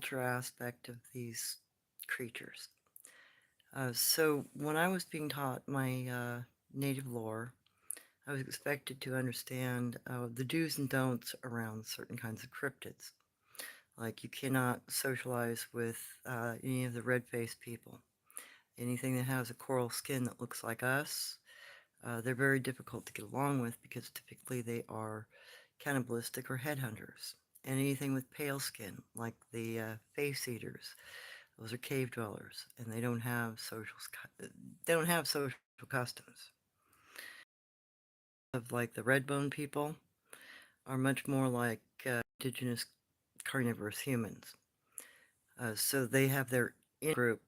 culture aspect of these creatures. So when I was being taught my native lore, I was expected to understand the do's and don'ts around certain kinds of cryptids. Like you cannot socialize with any of the red-faced people. Anything that has a coral skin that looks like us, they're very difficult to get along with because typically they are cannibalistic or headhunters. And anything with pale skin, like the face eaters, those are cave dwellers, and they don't have social customs. Of like the red bone people are much more like indigenous carnivorous humans. So they have their in group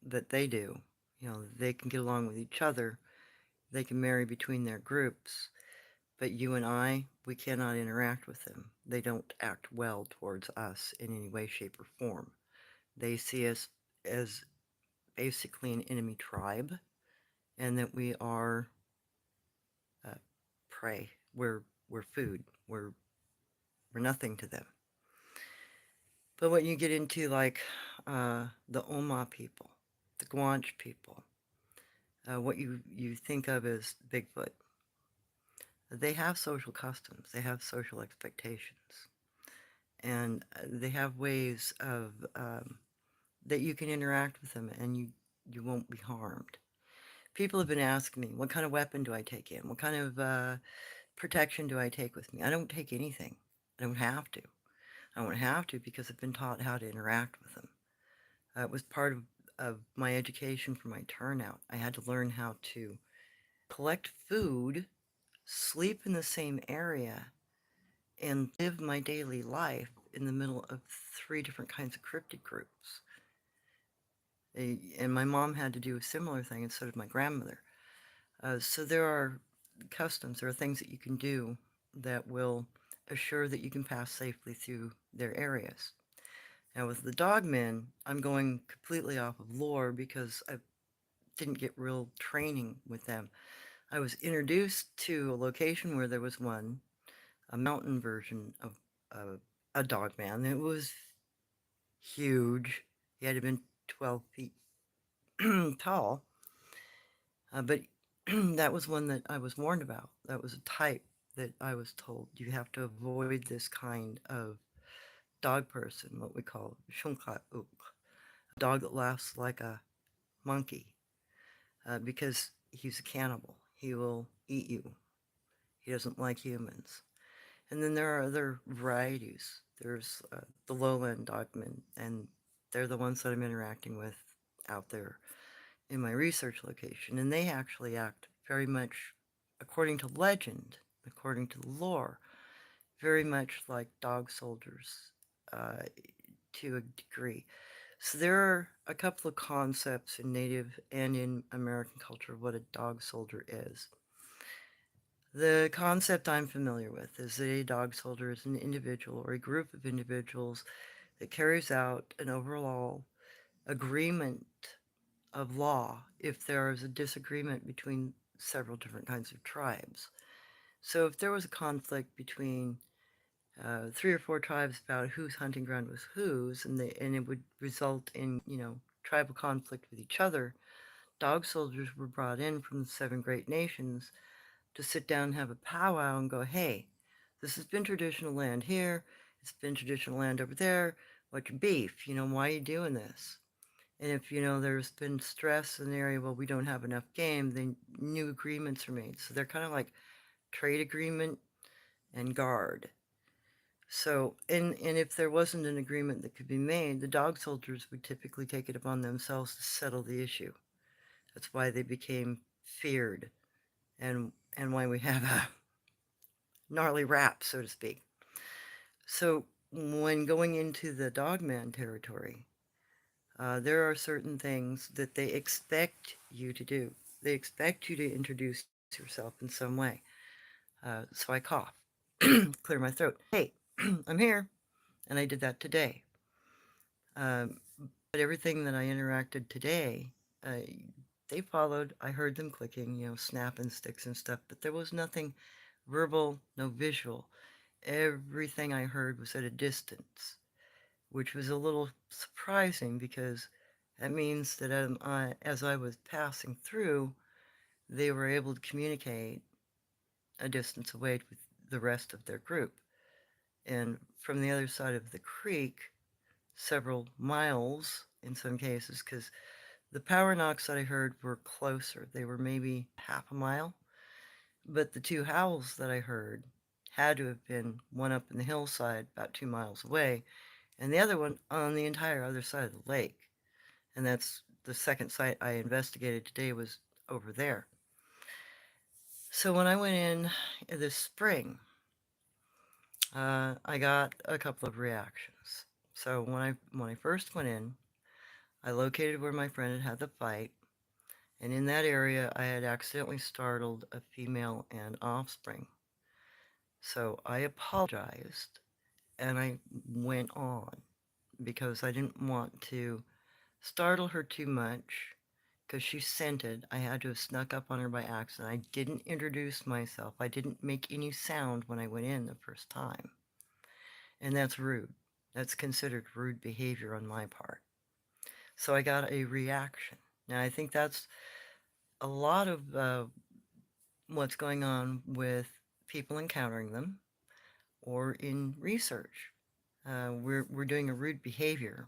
that they do. You know, they can get along with each other. They can marry between their groups. But you and I, we cannot interact with them. They don't act well towards us in any way, shape, or form. They see us as basically an enemy tribe, and that we are uh, prey. We're food. We're nothing to them. But when you get into like the Oma people, the Guanche people, what you think of as Bigfoot, they have social customs. They have social expectations, and they have ways of that you can interact with them, and you won't be harmed. People have been asking me, what kind of weapon do I take in? What kind of protection do I take with me? I don't take anything. I don't have to. I don't have to because I've been taught how to interact with them. It was part of my education for my turnout. I had to learn how to collect food, sleep in the same area, and live my daily life in the middle of three different kinds of cryptid groups. And my mom had to do a similar thing, and so did my grandmother. So there are customs, there are things that you can do that will assure that you can pass safely through their areas. Now with the Dogmen, I'm going completely off of lore because I didn't get real training with them. I was introduced to a location where there was one, a mountain version of a Dogman. It was huge. He had to have been 12 feet tall. But that was one that I was warned about. That was a type that I was told you have to avoid this kind of dog person, what we call shunka uk, a dog that laughs like a monkey, because he's a cannibal. He will eat you. He doesn't like humans. And then there are other varieties. There's the lowland dogmen, and they're the ones that I'm interacting with out there in my research location, and they actually act very much according to legend, according to the lore, very much like dog soldiers uh, to a degree. So there are a couple of concepts in Native and in American culture of what a dog soldier is. The concept I'm familiar with is that a dog soldier is an individual or a group of individuals that carries out an overall agreement of law if there is a disagreement between several different kinds of tribes. So if there was a conflict between three or four tribes about whose hunting ground was whose, and it would result in, you know, tribal conflict with each other, dog soldiers were brought in from the seven great nations to sit down and have a powwow and go, hey, this has been traditional land here, it's been traditional land over there, what's your beef? You know, why are you doing this? And if, you know, there's been stress in the area, well, we don't have enough game, then new agreements are made. So they're kind of like trade agreement and guard. So, and if there wasn't an agreement that could be made, the dog soldiers would typically take it upon themselves to settle the issue. That's why they became feared, and why we have a gnarly rap, so to speak. So when going into the dogman territory, there are certain things that they expect you to do. They expect you to introduce yourself in some way. So I cough, clear my throat. Hey, I'm here. And I did that today. Um, but everything that I interacted today, they followed. I heard them clicking, you know, snapping sticks and stuff, but there was nothing verbal, no visual. Everything I heard was at a distance, which was a little surprising because that means that as I was passing through, they were able to communicate a distance away with the rest of their group. And from the other side of the creek, several miles in some cases, because the power knocks that I heard were closer. They were maybe half a mile. But the two howls that I heard had to have been one up in the hillside about 2 miles away, and the other one on the entire other side of the lake. And that's the second site I investigated today was over there. So when I went in this spring, I got a couple of reactions. So when I first went in, I located where my friend had had the fight, and in that area I had accidentally startled a female and offspring. So I apologized and I went on because I didn't want to startle her too much because she scented. I had to have snuck up on her by accident. I didn't introduce myself. I didn't make any sound when I went in the first time. And that's rude. That's considered rude behavior on my part. So I got a reaction. Now I think that's a lot of what's going on with people encountering them or in research. We're doing a rude behavior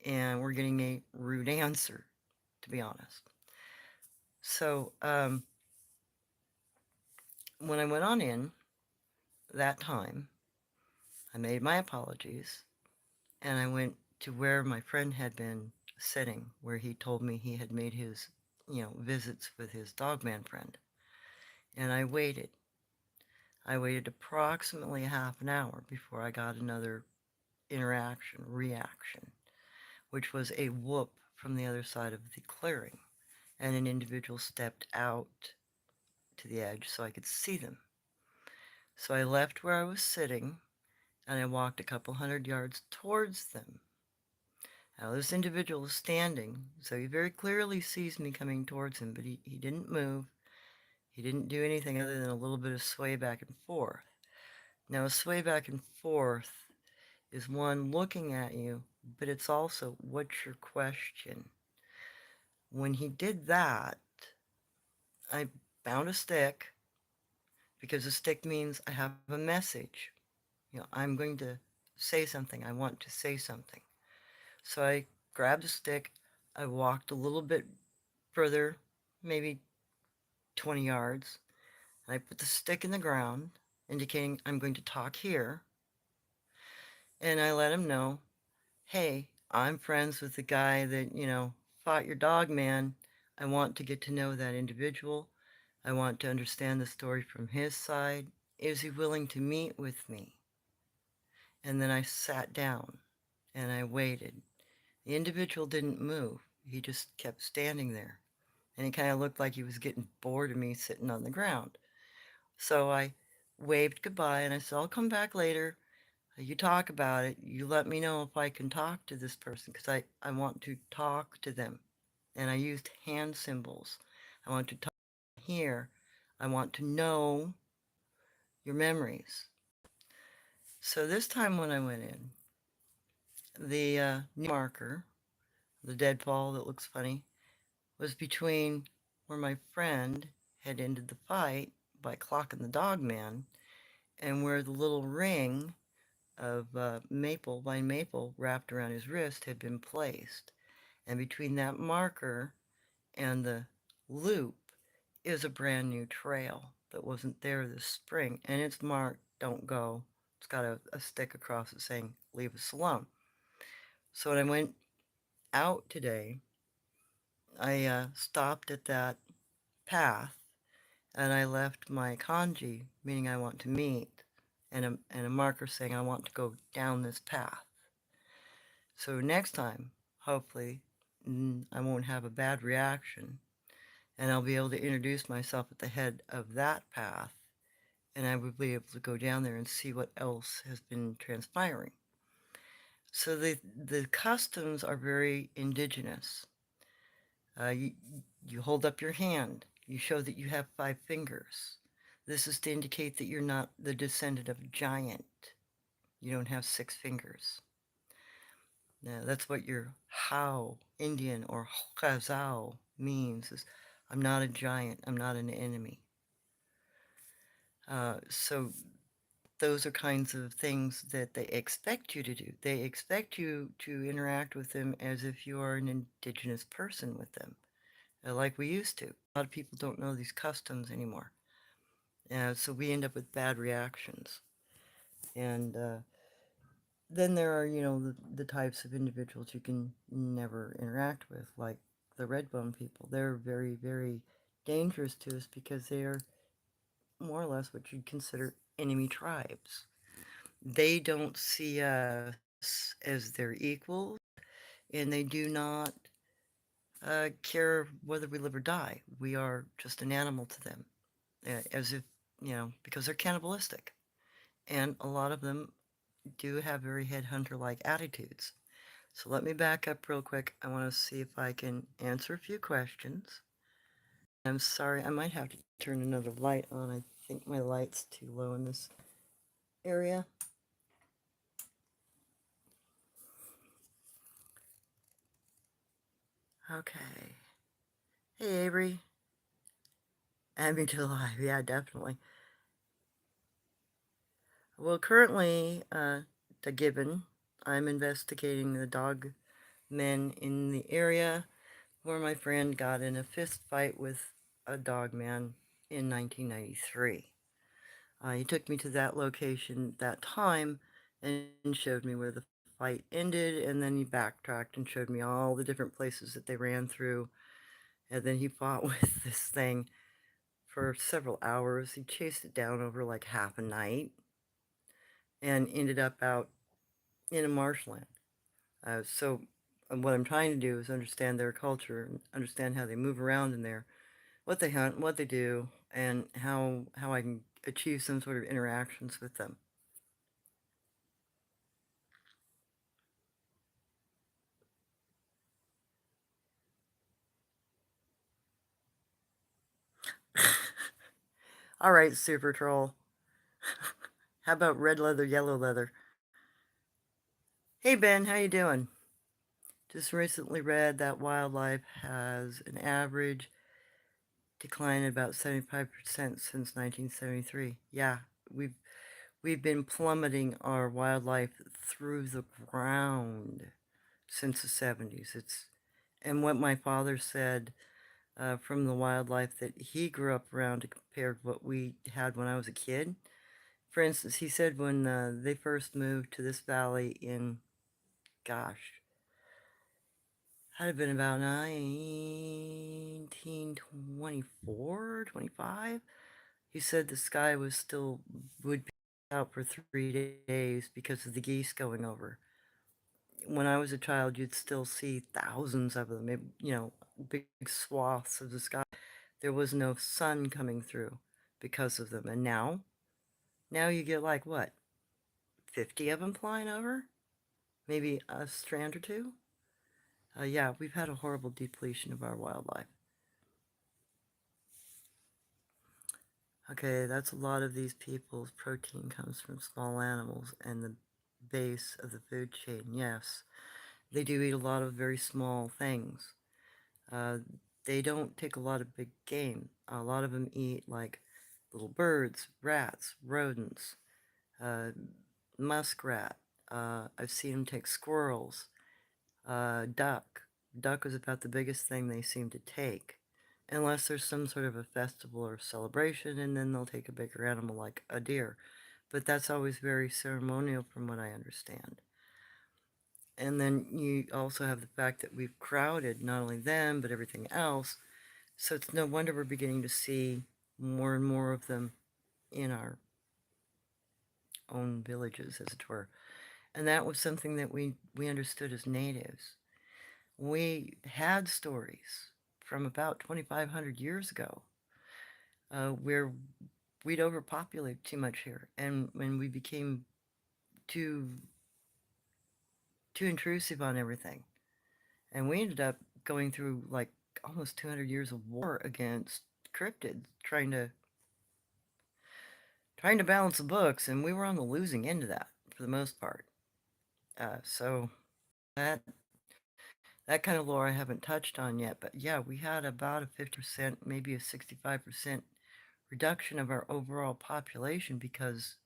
and we're getting a rude answer, to be honest. So when I went on in that time, I made my apologies and I went to where my friend had been sitting, where he told me he had made his, visits with his Dogman friend. And I waited. I waited approximately half an hour before I got another reaction, which was a whoop from the other side of the clearing. And an individual stepped out to the edge so I could see them. So I left where I was sitting and I walked a couple hundred yards towards them. Now this individual is standing, so he very clearly sees me coming towards him, but he didn't move. He didn't do anything other than a little bit of sway back and forth. Now a sway back and forth is one looking at you, but it's also what's your question? When he did that, I found a stick because a stick means I have a message. I'm going to say something. I want to say something. So I grabbed a stick. I walked a little bit further, maybe 20 yards, and I put the stick in the ground, indicating I'm going to talk here. And I let him know, hey, I'm friends with the guy that, fought your dog, man. I want to get to know that individual. I want to understand the story from his side. Is he willing to meet with me? And then I sat down and I waited. The individual didn't move. He just kept standing there. And he kind of looked like he was getting bored of me sitting on the ground. So I waved goodbye and I said, I'll come back later. You talk about it. You let me know if I can talk to this person because I want to talk to them. And I used hand symbols. I want to talk here. I want to know your memories. So this time when I went in, the new marker, the deadfall that looks funny, was between where my friend had ended the fight by clocking the dog man and where the little ring of vine maple wrapped around his wrist had been placed. And between that marker and the loop is a brand new trail that wasn't there this spring. And it's marked, don't go. It's got a stick across it saying, leave us alone. So when I went out today, I stopped at that path and I left my kanji, meaning I want to meet, and a marker saying I want to go down this path. So next time, hopefully, I won't have a bad reaction and I'll be able to introduce myself at the head of that path and I will be able to go down there and see what else has been transpiring. So the customs are very indigenous. You hold up your hand. You show that you have 5 fingers. This is to indicate that you're not the descendant of a giant. You don't have 6 fingers. Now, that's what your how Indian or Khazao means is I'm not a giant, I'm not an enemy. So those are kinds of things that they expect you to do. They expect you to interact with them as if you are an indigenous person with them, like we used to. A lot of people don't know these customs anymore. So we end up with bad reactions. And then there are, the types of individuals you can never interact with, like the red bone people. They're very, very dangerous to us because they are more or less what you'd consider enemy tribes. They don't see us as their equals, and they do not care whether we live or die. We are just an animal to them, as if, because they're cannibalistic. And a lot of them do have very headhunter-like attitudes. So let me back up real quick. I want to see if I can answer a few questions. I'm sorry, I might have to turn another light on. I think my light's too low in this area. Okay. Hey, Avery. Happy July. Yeah, definitely. Well, currently, the Gibbon, I'm investigating the dog men in the area where my friend got in a fist fight with a dog man in 1993. He took me to that location that time and showed me where the fight ended, and then he backtracked and showed me all the different places that they ran through. And then he fought with this thing for several hours. He chased it down over like half a night and ended up out in a marshland. So what I'm trying to do is understand their culture and understand how they move around in there, what they hunt, what they do, and how I can achieve some sort of interactions with them. All right, Super Troll. How about red leather, yellow leather? Hey Ben, how you doing? Just recently read that wildlife has an average decline of about 75% since 1973. Yeah, we've we've been plummeting our wildlife through the ground since the 70s. And what my father said from the wildlife that he grew up around compared to what we had when I was a kid. For instance, he said when they first moved to this valley in, gosh, had it been about 1924, 25? He said the sky would be out for 3 days because of the geese going over. When I was a child, you'd still see thousands of them, big swaths of the sky. There was no sun coming through because of them. And now you get like what, 50 of them flying over? Maybe a strand or two? Yeah, we've had a horrible depletion of our wildlife. Okay, that's a lot of these people's protein comes from small animals and the base of the food chain. Yes, they do eat a lot of very small things. Uh, they don't take a lot of big game. A lot of them eat like little birds, rats, rodents, uh, muskrat. I've seen them take squirrels, duck. Duck is about the biggest thing they seem to take. Unless there's some sort of a festival or celebration, and then they'll take a bigger animal like a deer. But that's always very ceremonial from what I understand. And then you also have the fact that we've crowded not only them, but everything else. So it's no wonder we're beginning to see more and more of them in our own villages, as it were. And that was something that we understood as natives. We had stories from about 2,500 years ago where we'd overpopulate too much here, and when we became too too intrusive on everything, and we ended up going through like almost 200 years of war against cryptids, trying to balance the books, and we were on the losing end of that for the most part. So That that kind of lore I haven't touched on yet, but yeah, we had about a 50%, maybe a 65% reduction of our overall population because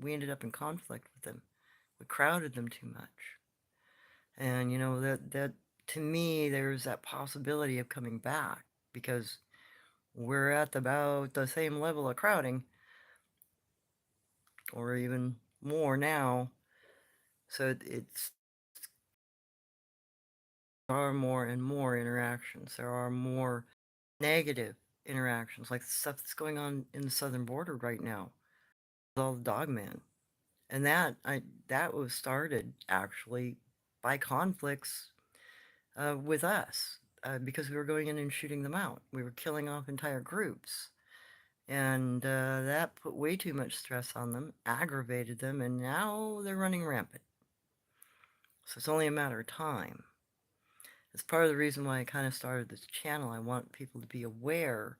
we ended up in conflict with them. We crowded them too much. And that to me there's that possibility of coming back because we're at about the same level of crowding or even more now. So it's there are more and more interactions. There are more negative interactions, like the stuff that's going on in the southern border right now, with all the Dogman, and that was started actually by conflicts with us because we were going in and shooting them out. We were killing off entire groups, and that put way too much stress on them, aggravated them, and now they're running rampant. So it's only a matter of time. It's part of the reason why I kind of started this channel. I want people to be aware.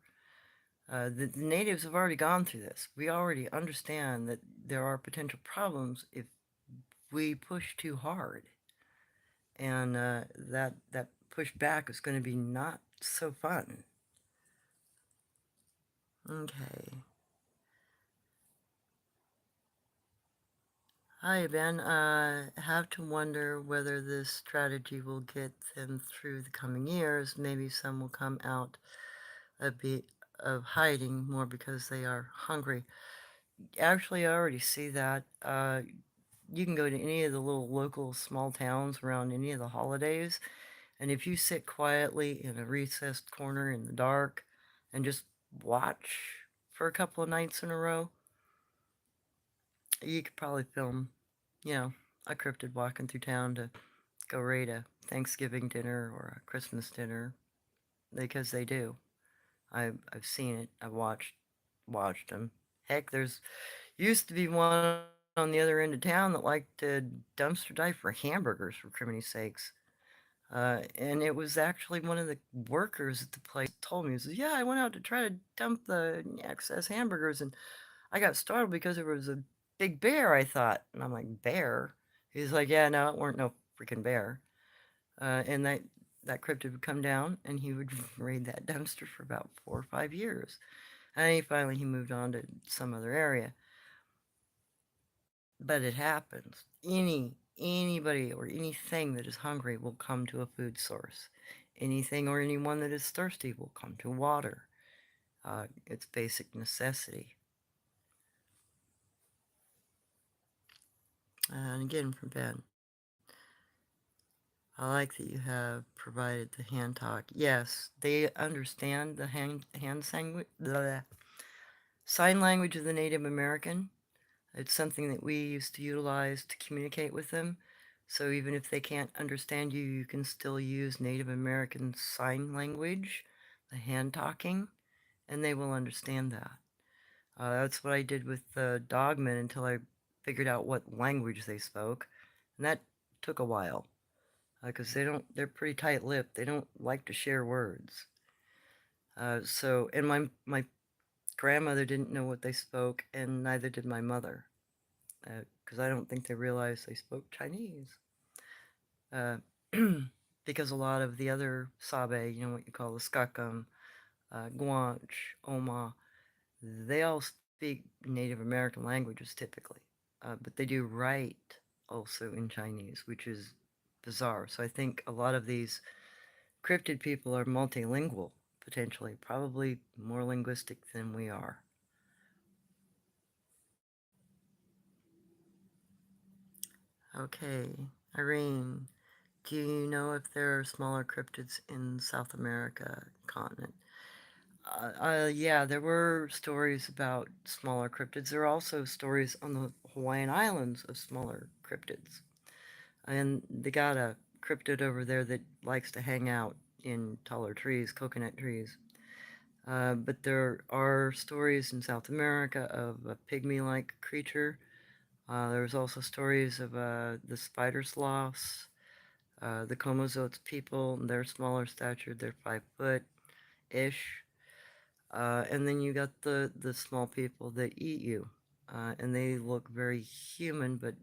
The natives have already gone through this. We already understand that there are potential problems if we push too hard, and that push back is going to be not so fun. Okay. Hi, Ben. Have to wonder whether this strategy will get them through the coming years. Maybe some will come out a bit of hiding more because they are hungry. Actually, I already see that. You can go to any of the little local small towns around any of the holidays, and if you sit quietly in a recessed corner in the dark and just watch for a couple of nights in a row, you could probably film, you know, a cryptid walking through town to go raid a Thanksgiving dinner or a Christmas dinner, because they do. I've seen it. I've watched them. Heck, there's used to be one on the other end of town that liked to dumpster dive for hamburgers, for criminy sakes. And it was actually one of the workers at the place told me, he says, yeah, I went out to try to dump the excess hamburgers and I got startled because there was a big bear, I thought. And I'm like, bear? He's like, yeah, no, it weren't no freaking bear. And that cryptid would come down and he would raid that dumpster for about 4 or 5 years. And he moved on to some other area. But it happens. Anybody or anything that is hungry will come to a food source. Anything or anyone that is thirsty will come to water. It's basic necessity. And again, from Ben, I like that you have provided the hand talk. Yes, they understand the sign language of the Native American. It's something that we used to utilize to communicate with them. So even if they can't understand you, you can still use Native American Sign Language, the hand talking, and they will understand that. That's what I did with the Dogman until I figured out what language they spoke, and that took a while because they're pretty tight-lipped. They don't like to share words. And my grandmother didn't know what they spoke, and neither did my mother, because I don't think they realized they spoke Chinese. Uh, because a lot of the other Sabe, what you call the Skakam, Guanche, Oma, they all speak Native American languages typically. But they do write also in Chinese, which is bizarre. So I think a lot of these cryptid people are multilingual, potentially, probably more linguistic than we are. Okay, Irene, do you know if there are smaller cryptids in South America continent? Yeah, there were stories about smaller cryptids. There are also stories on the Hawaiian Islands of smaller cryptids. And they got a cryptid over there that likes to hang out in taller trees, coconut trees. But there are stories in South America of a pygmy-like creature. There's also stories of the spider sloths, the Komozots people. They're smaller statured. They're 5 foot-ish. And then you got the small people that eat you. And they look very human, but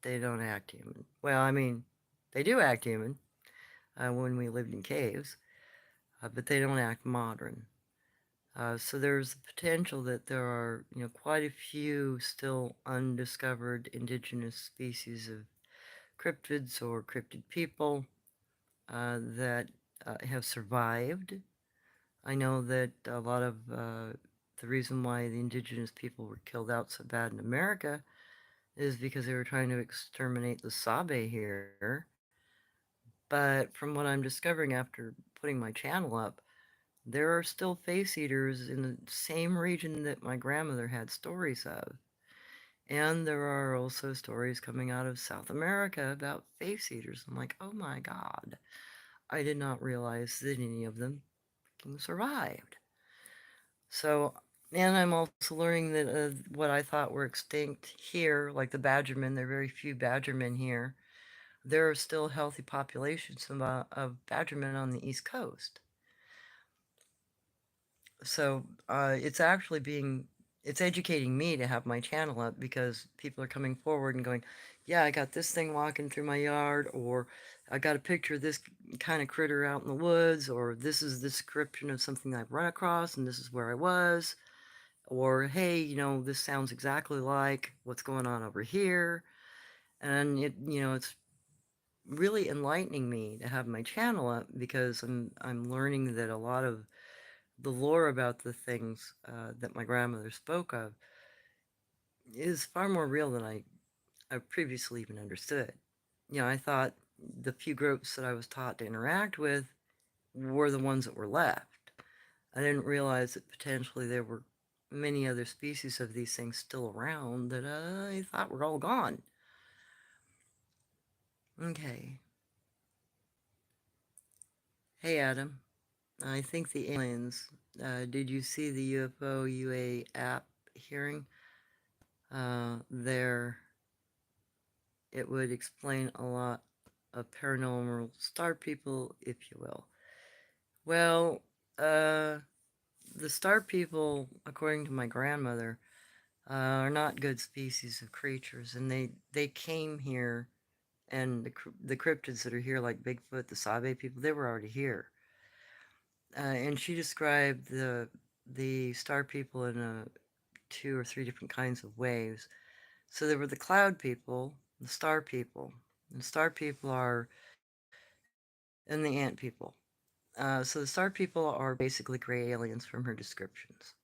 they don't act human. Well, I mean, They do act human when we lived in caves, but they don't act modern. So there's the potential that there are, quite a few still undiscovered indigenous species of cryptids or cryptid people that have survived. I know that a lot of the reason why the indigenous people were killed out so bad in America is because they were trying to exterminate the Sabe here. But from what I'm discovering after putting my channel up, there are still face eaters in the same region that my grandmother had stories of. And there are also stories coming out of South America about face eaters. I'm like, oh my God, I did not realize that any of them freaking survived. So, and I'm also learning that what I thought were extinct here, like the badgermen, there are very few badgermen here. There are still healthy populations of badgermen on the East Coast. So it's educating me to have my channel up because people are coming forward and going, yeah, I got this thing walking through my yard, or I got a picture of this kind of critter out in the woods, or this is the description of something I've run across and this is where I was, or hey, this sounds exactly like what's going on over here. And it's really enlightening me to have my channel up because I'm learning that a lot of the lore about the things that my grandmother spoke of is far more real than I previously even understood. I thought the few groups that I was taught to interact with were the ones that were left. I didn't realize that potentially there were many other species of these things still around that I thought were all gone. Okay. Hey, Adam. I think the aliens, did you see the UFO UA app hearing? There, it would explain a lot of paranormal star people, if you will. Well, uh, the star people, according to my grandmother, are not good species of creatures, and they came here, and the cryptids that are here, like Bigfoot, the Sabe people, they were already here. And she described the star people in two or three different kinds of waves. So there were the cloud people, the star people. And star people are, and the ant people. So the star people are basically gray aliens from her descriptions.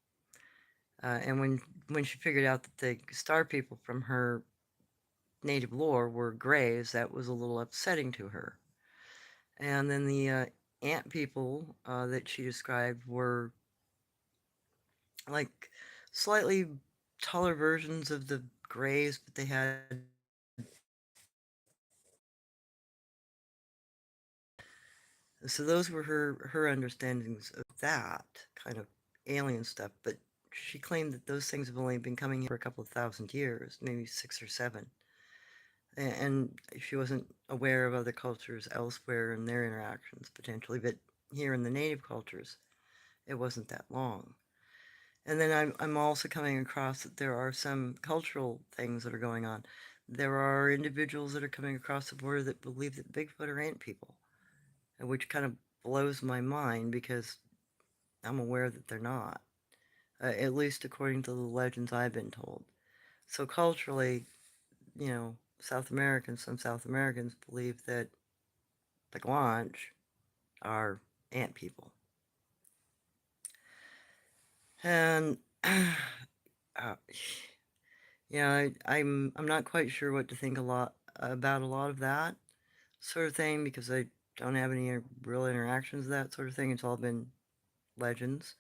And when she figured out that the star people from her native lore were grays, that was a little upsetting to her. And then the ant people that she described were like slightly taller versions of the grays, but they had so those were her understandings of that kind of alien stuff. But she claimed that those things have only been coming here for a couple of thousand years, maybe 6 or 7. And she wasn't aware of other cultures elsewhere and their interactions potentially, but here in the native cultures, it wasn't that long. And then I'm also coming across that there are some cultural things that are going on. There are individuals that are coming across the border that believe that Bigfoot are ant people, which kind of blows my mind because I'm aware that they're not, at least according to the legends I've been told. So culturally, some South Americans believe that the Guanche are ant people. And uh, yeah, I'm not quite sure what to think about a lot of that sort of thing because I don't have any real interactions with that sort of thing. It's all been legends.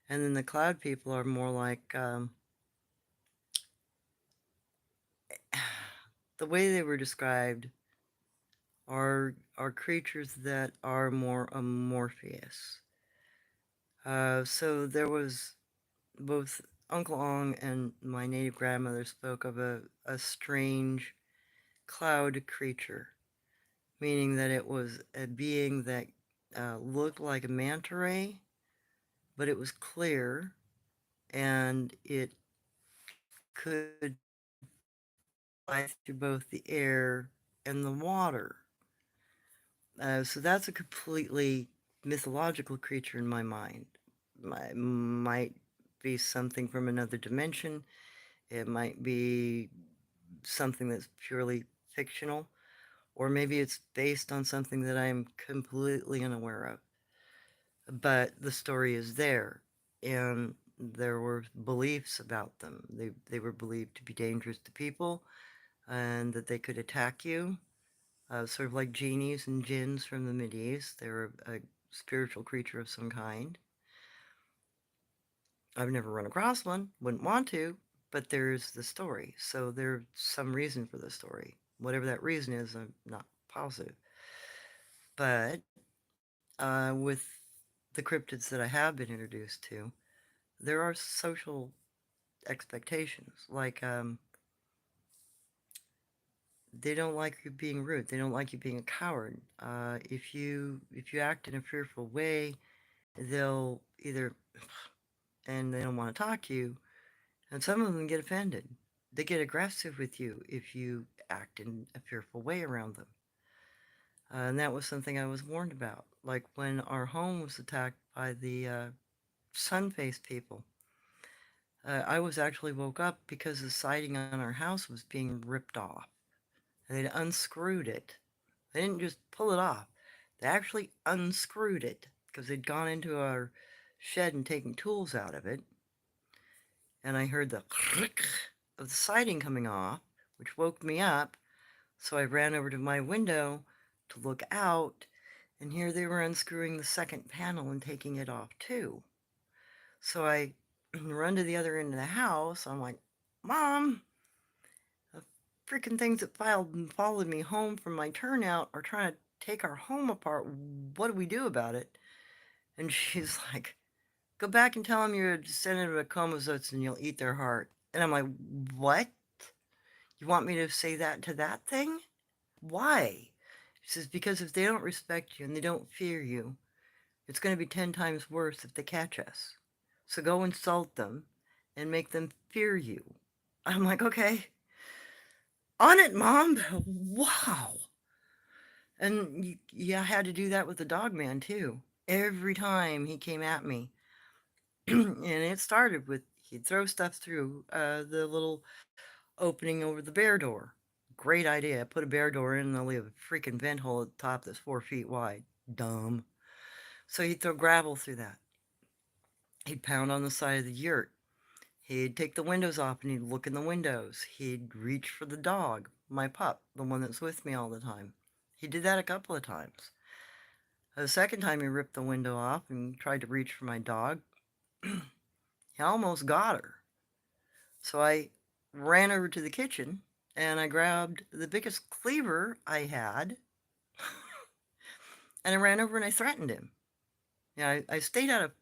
And then the cloud people are more like the way they were described are creatures that are more amorphous. So there was both Uncle Ong and my native grandmother spoke of a strange cloud creature, meaning that it was a being that looked like a manta ray, but it was clear and it could fly through both the air and the water. So that's a completely mythological creature in my mind. Might be something from another dimension. It might be something that's purely fictional, or maybe it's based on something that I'm completely unaware of. But the story is there, and there were beliefs about them. They were believed to be dangerous to people, and that they could attack you, sort of like genies and jinns from the Mideast. They were a spiritual creature of some kind. I've never run across one, wouldn't want to, but there's the story. So there's some reason for the story. Whatever that reason is, I'm not positive. But with the cryptids that I have been introduced to, there are social expectations. Like, they don't like you being rude. They don't like you being a coward. If you act in a fearful way, they'll either and they don't want to talk to you, and some of them get offended. They get aggressive with you if you act in a fearful way around them. And that was something I was warned about. Like when our home was attacked by the sun-faced people, I was actually woke up because the siding on our house was being ripped off. And they'd unscrewed it. They didn't just pull it off. They actually unscrewed it because they'd gone into our shed and taken tools out of it. And I heard the click of the siding coming off, which woke me up. So I ran over to my window to look out, and here they were unscrewing the second panel and taking it off too. So I run to the other end of the house. I'm like, Mom, the freaking things that followed me home from my turnout are trying to take our home apart. What do we do about it? And she's like, go back and tell them you're a descendant of a Comozotes and you'll eat their heart. And I'm like, what? You want me to say that to that thing? Why? She says, because if they don't respect you and they don't fear you, it's going to be 10 times worse if they catch us. So go insult them and make them fear you. I'm like, okay, on it, Mom. Wow. And yeah, I had to do that with the Dogman too. Every time he came at me, and it started with he'd throw stuff through the little opening over the bear door. Great idea. Put a bear door in and they'll leave a freaking vent hole at the top that's 4 feet wide. Dumb. So he'd throw gravel through that. He'd pound on the side of the yurt. He'd take the windows off and he'd look in the windows. He'd reach for the dog, my pup, the one that's with me all the time. He did that a couple of times. The second time he ripped the window off and tried to reach for my dog, he almost got her. So I ran over to the kitchen and I grabbed the biggest cleaver I had and I ran over and I threatened him. Yeah, I stayed out of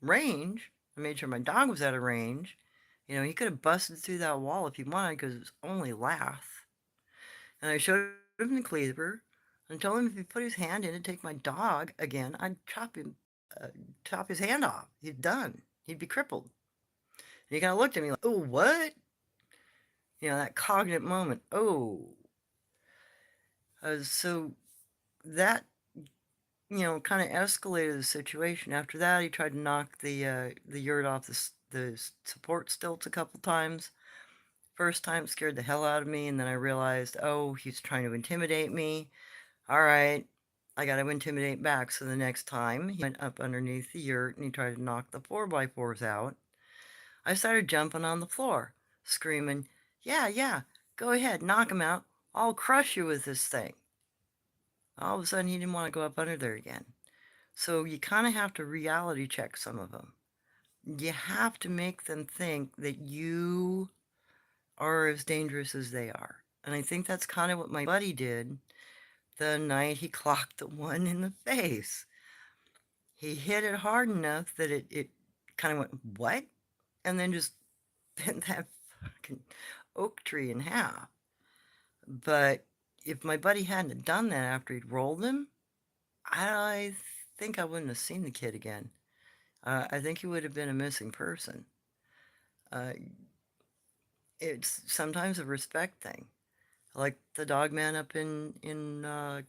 range. I made sure my dog was out of range. You know, he could have busted through that wall if he wanted because it was only lath. And I showed him the cleaver and told him if he put his hand in to take my dog again, I'd uh, chop his hand off. He's done. He'd be crippled. And he kind of looked at me like, oh, what? You know, that cognitive moment. Oh. So that, kind of escalated the situation. After that, he tried to knock the yurt off the support stilts a couple times. First time scared the hell out of me, and then I realized, oh, he's trying to intimidate me. All right, I got to intimidate back. So the next time he went up underneath the yurt and he tried to knock the 4x4s out, I started jumping on the floor, screaming, yeah, yeah, go ahead, knock him out. I'll crush you with this thing. All of a sudden, he didn't want to go up under there again. So you kind of have to reality check some of them. You have to make them think that you are as dangerous as they are. And I think that's kind of what my buddy did the night he clocked the one in the face. He hit it hard enough that it kind of went, what? And then just bent that fucking oak tree in half. But if my buddy hadn't done that after he'd rolled him, I think I wouldn't have seen the kid again. I think he would have been a missing person. Uh, it's sometimes a respect thing. Like the Dogman up in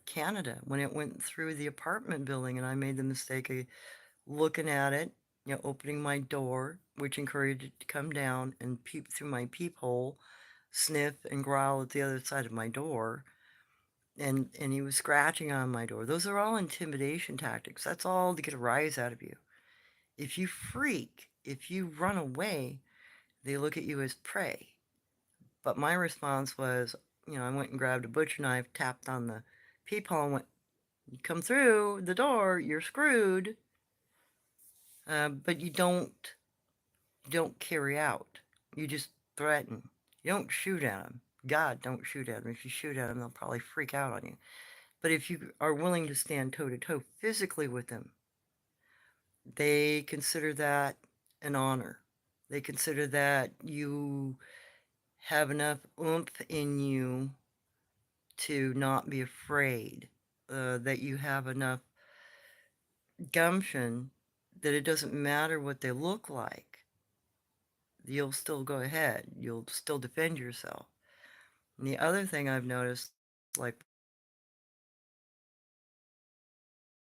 Canada when it went through the apartment building, and I made the mistake of looking at it, opening my door, which encouraged it to come down and peep through my peephole, sniff and growl at the other side of my door. And he was scratching on my door. Those are all intimidation tactics. That's all to get a rise out of you. If you freak, if you run away, they look at you as prey. But my response was, I went and grabbed a butcher knife, tapped on the peephole, and went, "You come through the door, you're screwed." But you don't carry out. You just threaten. You don't shoot at them. God, don't shoot at them. If you shoot at them, they'll probably freak out on you. But if you are willing to stand toe to toe physically with them, they consider that an honor. They consider that you have enough oomph in you to not be afraid, that you have enough gumption that it doesn't matter what they look like. You'll still go ahead. You'll still defend yourself. And the other thing I've noticed, like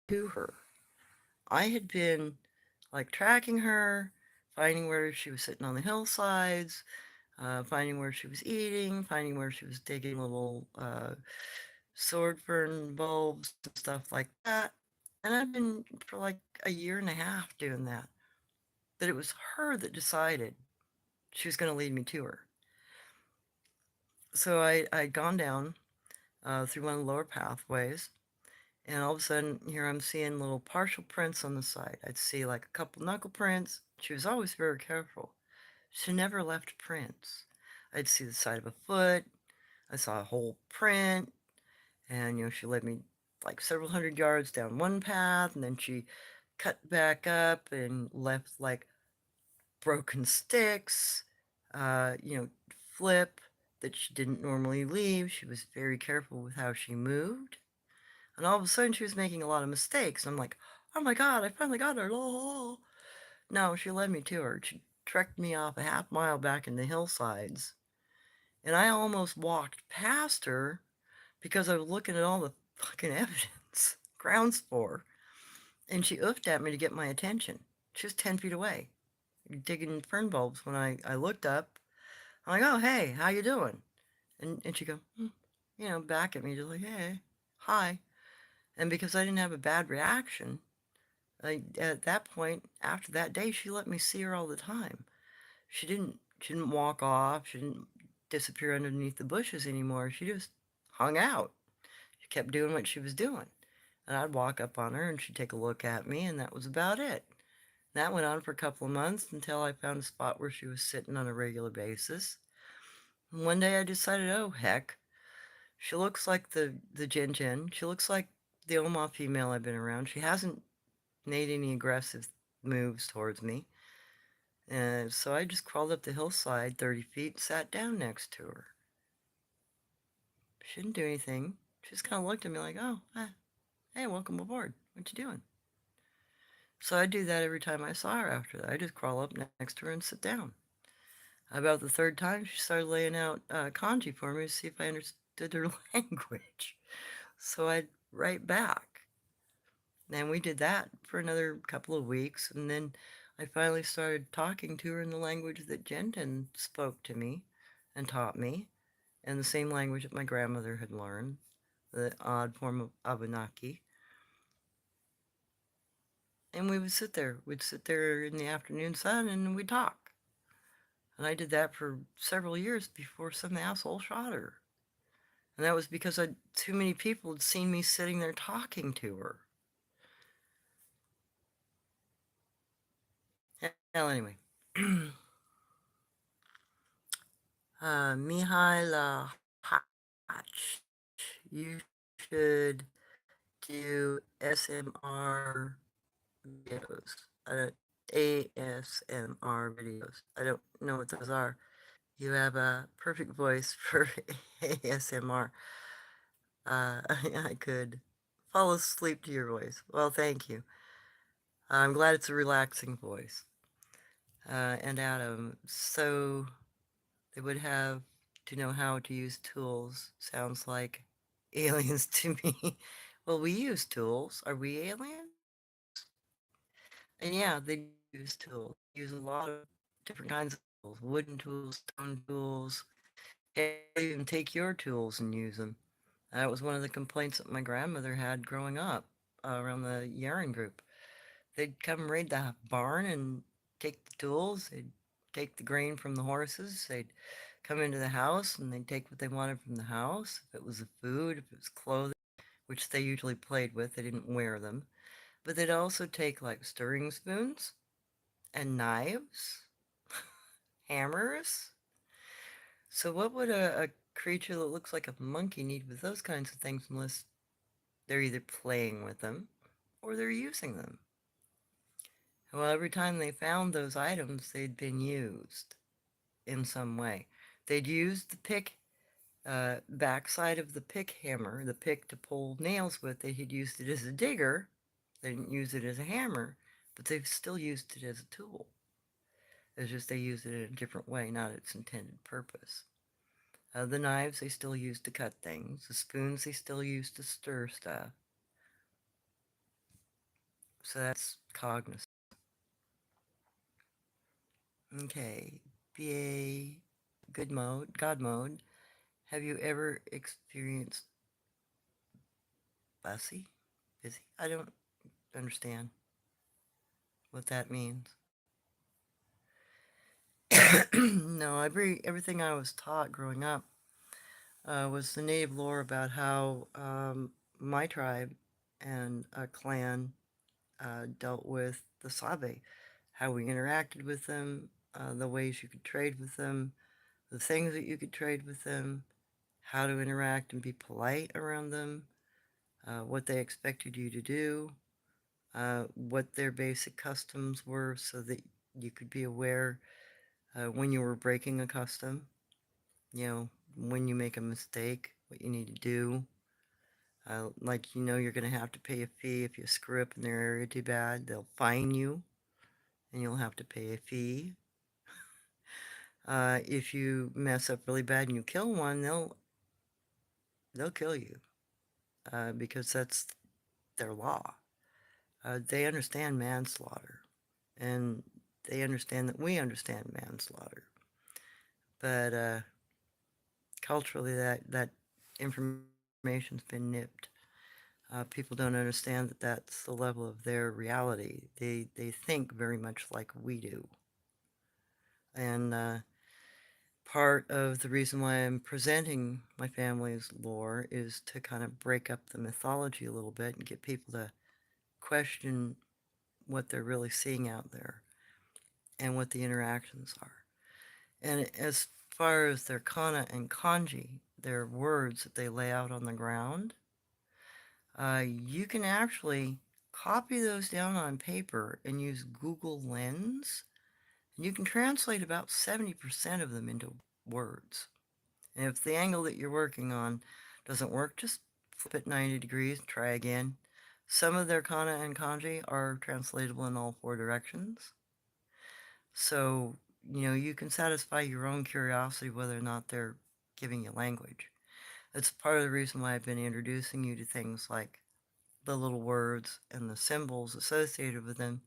to her, I had been like tracking her, finding where she was sitting on the hillsides, finding where she was eating, finding where she was digging little sword fern bulbs and stuff like that. And I've been for like a year and a half doing that. But it was her that decided she was going to lead me to her. So I'd gone down through one of the lower pathways, and all of a sudden, here I'm seeing little partial prints on the side. I'd see like a couple knuckle prints. She was always very careful. She never left prints. I'd see the side of a foot. I saw a whole print, and she led me like several hundred yards down one path, and then she cut back up and left like broken sticks, uh, you know, flip that she didn't normally leave. She was very careful with how she moved. And all of a sudden, she was making a lot of mistakes. I'm like, oh my God, I finally got her. Oh. No, she led me to her. She trekked me off a half mile back in the hillsides. And I almost walked past her because I was looking at all the fucking evidence, grounds for. And she oofed at me to get my attention. She was 10 feet away, digging fern bulbs. When I looked up, I'm like, oh, hey, how you doing? And she go, back at me, just like, hey, hi. And because I didn't have a bad reaction, at that point, after that day, she let me see her all the time. She didn't walk off. She didn't disappear underneath the bushes anymore. She just hung out. She kept doing what she was doing. And I'd walk up on her and she'd take a look at me, and that was about it. That went on for a couple of months until I found a spot where she was sitting on a regular basis. And one day I decided, oh heck, she looks like the Jin Jin. She looks like the Oma female I've been around. She hasn't made any aggressive moves towards me. And so I just crawled up the hillside 30 feet and sat down next to her. She didn't do anything. She just kind of looked at me like, oh, hey, welcome aboard. What you doing? So I do that every time I saw her after that. I just crawl up next to her and sit down. About the third time, she started laying out kanji for me to see if I understood her language. So I'd write back. And we did that for another couple of weeks. And then I finally started talking to her in the language that Jenton spoke to me and taught me, and the same language that my grandmother had learned, the odd form of Abenaki. And we would sit there. We'd sit there in the afternoon sun and we'd talk. And I did that for several years before some asshole shot her. And that was because too many people had seen me sitting there talking to her. Well, anyway. Mihaila Hatch, you should do SMR videos. I don't, ASMR videos. I don't know what those are. You have a perfect voice for ASMR. I could fall asleep to your voice. Well, thank you. I'm glad it's a relaxing voice. And Adam, so they would have to know how to use tools sounds like aliens to me. Well, we use tools. Are we aliens? And yeah, they do use tools. They use a lot of different kinds of tools, wooden tools, stone tools. And they even take your tools and use them. That was one of the complaints that my grandmother had growing up around the Yaran group. They'd come raid the barn and take the tools. They'd take the grain from the horses. They'd come into the house and they'd take what they wanted from the house. If it was the food, if it was clothing, which they usually played with, they didn't wear them. But they'd also take like stirring spoons and knives, hammers. So what would a creature that looks like a monkey need with those kinds of things unless they're either playing with them or they're using them? Well, every time they found those items, they'd been used in some way. They'd used the pick, backside of the pick hammer, the pick to pull nails with. They had used it as a digger. They didn't use it as a hammer, but they've still used it as a tool. It's just they used it in a different way, not its intended purpose. The knives they still use to cut things. The spoons they still use to stir stuff. So that's cognizant. Okay, BA, good mode, God mode. Have you ever experienced bussy? Busy? I don't understand what that means. No, everything I was taught growing up was the native lore about how my tribe and a clan dealt with the Sabe, how we interacted with them, the ways you could trade with them, the things that you could trade with them, how to interact and be polite around them, what they expected you to do, what their basic customs were so that you could be aware when you were breaking a custom, you know, when you make a mistake, what you need to do. Like, you know, you're going to have to pay a fee if you screw up in their area too bad. They'll fine you and you'll have to pay a fee. If you mess up really bad and you kill one, they'll kill you because that's their law. They understand manslaughter, and they understand that we understand manslaughter. But culturally, that information's been nipped. People don't understand that that's the level of their reality. They think very much like we do. And part of the reason why I'm presenting my family's lore is to kind of break up the mythology a little bit and get people to question what they're really seeing out there and what the interactions are. And as far as their kana and kanji, their words that they lay out on the ground, you can actually copy those down on paper and use Google Lens, and you can translate about 70% of them into words. And if the angle that you're working on doesn't work, just flip it 90 degrees, try again. Some of their kana and kanji are translatable in all four directions. So, you know, you can satisfy your own curiosity whether or not they're giving you language. That's part of the reason why I've been introducing you to things like the little words and the symbols associated with them,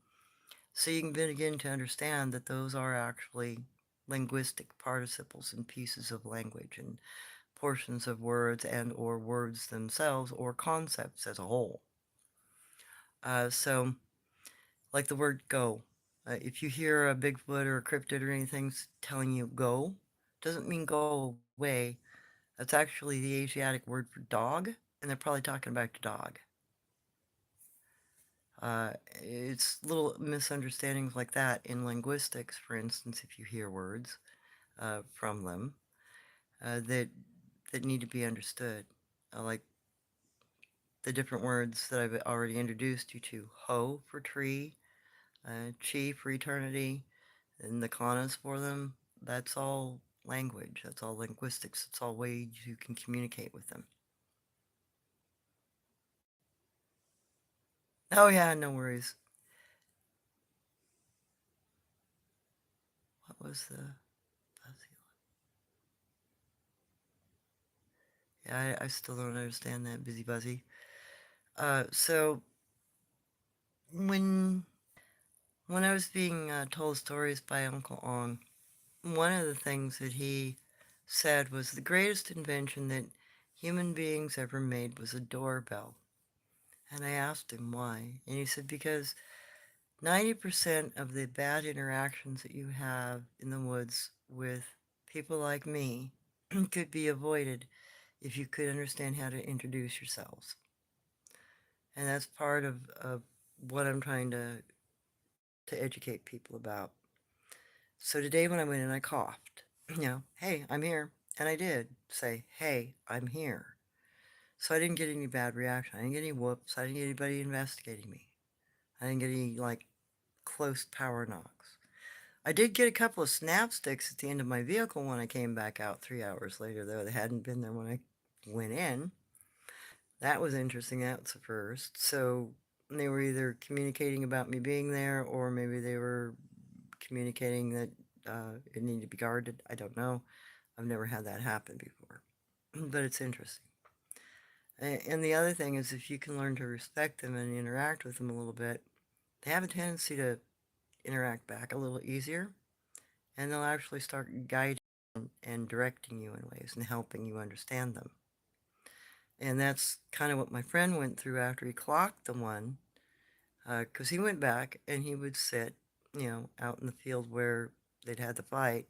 so you can begin to understand that those are actually linguistic participles and pieces of language and portions of words and or words themselves or concepts as a whole. So, like the word go. If you hear a Bigfoot or a cryptid or anything telling you go, doesn't mean go away. That's actually the Asiatic word for dog, and they're probably talking about your dog. It's little misunderstandings like that in linguistics, for instance, if you hear words from them that need to be understood. Like the different words that I've already introduced you to. Ho for tree, chi for eternity, and the kanas for them. That's all language. That's all linguistics. It's all ways you can communicate with them. Oh yeah, no worries. What was the fuzzy Yeah, I still don't understand that busy buzzy. So when when I was being told stories by Uncle Ong, one of the things that he said was the greatest invention that human beings ever made was a doorbell. And I asked him why. And he said, because 90% of the bad interactions that you have in the woods with people like me could be avoided if you could understand how to introduce yourselves. And that's part of what I'm trying to educate people about. So today when I went in, I coughed. Hey, I'm here. And I did say, hey, I'm here. So I didn't get any bad reaction. I didn't get any whoops. I didn't get anybody investigating me. I didn't get any, like, close power knocks. I did get a couple of snap sticks at the end of my vehicle when I came back out 3 hours later, though they hadn't been there when I went in. That was interesting. That's the first. So they were either communicating about me being there, or maybe they were communicating that it needed to be guarded. I don't know. I've never had that happen before, but it's interesting. And the other thing is, if you can learn to respect them and interact with them a little bit, they have a tendency to interact back a little easier, and they'll actually start guiding and directing you in ways and helping you understand them. And that's kind of what my friend went through after he clocked the one, because he went back and he would sit, out in the field where they'd had the fight,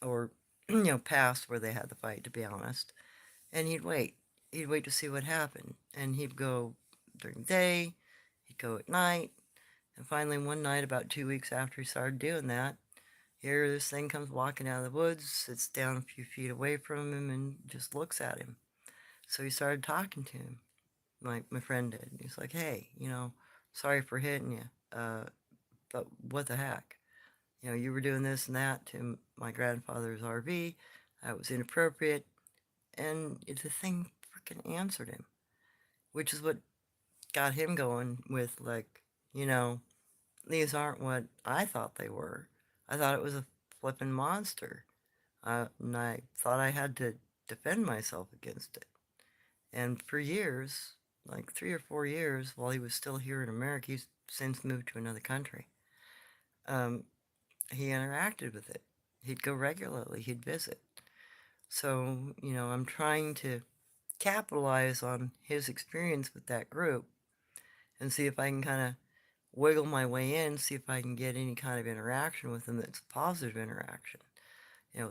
or, past where they had the fight, to be honest, and he'd wait. He'd wait to see what happened. And he'd go during the day, he'd go at night, and finally one night, about 2 weeks after he started doing that, here this thing comes walking out of the woods, sits down a few feet away from him, and just looks at him. So he started talking to him, like my friend did. He's like, hey, sorry for hitting you, but what the heck? You were doing this and that to my grandfather's RV. That was inappropriate. And the thing freaking answered him, which is what got him going with, like, you know, these aren't what I thought they were. I thought it was a flippin' monster. And I thought I had to defend myself against it. And for years, like 3 or 4 years, while he was still here in America, he's since moved to another country. Um, he interacted with it. He'd go regularly, he'd visit. So, I'm trying to capitalize on his experience with that group and see if I can kind of wiggle my way in, see if I can get any kind of interaction with him that's a positive interaction.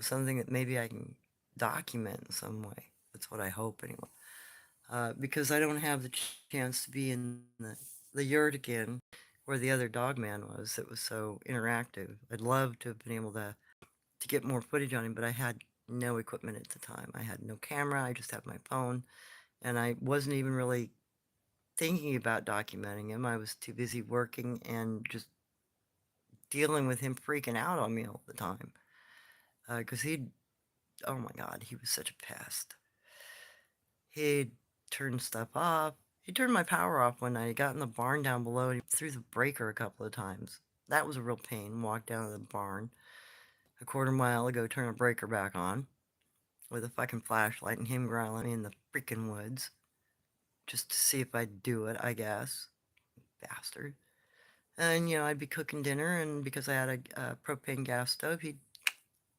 Something that maybe I can document in some way. That's what I hope, anyway. Because I don't have the chance to be in the yurt again where the other Dogman was that was so interactive. I'd love to have been able to get more footage on him, but I had no equipment at the time. I had no camera, I just had my phone, and I wasn't even really thinking about documenting him. I was too busy working and just dealing with him freaking out on me all the time. Because oh my God, he was such a pest. He'd turn stuff off. He turned my power off one night. He got in the barn down below and he threw the breaker a couple of times. That was a real pain. Walked down to the barn a quarter mile to go turn a breaker back on with a fucking flashlight and him growling at me in the freaking woods just to see if I'd do it, I guess. Bastard. And, I'd be cooking dinner, and because I had a propane gas stove, he'd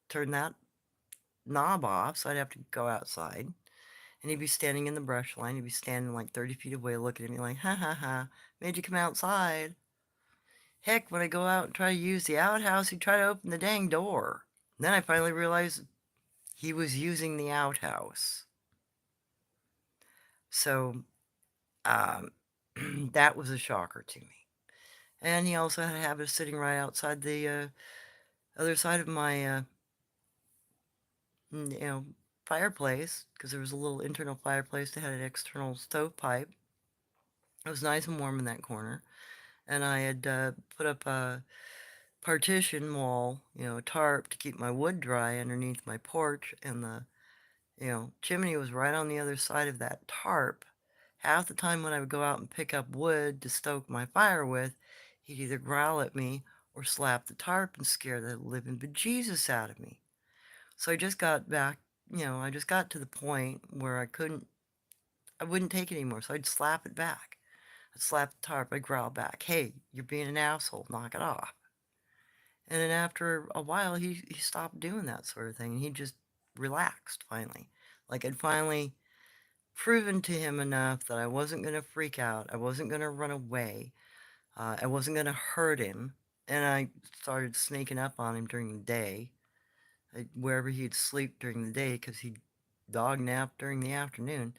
turn that knob off, so I'd have to go outside. And he'd be standing in the brush line. He'd be standing like 30 feet away looking at me like, ha ha ha, made you come outside. Heck, when I go out and try to use the outhouse, he'd try to open the dang door. Then I finally realized he was using the outhouse. So, um, that was a shocker to me. And he also had a habit of sitting right outside the other side of my, n- you know, fireplace, because there was a little internal fireplace that had an external stovepipe. It was nice and warm in that corner. And I had put up a partition wall, a tarp to keep my wood dry underneath my porch. And the, chimney was right on the other side of that tarp. Half the time when I would go out and pick up wood to stoke my fire with, he'd either growl at me or slap the tarp and scare the living bejesus out of me. So I just got back. I just got to the point where I wouldn't take it anymore. So I'd slap it back. I'd slap the tarp. I'd growl back, "Hey, you're being an asshole. Knock it off." And then after a while, he stopped doing that sort of thing. He just relaxed finally. Like I'd finally proven to him enough that I wasn't going to freak out. I wasn't going to run away. I wasn't going to hurt him. And I started sneaking up on him during the day, wherever he'd sleep during the day, because he'd dog nap during the afternoon.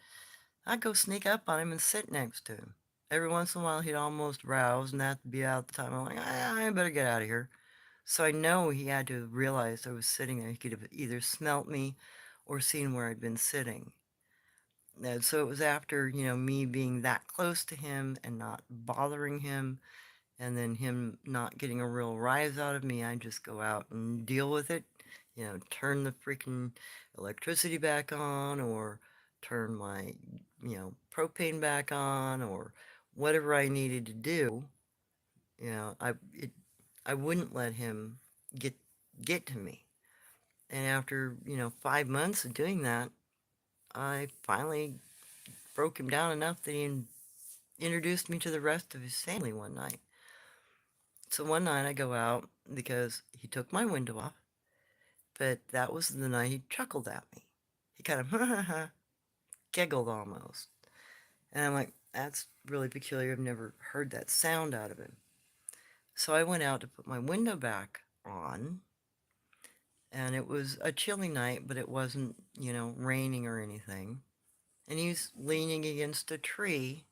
I'd go sneak up on him and sit next to him. Every once in a while, he'd almost rouse, and that'd be out the time. I'm like, I better get out of here. So I know he had to realize I was sitting there. He could have either smelt me or seen where I'd been sitting. And so it was after, me being that close to him and not bothering him, and then him not getting a real rise out of me, I just go out and deal with it. Turn the freaking electricity back on, or turn my, propane back on, or whatever I needed to do. You know, I it I wouldn't let him get get to me. And after, 5 months of doing that, I finally broke him down enough that he introduced me to the rest of his family one night. So one night I go out because he took my window off, but that was the night he chuckled at me. He kind of giggled almost. And I'm like, that's really peculiar. I've never heard that sound out of him. So I went out to put my window back on, and it was a chilly night, but it wasn't, raining or anything. And he's leaning against a tree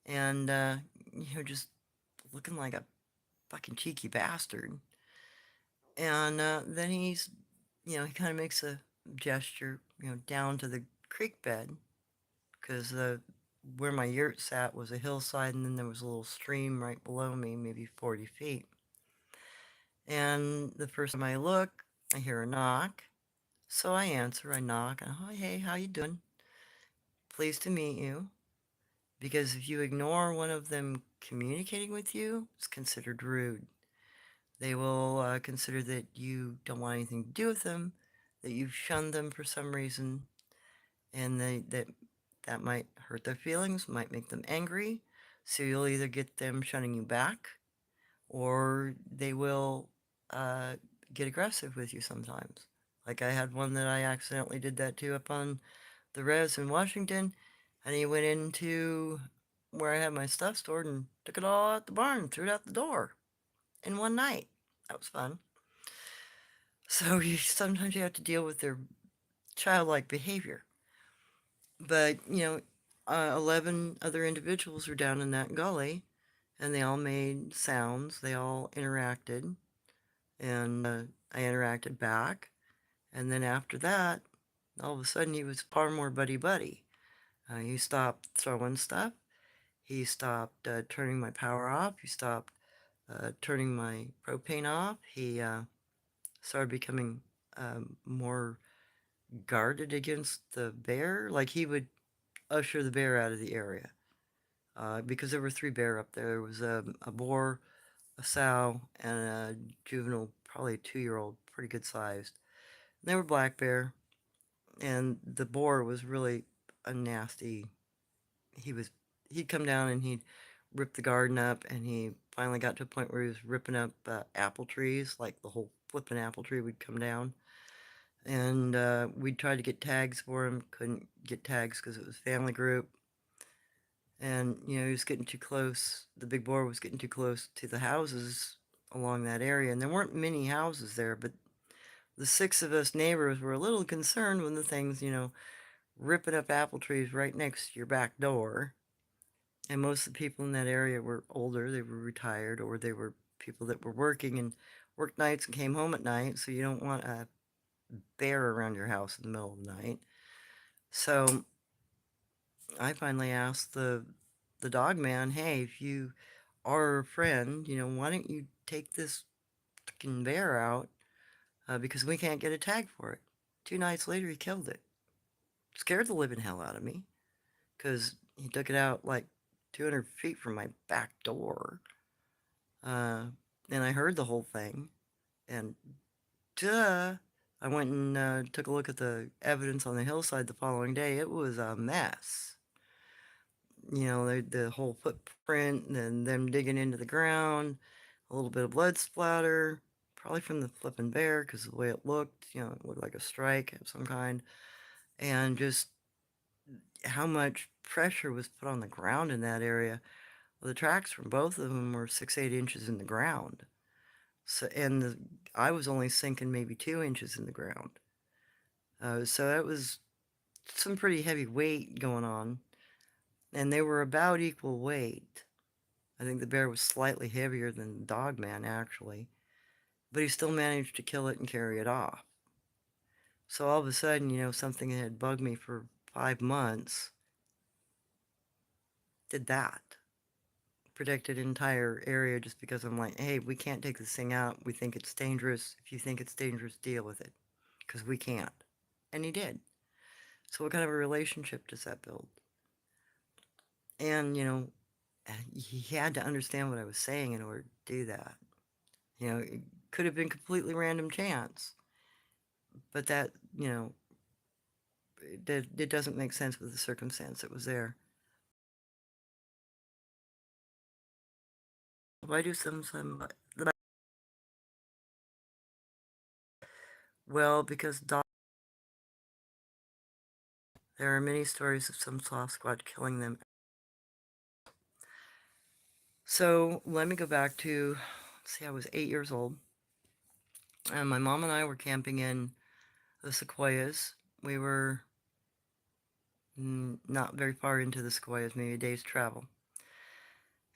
and, just looking like a fucking cheeky bastard. And then he kind of makes a gesture, down to the creek bed, because where my yurt sat was a hillside, and then there was a little stream right below me, maybe 40 feet. And the first time I look, I hear a knock. So I answer, I knock, and, "Oh, hey, how you doing? Pleased to meet you." Because if you ignore one of them communicating with you, it's considered rude. They will consider that you don't want anything to do with them, that you've shunned them for some reason, and that might hurt their feelings, might make them angry. So you'll either get them shunning you back, or they will uh, get aggressive with you sometimes. Like I had one that I accidentally did that to up on the res in Washington, and he went into where I had my stuff stored and took it all out the barn and threw it out the door in one night. That was fun. So sometimes you have to deal with their childlike behavior. But, 11 other individuals were down in that gully, and they all made sounds. They all interacted, and I interacted back. And then after that, all of a sudden, he was far more buddy-buddy. He stopped throwing stuff. He stopped turning my power off. He stopped turning my propane off. He started becoming more guarded against the bear. Like he would usher the bear out of the area. Because there were three bear up there. There was a boar, a sow, and a juvenile, probably a 2-year-old, pretty good sized. They were black bear, and the boar was really a nasty. He was he'd come down and he'd rip the garden up, and he finally got to a point where he was ripping up apple trees, like the whole flipping apple tree would come down. And we'd try to get tags for him, couldn't get tags because it was family group. And, he was getting too close. The big boar was getting too close to the houses along that area. And there weren't many houses there, but the 6 of us neighbors were a little concerned when the things, ripping up apple trees right next to your back door. And most of the people in that area were older. They were retired, or they were people that were working and worked nights and came home at night. So you don't want a bear around your house in the middle of the night. So I finally asked the dog man, "Hey, if you are a friend, why don't you take this fucking bear out? Because we can't get a tag for it." 2 nights later, he killed it. Scared the living hell out of me, because he took it out like 200 feet from my back door. And I heard the whole thing, and duh, I went and took a look at the evidence on the hillside the following day. It was a mess. You know, the whole footprint, and then them digging into the ground, a little bit of blood splatter, probably from the flipping bear because the way it looked, you know, it looked like a strike of some kind, and just how much pressure was put on the ground in that area. Well, the tracks from both of them were 6, 8 inches in the ground. So, and I was only sinking maybe 2 inches in the ground. So that was some pretty heavy weight going on, and they were about equal weight. I think the bear was slightly heavier than Dogman, actually, but he still managed to kill it and carry it off. So all of a sudden, you know, something that had bugged me for 5 months did that. Protected an entire area just because I'm like, hey, we can't take this thing out. We think it's dangerous. If you think it's dangerous, deal with it, because we can't. And he did. So what kind of a relationship does that build? And, you know, he had to understand what I was saying in order to do that. You know, it could have been completely random chance, but that, you know, it doesn't make sense with the circumstance that was there. If I do some, well, because there are many stories of some Sasquatch killing them. So let me go back to, let's see, I was 8 years old, and my mom and I were camping in the sequoias. We were not very far into the sequoias, maybe a day's travel.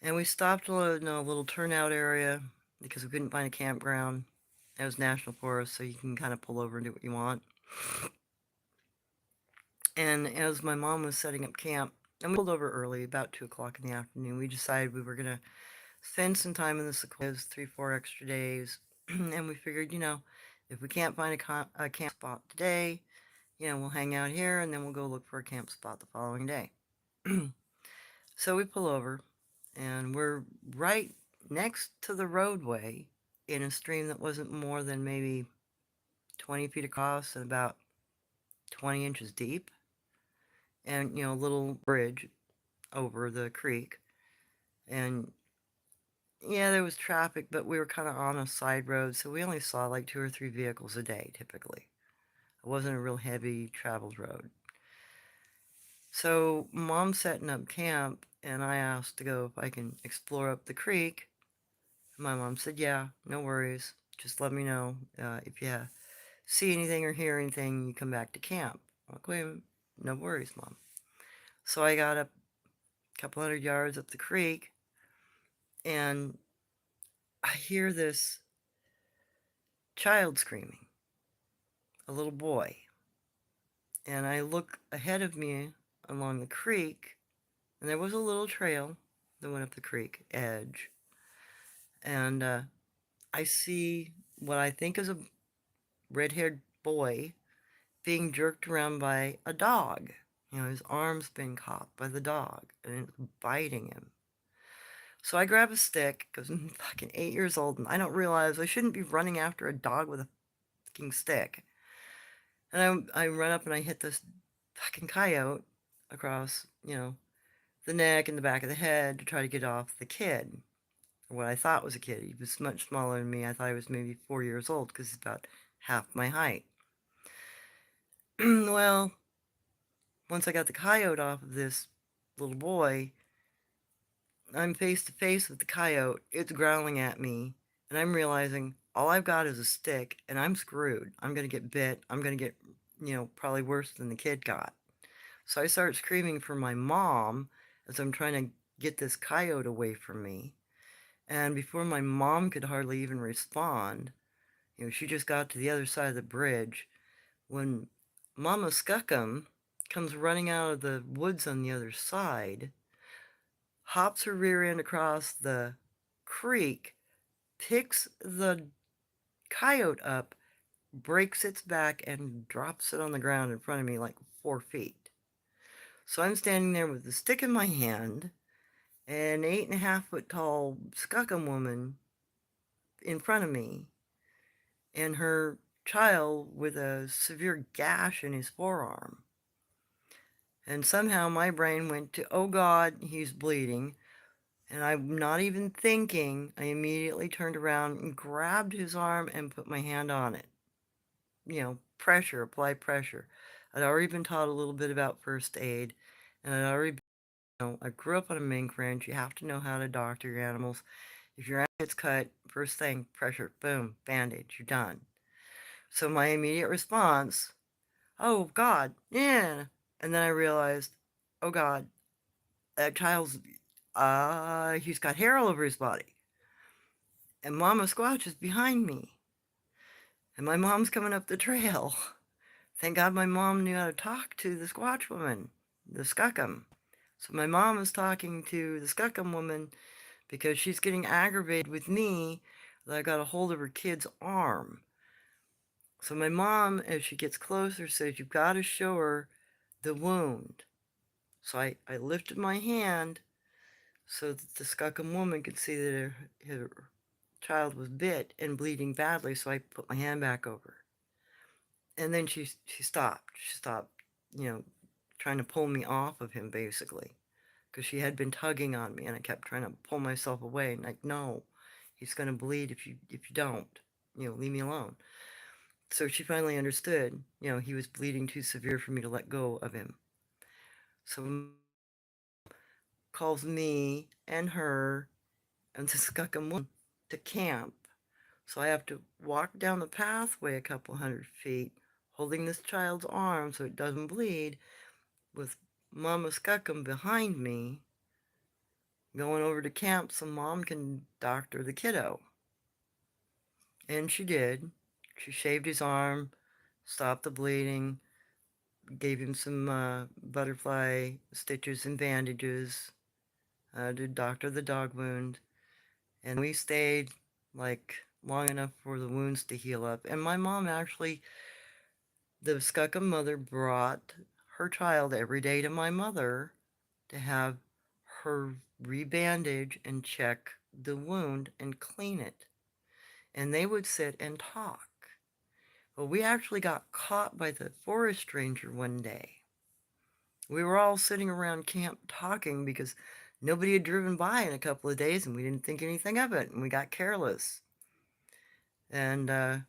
And we stopped in a little turnout area because we couldn't find a campground. It was national forest, so you can kind of pull over and do what you want. And as my mom was setting up camp, and we pulled over early, about 2 o'clock in the afternoon, we decided we were going to spend some time in the sequoias, 3, 4 extra days. And we figured, you know, if we can't find a camp spot today, you know, we'll hang out here and then we'll go look for a camp spot the following day. So we pull over, and we're right next to the roadway in a stream that wasn't more than maybe 20 feet across and about 20 inches deep, and, you know, a little bridge over the creek. And yeah, there was traffic, but we were kind of on a side road, so we only saw like 2 or 3 vehicles a day typically. It wasn't a real heavy traveled road. So mom's setting up camp, and I asked to go if I can explore up the creek. My mom said, yeah, no worries. Just let me know if you see anything or hear anything, you come back to camp. I'm like, wait, no worries, Mom. So I got up a couple 100 yards up the creek, and I hear this child screaming, a little boy. And I look ahead of me along the creek, and there was a little trail that went up the creek edge. And I see what I think is a red-haired boy being jerked around by a dog. You know, his arm's being caught by the dog, and it's biting him. So I grab a stick, because I'm fucking 8 years old, and I don't realize I shouldn't be running after a dog with a fucking stick. And I run up and I hit this fucking coyote across, you know, the neck and the back of the head to try to get off the kid. Or what I thought was a kid. He was much smaller than me. I thought he was maybe 4 years old, because he's about half my height. Well, once I got the coyote off of this little boy, I'm face to face with the coyote. It's growling at me, and I'm realizing all I've got is a stick, and I'm screwed. I'm going to get bit. I'm going to get, you know, probably worse than the kid got. So I start screaming for my mom as I'm trying to get this coyote away from me. And before my mom could hardly even respond, you know, she just got to the other side of the bridge when Mama Skookum comes running out of the woods on the other side, hops her rear end across the creek, picks the coyote up, breaks its back, and drops it on the ground in front of me like 4 feet. So I'm standing there with the stick in my hand, an 8.5 foot tall Skookum woman in front of me, and her child with a severe gash in his forearm. And somehow my brain went to, oh God, he's bleeding. And I'm not even thinking, I immediately turned around and grabbed his arm and put my hand on it. Pressure, apply pressure. I'd already been taught a little bit about first aid, and I grew up on a mink ranch. You have to know how to doctor your animals. If your animal gets cut, first thing, pressure, boom, bandage, you're done. So my immediate response, oh God, yeah. And then I realized, oh God, that child's, he's got hair all over his body. And Mama Squatch is behind me. And my mom's coming up the trail. Thank God my mom knew how to talk to the Squatch woman, the Skookum. So my mom is talking to the Skookum woman because she's getting aggravated with me that I got a hold of her kid's arm. So my mom, as she gets closer, says, you've got to show her the wound. So I lifted my hand so that the Skookum woman could see that her child was bit and bleeding badly, so I put my hand back over. And then she stopped. She stopped, you know, trying to pull me off of him, basically, because she had been tugging on me, and I kept trying to pull myself away. And like, no, he's gonna bleed if you don't, leave me alone. So she finally understood, he was bleeding too severe for me to let go of him. So calls me and her and the Skookum woman to camp. So I have to walk down the pathway a couple 100 feet, holding this child's arm so it doesn't bleed, with Mama Skookum behind me, going over to camp so Mom can doctor the kiddo. And she did. She shaved his arm, stopped the bleeding, gave him some butterfly stitches and bandages to doctor the dog wound. And we stayed like long enough for the wounds to heal up. And my mom actually, the Skookum mother, brought her child every day to my mother to have her rebandage and check the wound and clean it. And they would sit and talk. Well, we actually got caught by the forest ranger one day. We were all sitting around camp talking because nobody had driven by in a couple of days and we didn't think anything of it and we got careless. And the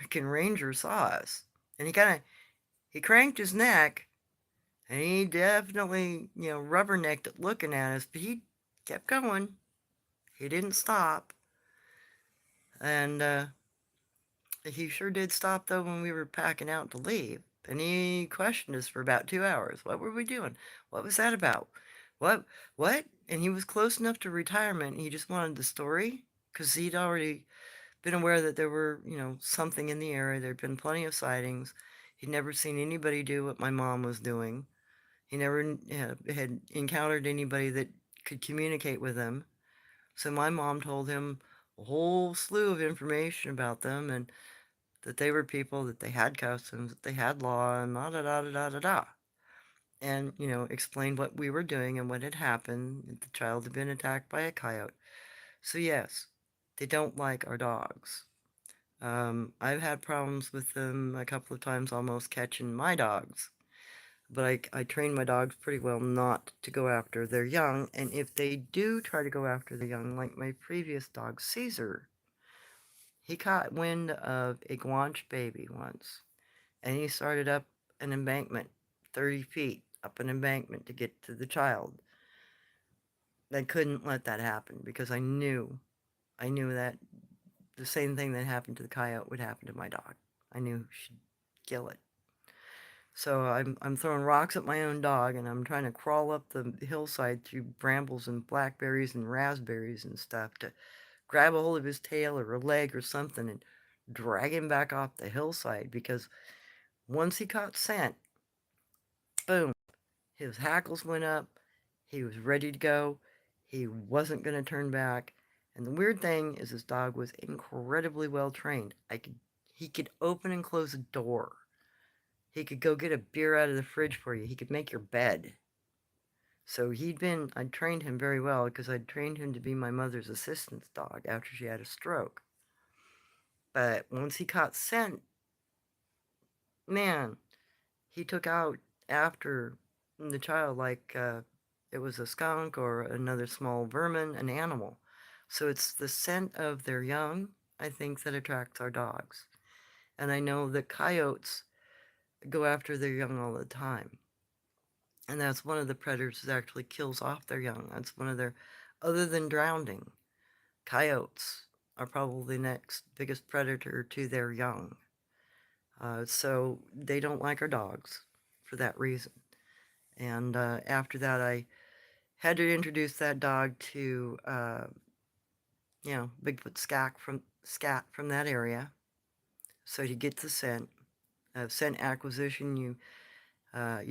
freaking ranger saw us. And he cranked his neck and he definitely, rubbernecked it looking at us, but he kept going. He didn't stop. And he sure did stop, though, when we were packing out to leave. And he questioned us for about 2 hours. What were we doing? What was that about? What? What? And he was close enough to retirement. He just wanted the story because he'd already been aware that there were, something in the area. There'd been plenty of sightings. He'd never seen anybody do what my mom was doing. He never had encountered anybody that could communicate with him. So my mom told him a whole slew of information about them and that they were people, that they had customs, that they had law, and da da da da da da da. And, explained what we were doing and what had happened, that the child had been attacked by a coyote. So yes, they don't like our dogs. I've had problems with them a couple of times almost catching my dogs. But I train my dogs pretty well not to go after their young. And if they do try to go after the young, like my previous dog, Caesar, he caught wind of a guanche baby once. And he started up an embankment, 30 feet up an embankment to get to the child. I couldn't let that happen because I knew that the same thing that happened to the coyote would happen to my dog. I knew she'd kill it. So I'm throwing rocks at my own dog, and I'm trying to crawl up the hillside through brambles and blackberries and raspberries and stuff to grab a hold of his tail or a leg or something and drag him back off the hillside, because once he caught scent, boom, his hackles went up. He was ready to go. He wasn't going to turn back. And the weird thing is, this dog was incredibly well trained. He could open and close a door. He could go get a beer out of the fridge for you. He could make your bed. So I trained him very well because I'd trained him to be my mother's assistance dog after she had a stroke. But once he caught scent, man, he took out after the child like it was a skunk or another small vermin, an animal. So it's the scent of their young, I think, that attracts our dogs. And I know that coyotes go after their young all the time. And that's one of the predators that actually kills off their young. That's one of their, other than drowning, coyotes are probably the next biggest predator to their young. So they don't like our dogs for that reason. And after that, I had to introduce that dog to, Bigfoot scat from that area. So he gets the scent. Scent acquisition, you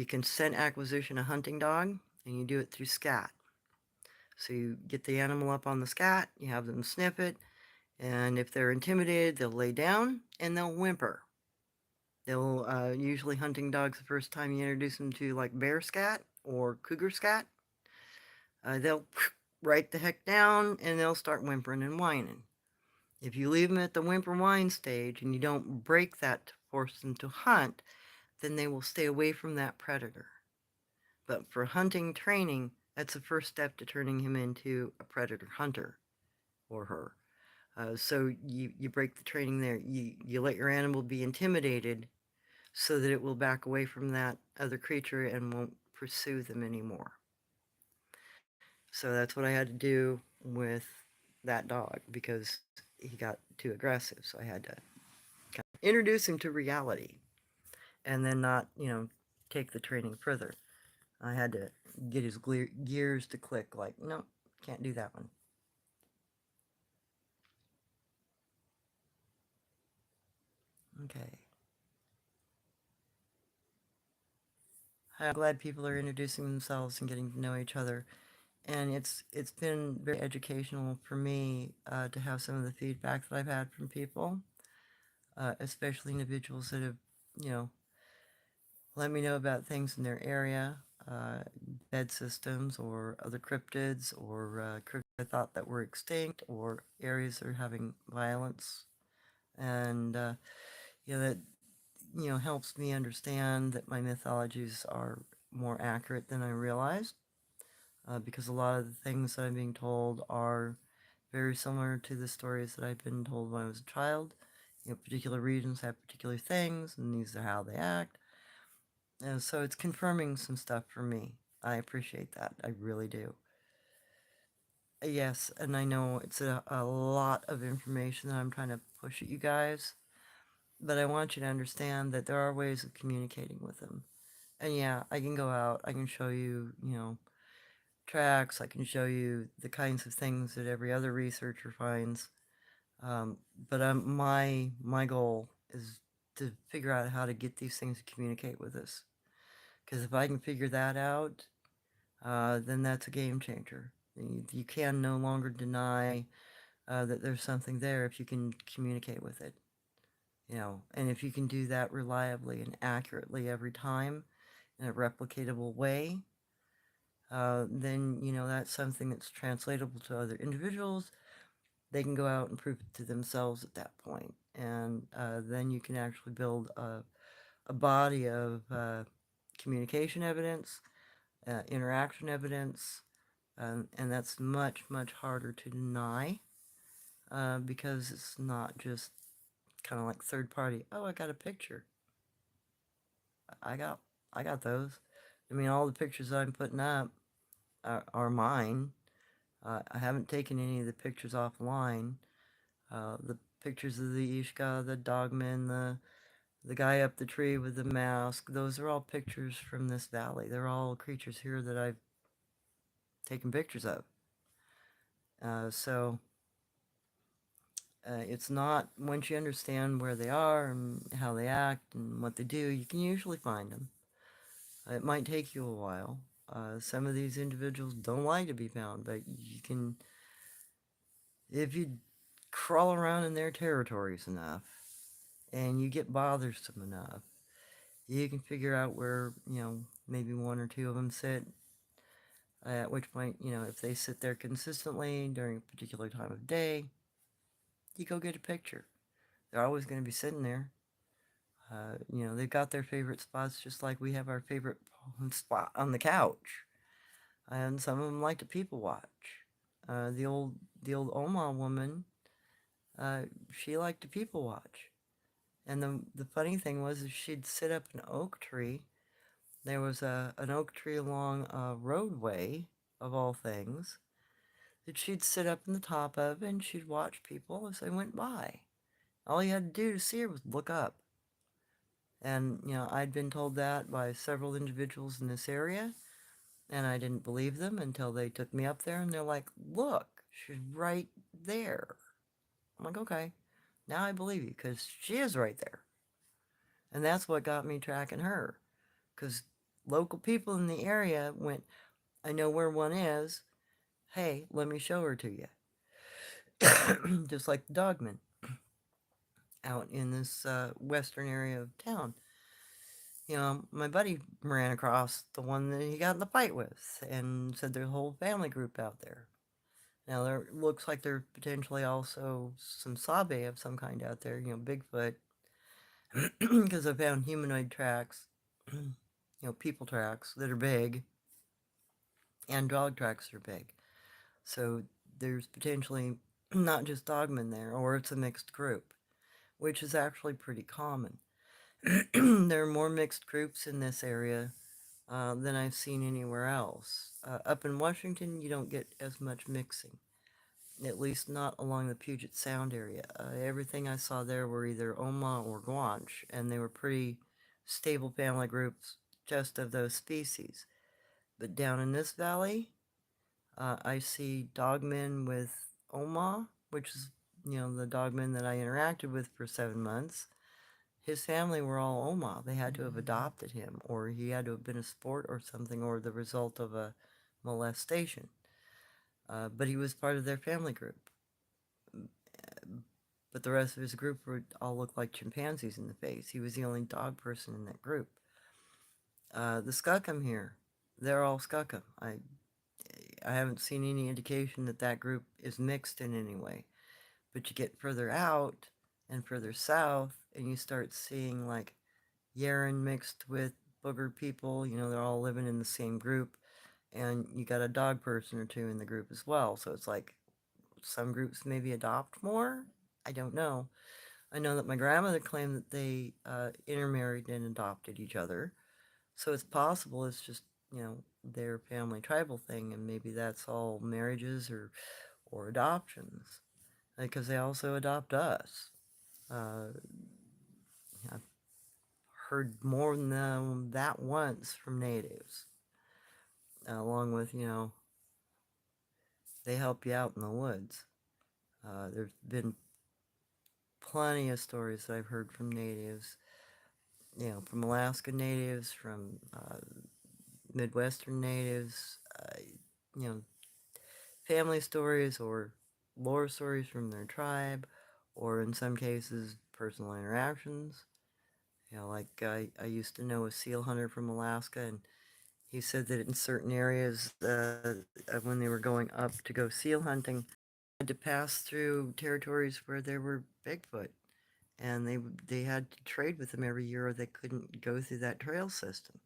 can scent acquisition a hunting dog, and you do it through scat. So you get the animal up on the scat, you have them sniff it, and if they're intimidated, they'll lay down and they'll whimper. They'll usually hunting dogs the first time you introduce them to like bear scat or cougar scat, they'll right the heck down and they'll start whimpering and whining. If you leave them at the whimper whine stage and you don't break that to force them to hunt, then they will stay away from that predator. But for hunting training, that's the first step to turning him into a predator hunter or her. So you break the training there. You let your animal be intimidated so that it will back away from that other creature and won't pursue them anymore. So that's what I had to do with that dog because he got too aggressive. So I had to kind of introduce him to reality and then not, take the training further. I had to get his gears to click like, no, can't do that one. Okay. I'm glad people are introducing themselves and getting to know each other. And it's been very educational for me to have some of the feedback that I've had from people, especially individuals that have, you know, let me know about things in their area, uh, bed systems or other cryptids or cryptids I thought that were extinct or areas that are having violence. And, that, helps me understand that my mythologies are more accurate than I realized. Because a lot of the things that I'm being told are very similar to the stories that I've been told when I was a child. Particular regions have particular things, and these are how they act. And so it's confirming some stuff for me. I appreciate that. I really do. Yes, and I know it's a lot of information that I'm trying to push at you guys, but I want you to understand that there are ways of communicating with them. And yeah, I can go out, I can show you, tracks, I can show you the kinds of things that every other researcher finds. Um, but my goal is to figure out how to get these things to communicate with us. Because if I can figure that out, then that's a game changer. You can no longer deny that there's something there if you can communicate with it. And if you can do that reliably and accurately every time in a replicatable way, then that's something that's translatable to other individuals. They can go out and prove it to themselves at that point, and then you can actually build a body of communication evidence, interaction evidence, and that's much harder to deny because it's not just kind of like third party. Oh, I got a picture. I got I got those. I mean, all the pictures I'm putting up are mine. I haven't taken any of the pictures offline. The pictures of the Ishka, the Dogman, the guy up the tree with the mask, those are all pictures from this valley. They're all creatures here that I've taken pictures of. So it's not, once you understand where they are and how they act and what they do, you can usually find them. It might take you a while. Some of these individuals don't like to be found, but you can, if you crawl around in their territories enough and you get bothersome enough, you can figure out where, maybe one or two of them sit. At which point, if they sit there consistently during a particular time of day, you go get a picture. They're always going to be sitting there. They've got their favorite spots just like we have our favorite spot on the couch. And some of them like to people watch. The old Oma woman, uh, she liked to people watch. And the funny thing was, is she'd sit up an oak tree. There was an oak tree along a roadway, of all things, that she'd sit up in the top of, and she'd watch people as they went by. All you had to do to see her was look up. And, I'd been told that by several individuals in this area, and I didn't believe them until they took me up there, and they're like, look, she's right there. I'm like, okay, now I believe you, because she is right there. And that's what got me tracking her, because local people in the area went, I know where one is. Hey, let me show her to you. Just like the Dogman out in this western area of town. My buddy ran across the one that he got in the fight with and said there's a whole family group out there. Now, there looks like there's potentially also some Sabe of some kind out there, Bigfoot, because I found humanoid tracks, people tracks that are big, and dog tracks that are big. So there's potentially not just dogmen there, or it's a mixed group, which is actually pretty common. There are more mixed groups in this area than I've seen anywhere else. Up in Washington, you don't get as much mixing, at least not along the Puget Sound area. Everything I saw there were either Oma or Guanche, and they were pretty stable family groups just of those species. But down in this valley, I see dogmen with Oma, which is, the dogman that I interacted with for 7 months. His family were all Oma. They had to have adopted him, or he had to have been a sport or something, or the result of a molestation. But he was part of their family group. But the rest of his group would all look like chimpanzees in the face. He was the only dog person in that group. The Skookum here, they're all Skookum. I haven't seen any indication that that group is mixed in any way. But you get further out and further south, and you start seeing like Yaren mixed with booger people. They're all living in the same group. And you got a dog person or two in the group as well. So it's like some groups maybe adopt more. I don't know. I know that my grandmother claimed that they intermarried and adopted each other. So it's possible it's just, their family tribal thing, and maybe that's all marriages or adoptions. Because they also adopt us. Uh, I've heard more than that once from natives, along with, they help you out in the woods. There's been plenty of stories that I've heard from natives, from Alaska natives, from Midwestern natives, you know, family stories or lore stories from their tribe, or in some cases, personal interactions. Like I used to know a seal hunter from Alaska, and he said that in certain areas, when they were going up to go seal hunting, had to pass through territories where there were Bigfoot, and they had to trade with them every year, or they couldn't go through that trail system.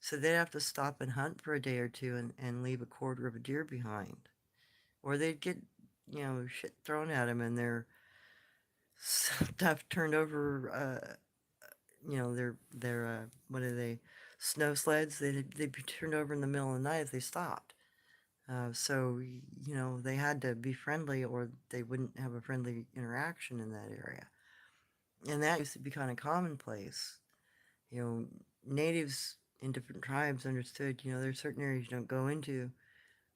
So they'd have to stop and hunt for a day or two and leave a quarter of a deer behind, or they'd get shit thrown at them and their stuff turned over. Their what are they? Snow sleds. They'd be turned over in the middle of the night if they stopped. So, they had to be friendly or they wouldn't have a friendly interaction in that area. And that used to be kind of commonplace. Natives in different tribes understood, there's certain areas you don't go into.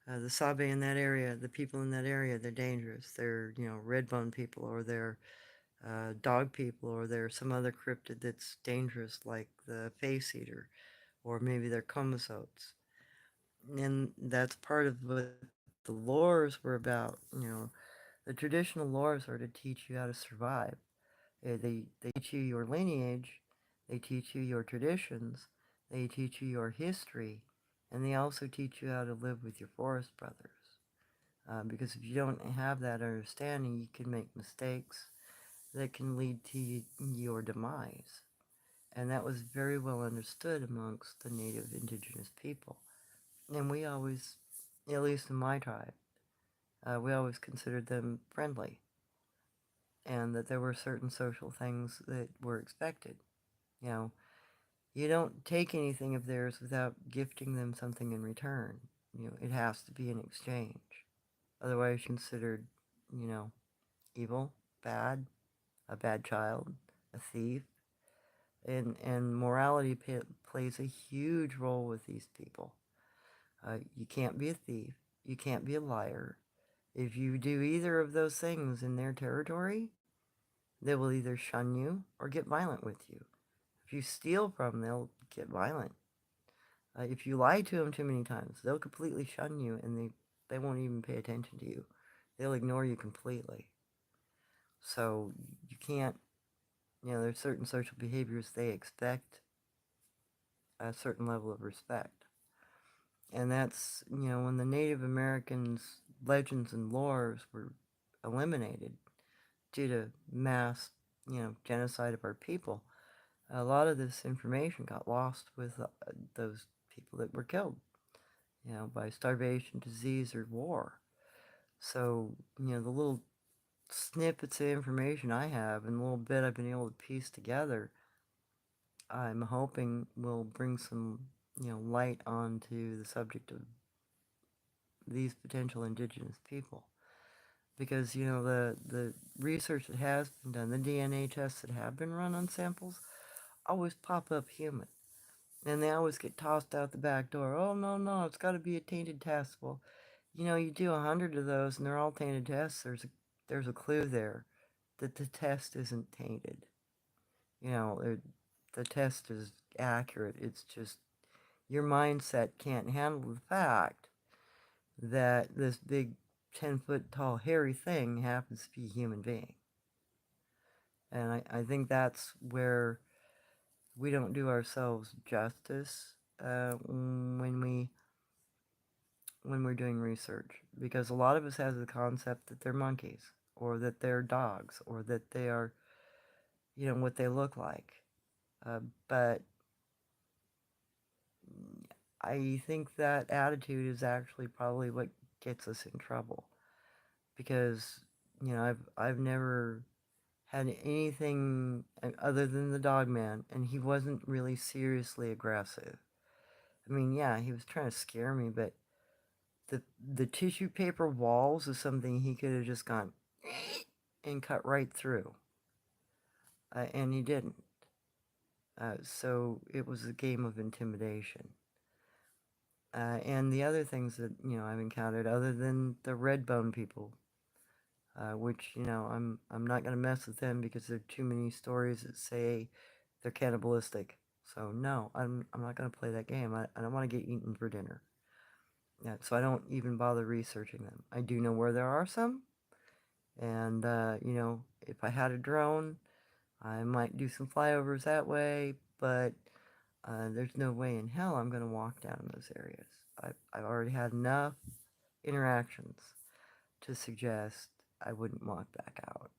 The Sabe in that area, the people in that area, they're dangerous. They're, red bone people, or they're dog people, or they're some other cryptid that's dangerous, like the face eater, or maybe they're comasotes. And that's part of what the lores were about. The traditional lores are to teach you how to survive. They teach you your lineage, they teach you your traditions, they teach you your history, and they also teach you how to live with your forest brothers. Because if you don't have that understanding, you can make mistakes. that can lead to your demise. And that was very well understood amongst the native indigenous people. And we always, at least in my tribe, we always considered them friendly, and that there were certain social things that were expected. You know, you don't take anything of theirs without gifting them something in return. You know, it has to be an exchange. Otherwise, you're considered, you know, evil, bad, a bad child, a thief. And morality plays a huge role with these people. You can't be a thief. You can't be a liar. If you do either of those things in their territory, they will either shun you or get violent with you. If you steal from them, they'll get violent. If you lie to them too many times, they'll completely shun you, and they won't even pay attention to you. They'll ignore you completely. So you can't, you know, there's certain social behaviors they expect a certain level of respect. And that's, you know, when the Native Americans' legends and lores were eliminated due to mass, you know, genocide of our people, a lot of this information got lost with those people that were killed, you know, by starvation, disease, or war. So, you know, the little snippets of information I have and the little bit I've been able to piece together, I'm hoping will bring some, you know, light onto the subject of these potential indigenous people. Because, you know, the research that has been done, the DNA tests that have been run on samples, always pop up human. And they always get tossed out the back door. Oh, no, no, it's got to be a tainted test. Well, you know, you do 100 of those and they're all tainted tests. There's a clue there that the test isn't tainted. You know, the test is accurate. It's just your mindset can't handle the fact that this big 10-foot tall hairy thing happens to be a human being. And I think that's where we don't do ourselves justice when we're doing research, because a lot of us have the concept that they're monkeys or that they're dogs or that they are, you know, what they look like. But I think that attitude is actually probably what gets us in trouble, because, you know, I've never had anything other than the Dogman, and he wasn't really seriously aggressive. I mean, yeah, he was trying to scare me, but the tissue paper walls is something he could have just gone and cut right through, and he didn't. So it was a game of intimidation. And the other things that, you know, I've encountered, other than the red bone people, which, you know, I'm not going to mess with them because there are too many stories that say they're cannibalistic. So no, I'm not going to play that game. I don't want to get eaten for dinner. Yeah, so I don't even bother researching them. I do know where there are some, and you know, if I had a drone, I might do some flyovers that way. But there's no way in hell I'm going to walk down in those areas. I've already had enough interactions to suggest I wouldn't walk back out.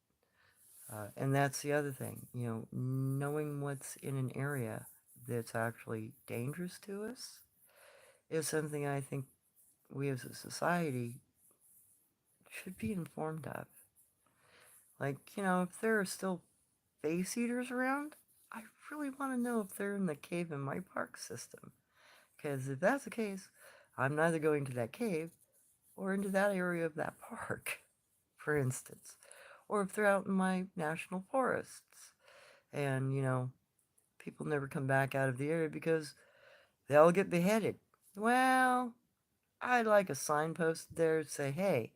And that's the other thing, you know, knowing what's in an area that's actually dangerous to us is something I think we as a society should be informed of. Like, you know, if there are still face eaters around, I really want to know if they're in the cave in my park system. Because if that's the case, I'm neither going to that cave or into that area of that park, for instance. Or if they're out in my national forests. And, you know, people never come back out of the area because they all get beheaded. Well, I'd like a signpost there to say, hey,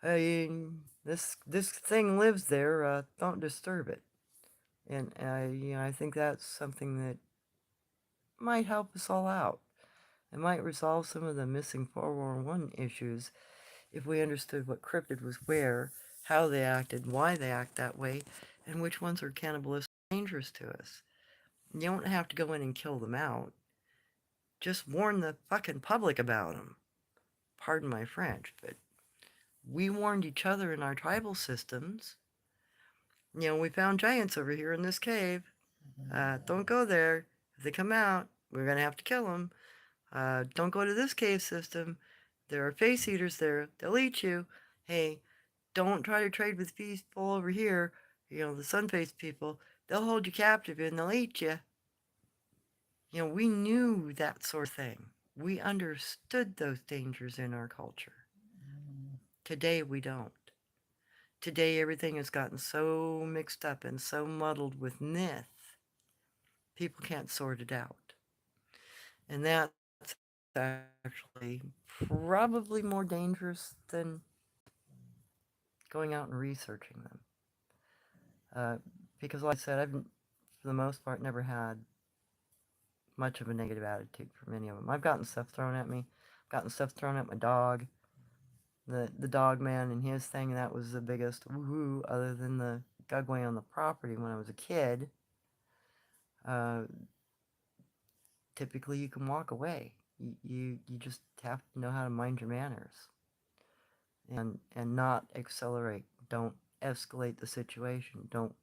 this thing lives there. Don't disturb it. And you know, I think that's something that might help us all out. It might resolve some of the missing 411 issues if we understood what cryptid was where, how they acted, why they act that way, and which ones are cannibalistic dangerous to us. You don't have to go in and kill them out. Just warn the fucking public about them. Pardon my French, but we warned each other in our tribal systems. We found giants over here in this cave. Don't go there. If they come out, we're gonna have to kill them. Don't go to this cave system. There are face eaters there. They'll eat you. Hey, don't try to trade with people over here. The sun-faced people. They'll hold you captive and they'll eat you. We knew that sort of thing. We understood those dangers in our culture. Today we don't. Today everything has gotten so mixed up and so muddled with myth, people can't sort it out. And that's actually probably more dangerous than going out and researching them. Uh, because, like I said, I've, for the most part, never had much of a negative attitude from any of them. I've gotten stuff thrown at me. I've gotten stuff thrown at my dog. The Dogman and his thing, that was the biggest woohoo, other than the gugway on the property when I was a kid. Uh, Typically, you can walk away. You just have to know how to mind your manners and not accelerate. Don't escalate the situation. Don't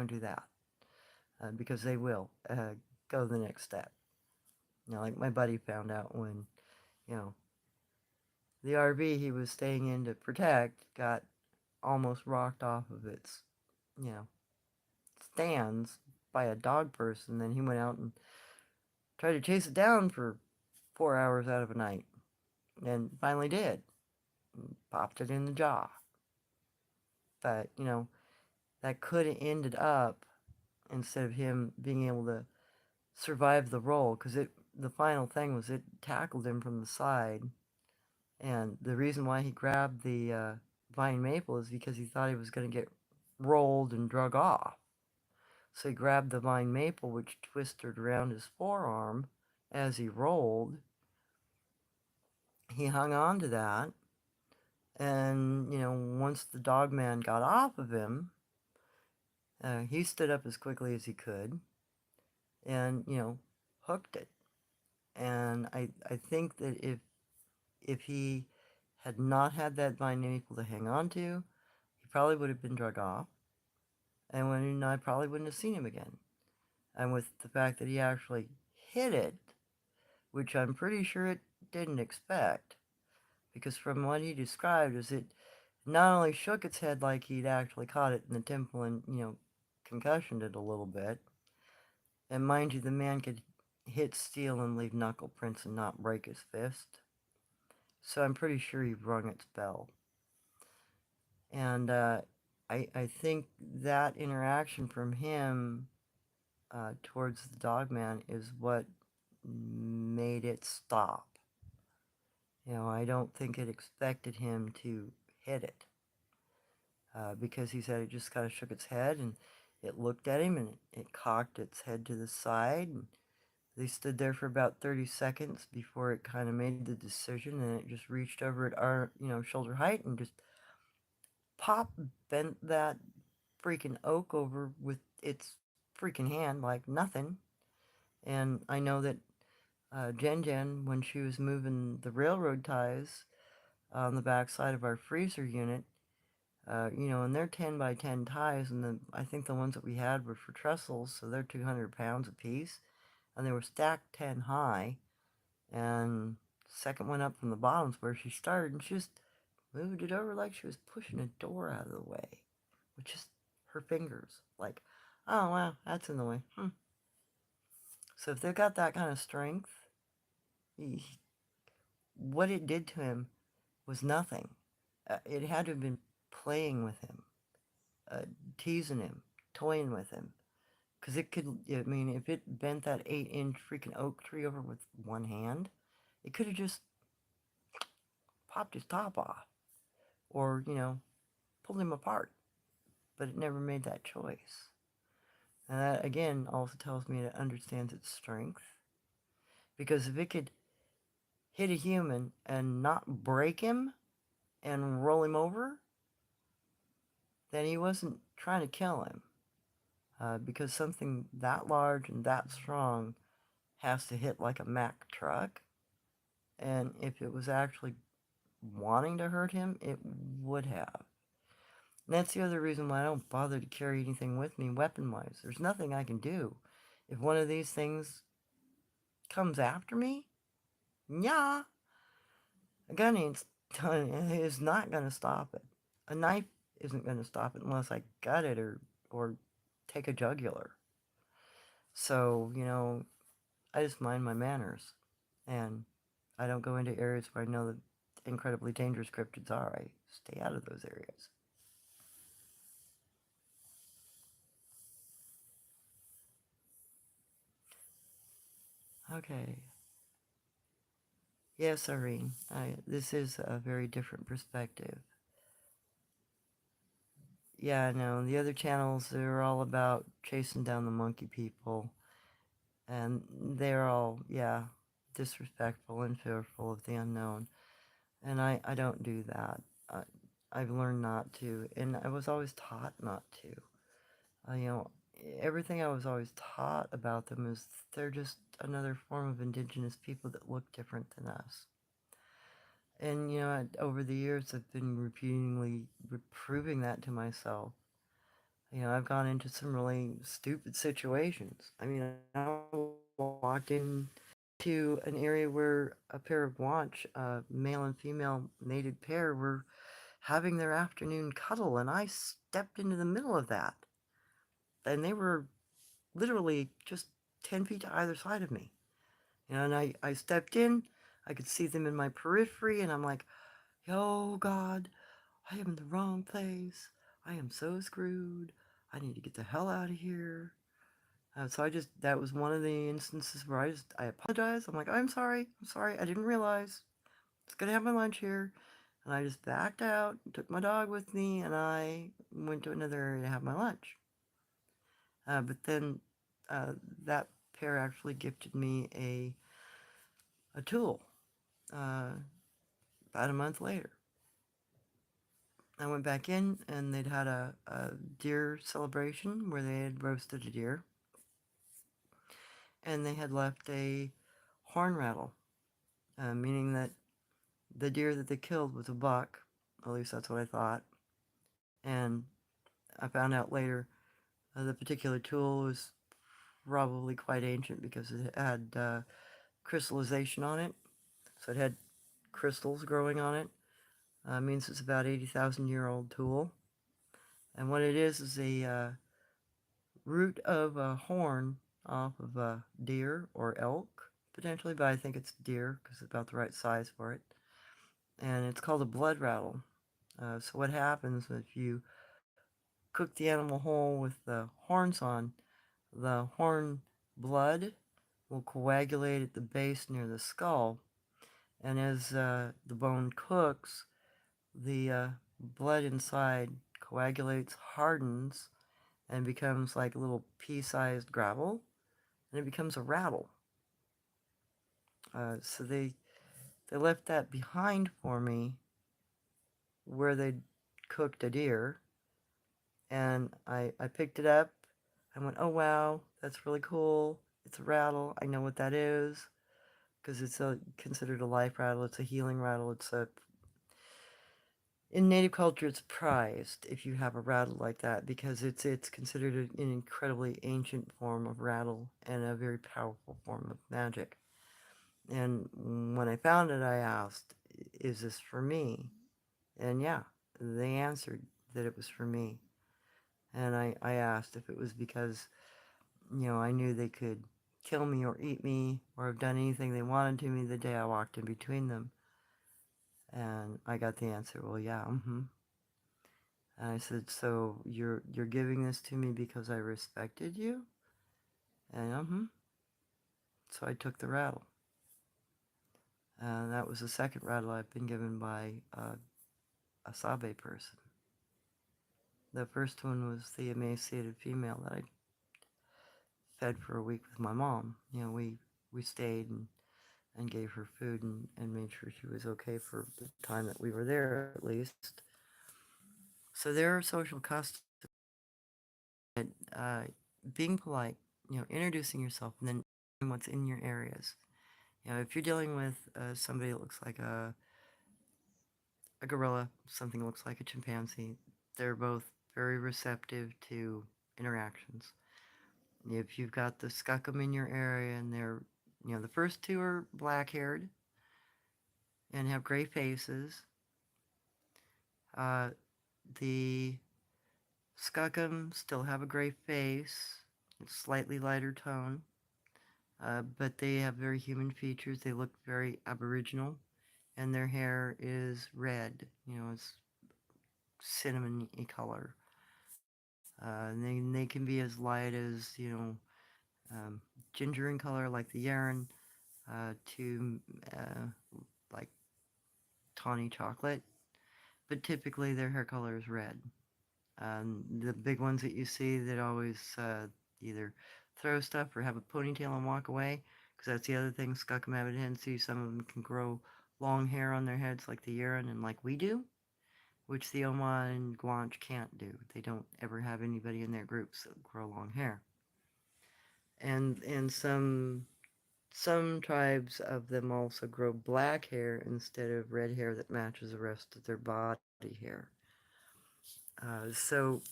do that because they will go the next step. Like my buddy found out when you know the RV he was staying in to protect got almost rocked off of its you know stands by a dog person. Then he went out and tried to chase it down for 4 hours out of a night, and finally did. And popped it in the jaw. But that could have ended up instead of him being able to survive the roll, because the final thing was it tackled him from the side, and the reason why he grabbed the vine maple is because he thought he was going to get rolled and drug off. So he grabbed the vine maple, which twisted around his forearm as he rolled. He hung on to that, and once the dog man got off of him, he stood up as quickly as he could and hooked it. And I think that if he had not had that vine maple to hang on to, he probably would have been drug off, and when I probably wouldn't have seen him again. And with the fact that he actually hit it, which I'm pretty sure it didn't expect, because from what he described is it not only shook its head like he'd actually caught it in the temple and concussioned it a little bit, and mind you, the man could hit steel and leave knuckle prints and not break his fist. So I'm pretty sure he rung its bell. And I think that interaction from him towards the dogman is what made it stop. I don't think it expected him to hit it. Because he said it just kind of shook its head and it looked at him and it cocked its head to the side. And they stood there for about 30 seconds before it kind of made the decision, and it just reached over at our, shoulder height and just pop bent that freaking oak over with its freaking hand like nothing. And I know that Jen, when she was moving the railroad ties on the back side of our freezer unit, and they're 10 by 10 ties, and I think the ones that we had were for trestles, so they're 200 pounds apiece, and they were stacked 10 high, and second one up from the bottom's where she started, and she just moved it over like she was pushing a door out of the way, with just her fingers, like, oh wow, that's in the way. So if they've got that kind of strength, what it did to him was nothing. It had to have been playing with him, uh, teasing him, toying with him. Because it could, I mean, if it bent that 8-inch freaking oak tree over with one hand, it could have just popped his top off or, pulled him apart. But it never made that choice. And that, again, also tells me it understands its strength. Because if it could hit a human and not break him and roll him over, then he wasn't trying to kill him. Because something that large and that strong has to hit like a Mack truck. And if it was actually wanting to hurt him, it would have. And that's the other reason why I don't bother to carry anything with me weapon-wise. There's nothing I can do. If one of these things comes after me, yeah, a gun ain't is not going to stop it. A knife isn't going to stop it unless I gut it or take a jugular. So, I just mind my manners. And I don't go into areas where I know that incredibly dangerous cryptids are. I stay out of those areas. Okay. Yes, Irene. This is a very different perspective. Yeah, no, the other channels, they're all about chasing down the monkey people. And they're all, yeah, disrespectful and fearful of the unknown. And I don't do that. I, I've learned not to. And I was always taught not to. You know, everything I was always taught about them is they're just another form of indigenous people that look different than us. And, over the years, I've been repeatedly proving that to myself. I've gone into some really stupid situations. I mean, I walked into an area where a pair of watch, male and female mated pair, were having their afternoon cuddle, and I stepped into the middle of that. And they were literally just 10 feet to either side of me. And I stepped in, I could see them in my periphery, and I'm like, oh God, I am in the wrong place. I am so screwed. I need to get the hell out of here. So that was one of the instances where I apologized. I'm like, I'm sorry, I didn't realize. I was gonna have my lunch here. And I just backed out, took my dog with me, and I went to another area to have my lunch. But then uh, that pair actually gifted me a tool uh, about a month later. I went back in, and they'd had a deer celebration where they had roasted a deer, and they had left a horn rattle, meaning that the deer that they killed was a buck. At least that's what I thought. And I found out later the particular tool was probably quite ancient because it had crystallization on it. So it had crystals growing on it. Means it's about 80,000-year-old tool. And what it is a root of a horn off of a deer or elk, potentially, but I think it's deer because it's about the right size for it. And it's called a blood rattle. So what happens if you cook the animal whole with the horns on, the horn blood will coagulate at the base near the skull. And as the bone cooks, the blood inside coagulates, hardens, and becomes like a little pea-sized gravel, and it becomes a rattle. So they left that behind for me where they cooked a deer, and I picked it up. I went, oh wow, that's really cool. It's a rattle. I know what that is because it's considered a life rattle. It's a healing rattle. In native culture, it's prized if you have a rattle like that because it's considered an incredibly ancient form of rattle and a very powerful form of magic. And when I found it, I asked, is this for me? And yeah, they answered that it was for me. And I asked if it was because, I knew they could kill me or eat me or have done anything they wanted to me the day I walked in between them. And I got the answer, well, yeah, mm-hmm. And I said, so you're giving this to me because I respected you? And mm-hmm. So I took the rattle. And that was the second rattle I've been given by a Sabe person. The first one was the emaciated female that I fed for a week with my mom. We stayed and gave her food and made sure she was okay for the time that we were there, at least. So there are social customs that being polite, introducing yourself, and then what's in your areas. If you're dealing with somebody that looks like a gorilla, something that looks like a chimpanzee, They're both very receptive to interactions. If you've got the Skookum in your area and the first two are black haired and have gray faces, uh, the Skookum still have a gray face, it's slightly lighter tone, but they have very human features. They look very aboriginal, and their hair is red. It's cinnamon-y color. And they can be as light as um, ginger in color, like the Yaren, to like tawny chocolate. But typically, their hair color is red. The big ones that you see that always either throw stuff or have a ponytail and walk away, because that's the other thing Skookum have a tendency. Some of them can grow long hair on their heads like the Yeren and like we do, which the Oma and Guanche can't do. They don't ever have anybody in their groups that grow long hair. And some tribes of them also grow black hair instead of red hair that matches the rest of their body hair. So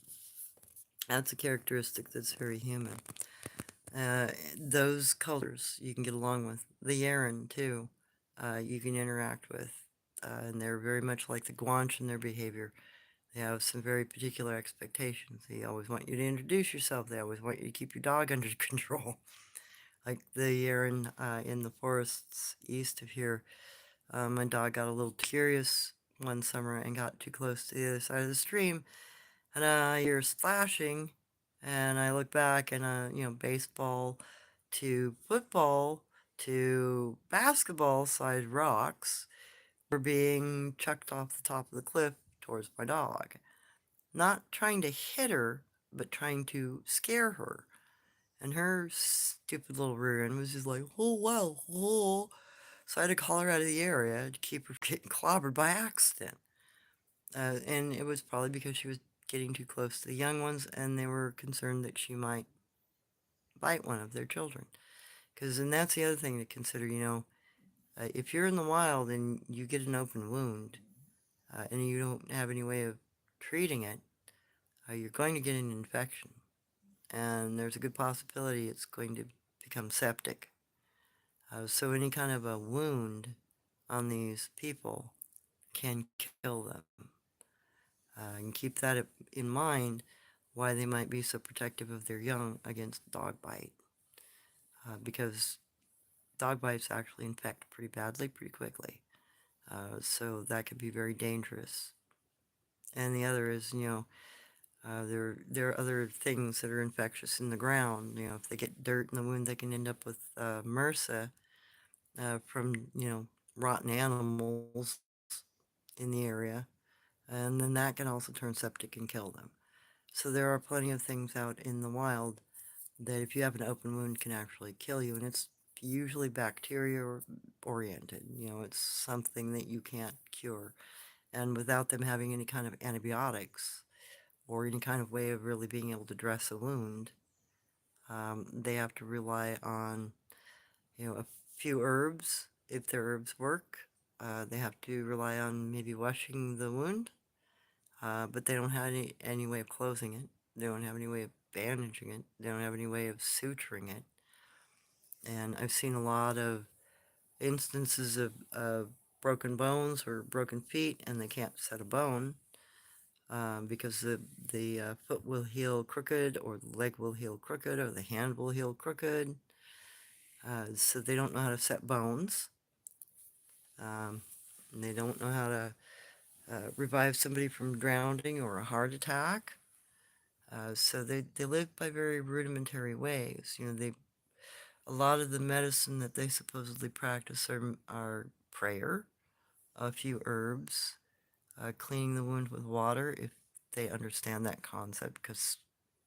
that's a characteristic that's very human. Uh, those colors you can get along with. The Yaren, too, you can interact with. And they're very much like the Guanche in their behavior. They have some very particular expectations. They always want you to introduce yourself. They always want you to keep your dog under control. Like the Yaren in the forests east of here, my dog got a little curious one summer and got too close to the other side of the stream, and I hear splashing, and I look back, and baseball to football to basketball sized rocks were being chucked off the top of the cliff towards my dog. Not trying to hit her, but trying to scare her. And her stupid little rear end was just like, oh, wow, oh. So I had to call her out of the area to keep her from getting clobbered by accident. And it was probably because she was getting too close to the young ones, and they were concerned that she might bite one of their children. And that's the other thing to consider, if you're in the wild and you get an open wound, and you don't have any way of treating it, you're going to get an infection. And there's a good possibility it's going to become septic. So any kind of a wound on these people can kill them. And keep that in mind, why they might be so protective of their young against dog bite. Because dog bites actually infect pretty badly, pretty quickly. So that could be very dangerous. And the other is, there are other things that are infectious in the ground. If they get dirt in the wound, they can end up with MRSA from, rotten animals in the area. And then that can also turn septic and kill them. So there are plenty of things out in the wild that if you have an open wound can actually kill you. And it's usually bacteria oriented. It's something that you can't cure. And without them having any kind of antibiotics or any kind of way of really being able to dress a wound, they have to rely on, a few herbs. If their herbs work, they have to rely on maybe washing the wound, but they don't have any way of closing it. They don't have any way of bandaging it. They don't have any way of suturing it. And I've seen a lot of instances of broken bones or broken feet, and they can't set a bone because the foot will heal crooked, or the leg will heal crooked, or the hand will heal crooked. So they don't know how to set bones. And they don't know how to revive somebody from drowning or a heart attack. So they live by very rudimentary ways. A lot of the medicine that they supposedly practice are prayer, a few herbs, cleaning the wound with water if they understand that concept, because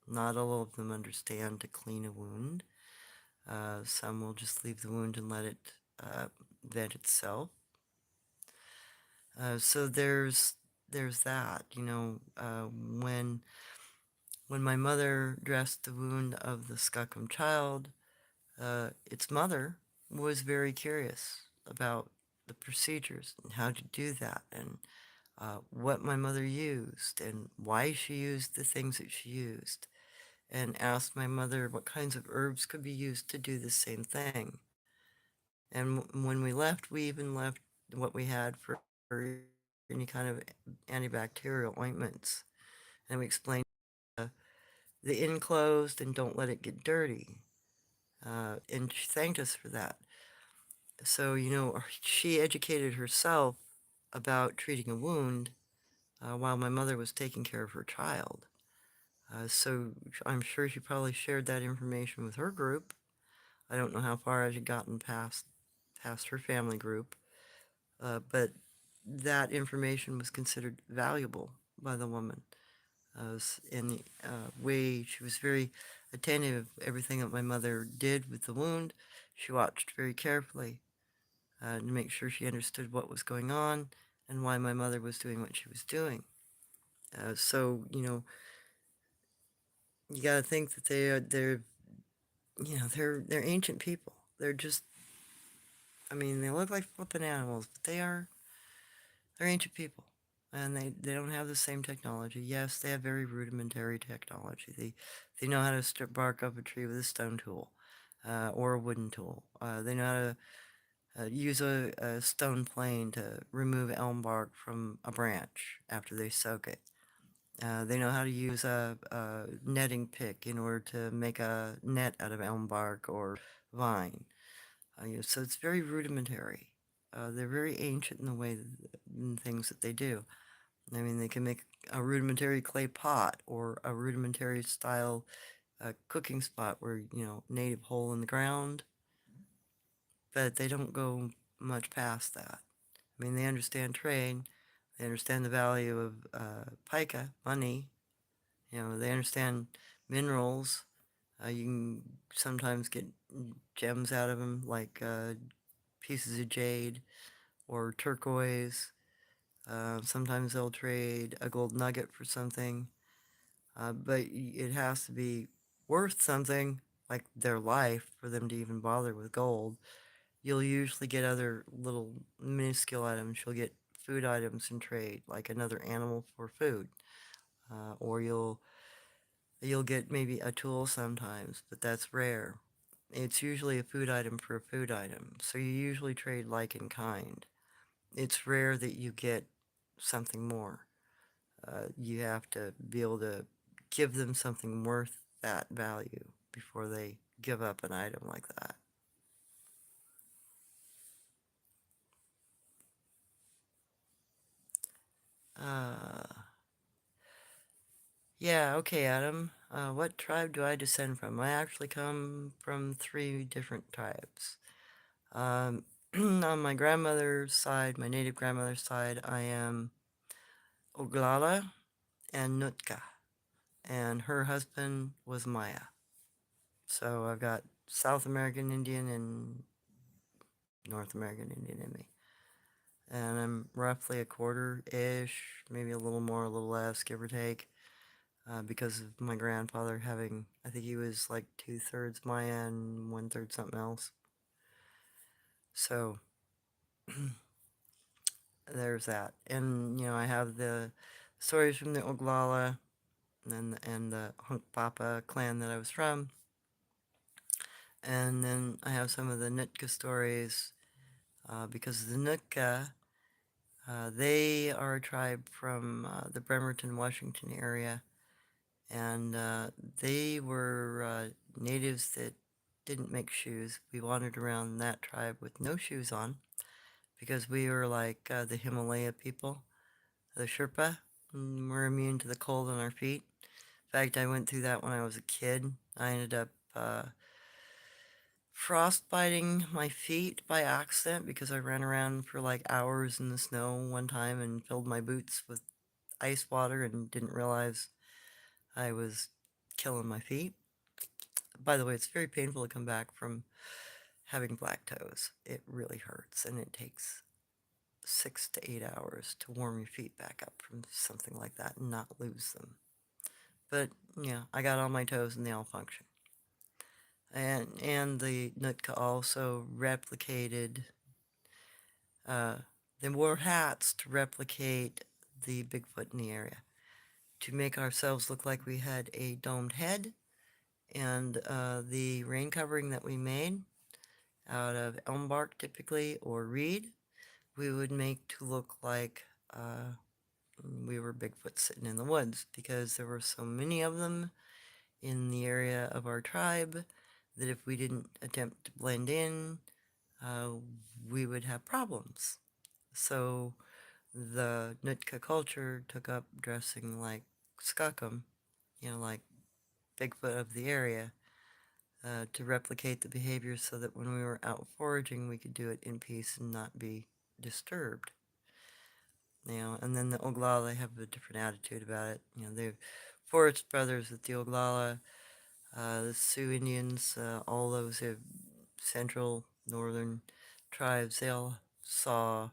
not all of them understand to clean a wound. Some will just leave the wound and let it vent itself. So there's that. When my mother dressed the wound of the Skookum child, its mother was very curious about the procedures and how to do that. And what my mother used and why she used the things that she used, and asked my mother what kinds of herbs could be used to do the same thing. And when we left, we even left what we had for any kind of antibacterial ointments. And we explained the enclosed and don't let it get dirty. And she thanked us for that. So, she educated herself about treating a wound while my mother was taking care of her child. So I'm sure she probably shared that information with her group. I don't know how far it had gotten past her family group, but that information was considered valuable by the woman. In the way she was very attentive to everything that my mother did with the wound. She watched very carefully to make sure she understood what was going on and why my mother was doing what she was doing. So you got to think that they're ancient people. They're just, I mean, they look like flippin' animals, but they're ancient people, and they don't have the same technology. Yes, they have very rudimentary technology. They know how to strip bark off a tree with a stone tool, or a wooden tool. They know how to use a stone plane to remove elm bark from a branch after they soak it. They know how to use a netting pick in order to make a net out of elm bark or vine. So it's very rudimentary. They're very ancient in the way in things that they do. I mean, they can make a rudimentary clay pot or a rudimentary style cooking spot where, native hole in the ground, but they don't go much past that. I mean, they understand trade, they understand the value of pica, money, they understand minerals. You can sometimes get gems out of them, like pieces of jade or turquoise. Sometimes they'll trade a gold nugget for something, but it has to be worth something, like their life, for them to even bother with gold. You'll usually get other little minuscule items. You'll get food items in trade, like another animal for food, or you'll get maybe a tool sometimes, but that's rare. It's usually a food item for a food item, so you usually trade like in kind. It's rare that you get something more. You have to be able to give them something worth that value before they give up an item like that. Uh, yeah, okay, Adam. What tribe do I descend from? I actually come from three different tribes. Um, on my grandmother's side, my native grandmother's side, I am Oglala and Nootka, and her husband was Maya. So I've got South American Indian and North American Indian in me. And I'm roughly a quarter-ish, maybe a little more, a little less, give or take, because of my grandfather having, I think he was like 2/3 Maya and 1/3 something else. So there's that. And, I have the stories from the Oglala and the Hunkpapa clan that I was from. And then I have some of the Nootka stories, because the Nootka, they are a tribe from the Bremerton, Washington area, and they were natives that didn't make shoes. We wandered around that tribe with no shoes on because we were like the Himalaya people, the Sherpa. We're immune to the cold on our feet. In fact, I went through that when I was a kid. I ended up frostbiting my feet by accident because I ran around for like hours in the snow one time and filled my boots with ice water and didn't realize I was killing my feet. By the way, it's very painful to come back from having black toes. It really hurts, and it takes 6 to 8 hours to warm your feet back up from something like that and not lose them. But yeah, I got all my toes and they all function. And the Nootka also replicated. They wore hats to replicate the Bigfoot in the area to make ourselves look like we had a domed head, and the rain covering that we made out of elm bark typically or reed, we would make to look like we were Bigfoot sitting in the woods because there were so many of them in the area of our tribe that if we didn't attempt to blend in, uh, we would have problems. So the Nootka culture took up dressing like Skookum, like Bigfoot of the area, to replicate the behavior so that when we were out foraging, we could do it in peace and not be disturbed. And then the Oglala, they have a different attitude about it. They're forest brothers with the Oglala, the Sioux Indians, all those central, northern tribes, they all saw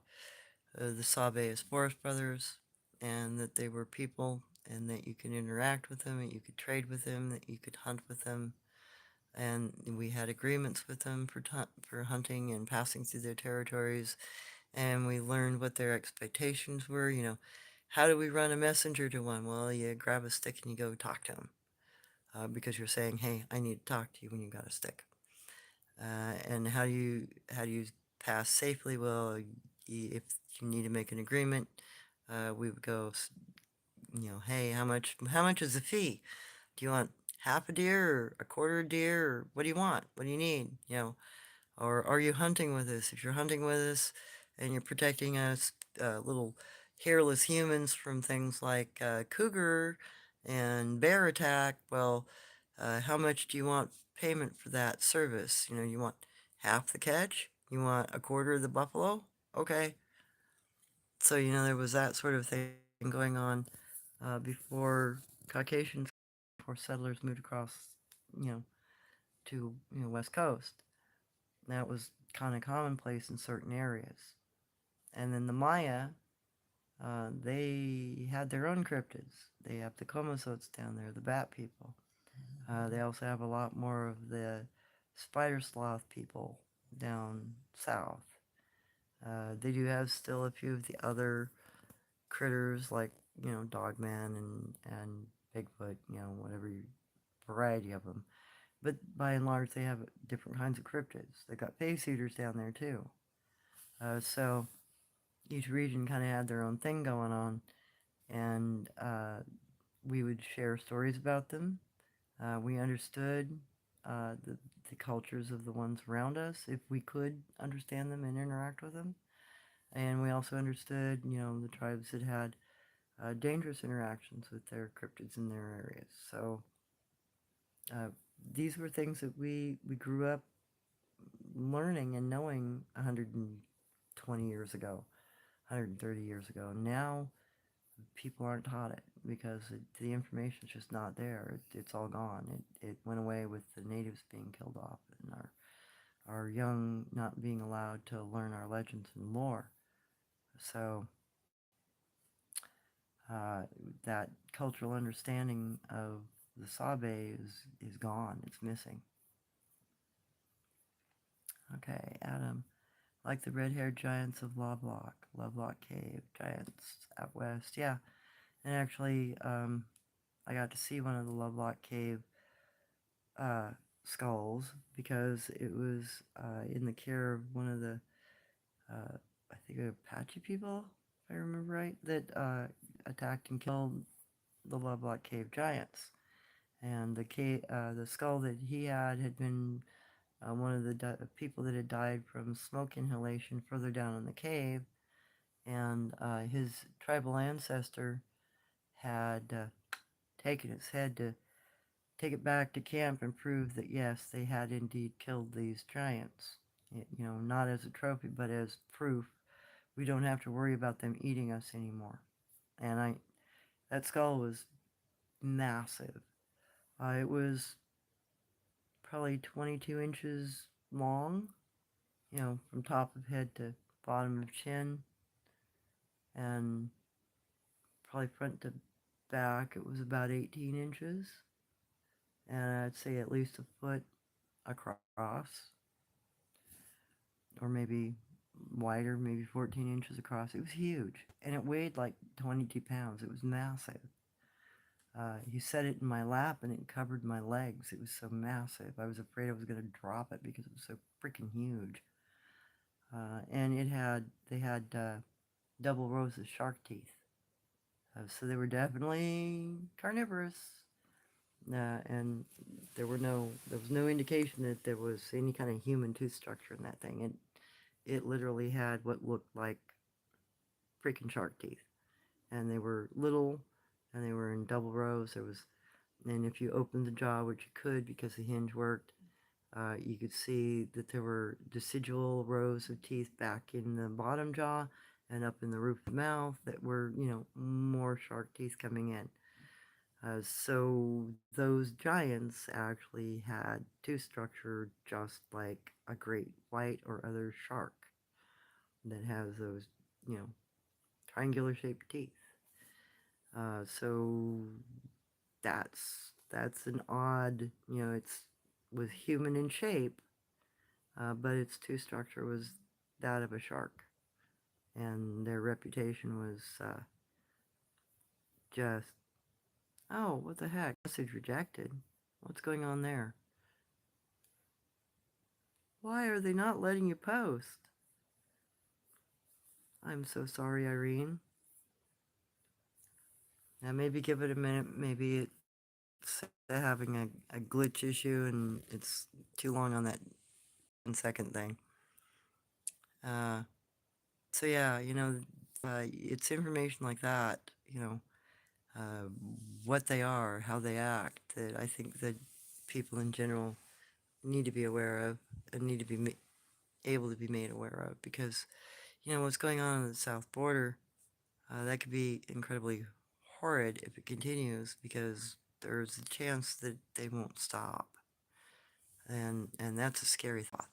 the Sabe as forest brothers, and that they were people, and that you could interact with them, that you could trade with them, that you could hunt with them, and we had agreements with them for hunting and passing through their territories, and we learned what their expectations were. How do we run a messenger to one? Well, you grab a stick and you go talk to them, because you're saying, "Hey, I need to talk to you when you got a stick." And how do you pass safely? Well, if you need to make an agreement, we would go, hey, how much is the fee? Do you want half a deer or a quarter deer, or what do you want? What do you need? Or are you hunting with us? If you're hunting with us and you're protecting us, little hairless humans from things like cougar and bear attack, well, how much do you want payment for that service? You want half the catch? You want a quarter of the buffalo? Okay. So, there was that sort of thing going on before Caucasians, before settlers moved across, you know, to, West Coast. That was kind of commonplace in certain areas. And then the Maya, they had their own cryptids. They have the Comosotes down there, the bat people. They also have a lot more of the spider sloth people down south. They do have still a few of the other critters like, Dogman and Bigfoot, whatever variety of them. But by and large, they have different kinds of cryptids. They got face eaters down there too. So each region kind of had their own thing going on, and we would share stories about them. We understood the cultures of the ones around us if we could understand them and interact with them. And we also understood, the tribes that had dangerous interactions with their cryptids in their areas. So uh, these were things that we grew up learning and knowing 120 years ago, 130 years ago. Now people aren't taught it because the information's just not there. It's all gone. It went away with the natives being killed off and our young not being allowed to learn our legends and lore. So that cultural understanding of the Sabe is gone. It's missing. Okay, Adam. Like the red-haired giants of Lovelock Cave, giants out west. Yeah, and actually, I got to see one of the Lovelock Cave uh, skulls because it was in the care of one of the, I think, Apache people, if I remember right, that attacked and killed the Lovelock Cave giants. And the skull that he had been one of the people that had died from smoke inhalation further down in the cave, and his tribal ancestor had taken his head to take it back to camp and prove that yes, they had indeed killed these giants. Not as a trophy, but as proof. We don't have to worry about them eating us anymore. And that skull was massive. It was probably 22 inches long, from top of head to bottom of chin, and probably front to back, it was about 18 inches, and I'd say at least a foot across, or maybe wider, maybe 14 inches across. It was huge, and it weighed like 22 pounds. It was massive. He set it in my lap, and it covered my legs. It was so massive. I was afraid I was going to drop it because it was so freaking huge. And they had double rows of shark teeth. So they were definitely carnivorous. And there was no indication that there was any kind of human tooth structure in that thing. It literally had what looked like freaking shark teeth, and they were little, and they were in double rows. And if you opened the jaw, which you could because the hinge worked, you could see that there were decidual rows of teeth back in the bottom jaw and up in the roof of the mouth that were, more shark teeth coming in. So those giants actually had tooth structure just like a great white or other shark that has those, you know, triangular shaped teeth. So that's an odd, it's was human in shape, but its tooth structure was that of a shark, and their reputation was just, oh, what the heck? Message rejected. What's going on there? Why are they not letting you post? I'm so sorry, Irene. Now maybe give it a minute. Maybe it's having a glitch issue and it's too long on that 10-second thing. Uh, so yeah, it's information like that, uh, what they are, how they act, that I think that people in general need to be aware of and need to be able to be made aware of, because what's going on the south border, that could be incredibly horrid if it continues, because there's a chance that they won't stop, and that's a scary thought,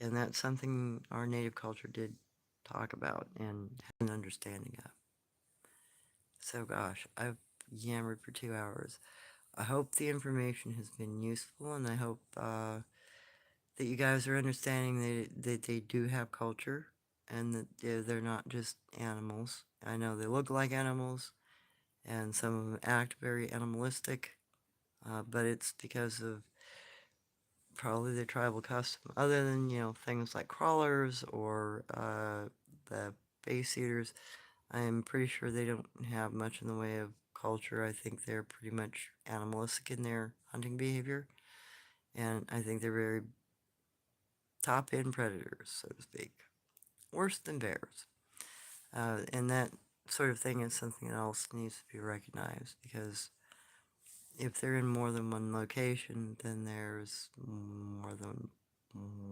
and that's something our native culture did talk about and have an understanding of. So gosh, I've yammered for 2 hours. I hope the information has been useful, and I hope that you guys are understanding that they do have culture, and that they're not just animals. I know they look like animals, and some of them act very animalistic, but it's because of probably their tribal custom. Other than, things like crawlers or the base eaters, I'm pretty sure they don't have much in the way of culture. I think they're pretty much animalistic in their hunting behavior, and I think they're very top-end predators, so to speak. Worse than bears. And that sort of thing is something else needs to be recognized, because if they're in more than one location, then there's more than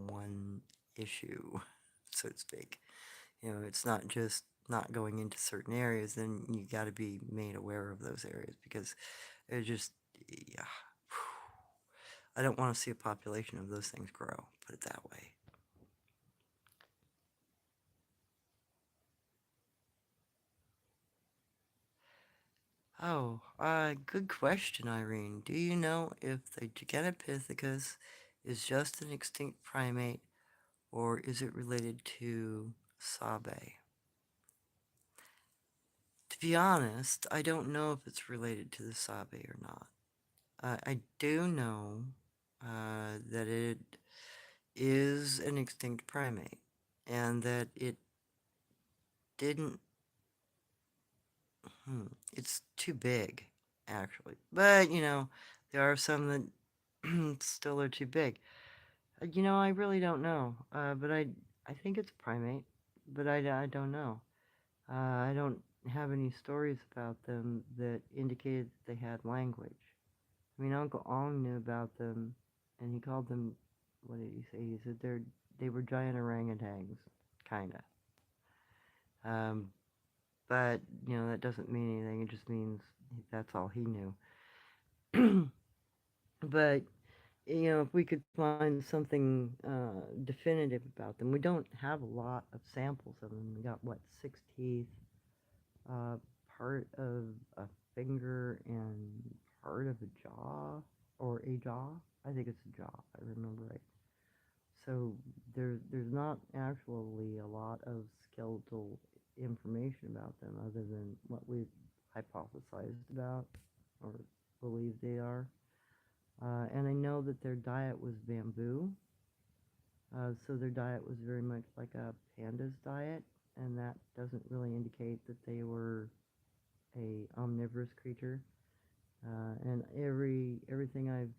one issue, so to speak. It's not just not going into certain areas, then you got to be made aware of those areas, because it just, yeah. I don't want to see a population of those things grow, put it that way. Oh, good question, Irene. Do you know if the Gigantopithecus is just an extinct primate, or is it related to Sabe? To be honest, I don't know if it's related to the Sabe or not. I do know that it is an extinct primate, and that it didn't. It's too big, actually. But there are some that still are too big. I really don't know. But I think it's a primate, but I don't know. I don't have any stories about them that indicated that they had language. I mean, Uncle Ong knew about them, and he called them, what did he say? He said they were giant orangutans, kind of. Um, but, that doesn't mean anything. It just means that's all he knew. But, if we could find something definitive about them, we don't have a lot of samples of them. We got, what, 6 teeth, uh, part of a finger, and part of a jaw, or a jaw. I think it's a jaw, if I remember right. So there's not actually a lot of skeletal information about them other than what we've hypothesized about or believe they are. And I know that their diet was bamboo. So their diet was very much like a panda's diet, and that doesn't really indicate that they were a omnivorous creature. And everything I've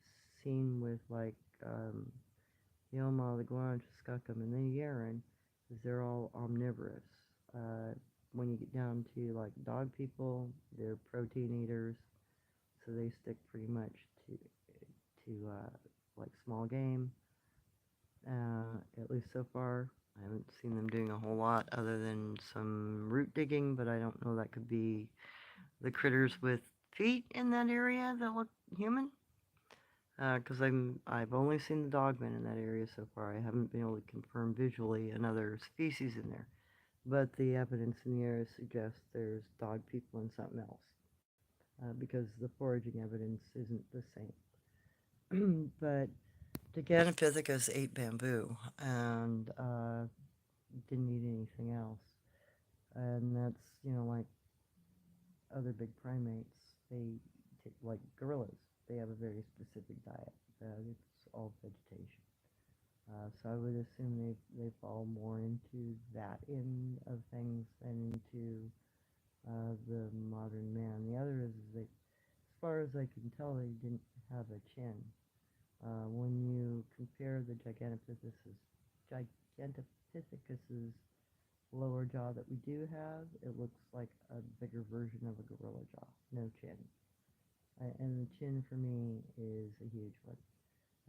seen with like the Oma, the Guanche, Skookum, and the Yeren is they're all omnivorous. Uh, when you get down to like dog people, they're protein eaters, so they stick pretty much to like small game. At least so far, I haven't seen them doing a whole lot other than some root digging, but I don't know that could be the critters with feet in that area that look human. Because I've only seen the dogman in that area so far. I haven't been able to confirm visually another species in there. But the evidence in the area suggests there's dog people and something else. Because the foraging evidence isn't the same. But Gigantopithecus ate bamboo and didn't eat anything else. And that's, like other big primates, they take, like gorillas, they have a very specific diet. It's all vegetation. So I would assume they fall more into that end of things than into the modern man. The other is that, as far as I can tell, they didn't have a chin. When you compare the Gigantopithecus's lower jaw that we do have, it looks like a bigger version of a gorilla jaw. No chin. And the chin for me is a huge one.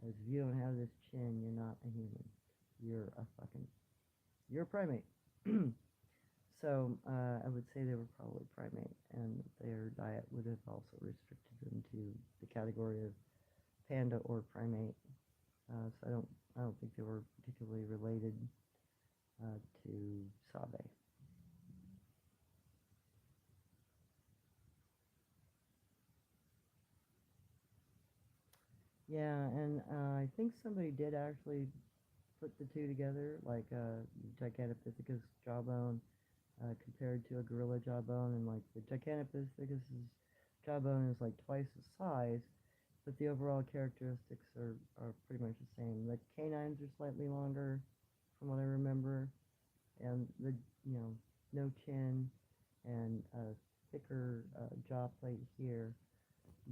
As if you don't have this chin, you're not a human. You're a primate. So I would say they were probably primate, and their diet would have also restricted them to the category of panda or primate. So I don't think they were particularly related to Sabe. Yeah, and I think somebody did actually put the two together, like Gigantopithecus jawbone compared to a gorilla jawbone, and like the Gigantopithecus's jawbone is like twice the size, but the overall characteristics are pretty much the same. The canines are slightly longer, from what I remember, and the you know no chin and a thicker jaw plate here,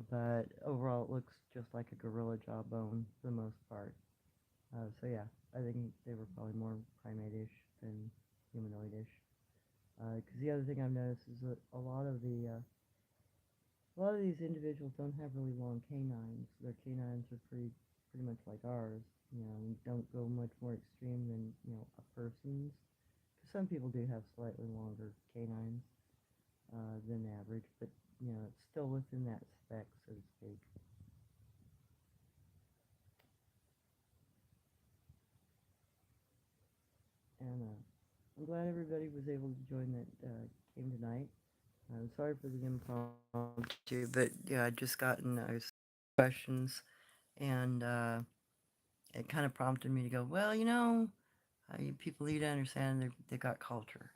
but overall it looks just like a gorilla jawbone for the most part. So yeah, I think they were probably more primate-ish than humanoid-ish. Because the other thing I've noticed is that a lot of these individuals don't have really long canines. Their canines are pretty much like ours. Don't go much more extreme than a person's. Because some people do have slightly longer canines than average, but it's still within that spec, so to speak. And I'm glad everybody was able to join that came tonight. I'm sorry for the impromptu, but yeah, I just gotten those questions, and it kind of prompted me to go, well, people need to understand they got culture,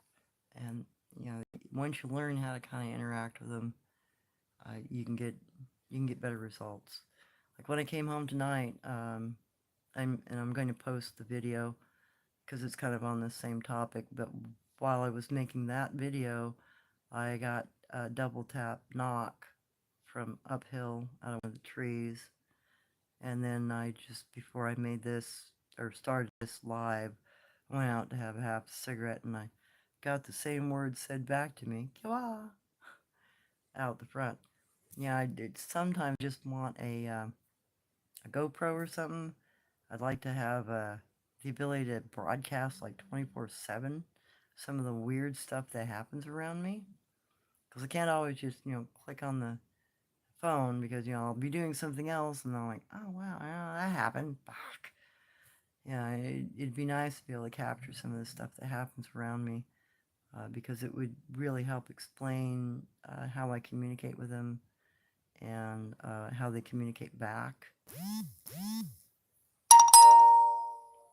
and once you learn how to kind of interact with them, you can get better results. Like when I came home tonight, I'm going to post the video because it's kind of on the same topic. But while I was making that video, I got a double tap knock from uphill out of one of the trees. And then before I made this, or started this live, I went out to have a half a cigarette and I got the same words said back to me, Kiwa, out the front. Yeah, I did sometimes just want a GoPro or something. I'd like to have the ability to broadcast like 24/7 some of the weird stuff that happens around me. Because I can't always just, click on the phone because, I'll be doing something else and I'm like, oh, wow, yeah, that happened. Fuck. Yeah, it'd be nice to be able to capture some of the stuff that happens around me because it would really help explain how I communicate with them and how they communicate back.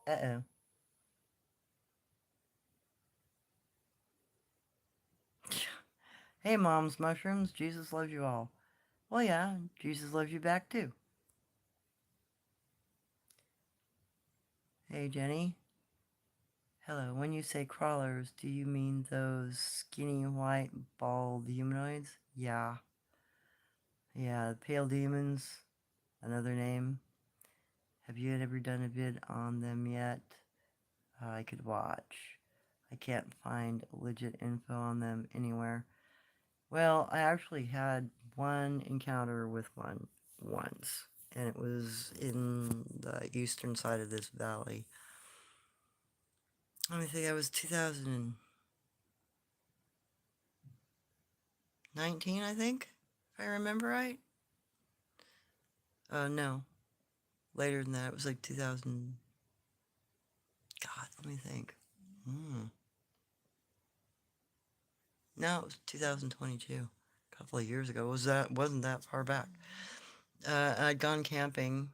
Uh-oh. Hey, moms, mushrooms, Jesus loves you all. Well, yeah, Jesus loves you back too. Hey, Jenny. Hello. When you say crawlers, do you mean those skinny, white, bald humanoids? Yeah. Yeah, the pale demons, another name. Have you ever done a vid on them yet? I could watch. I can't find legit info on them anywhere. Well, I actually had one encounter with one once, and it was in the eastern side of this valley. Let me think, that was 2019, I think, if I remember right. No, later than that. It was like 2000. God, let me think. Hmm. No, it was 2022. A couple of years ago. Wasn't that far back. I'd gone camping,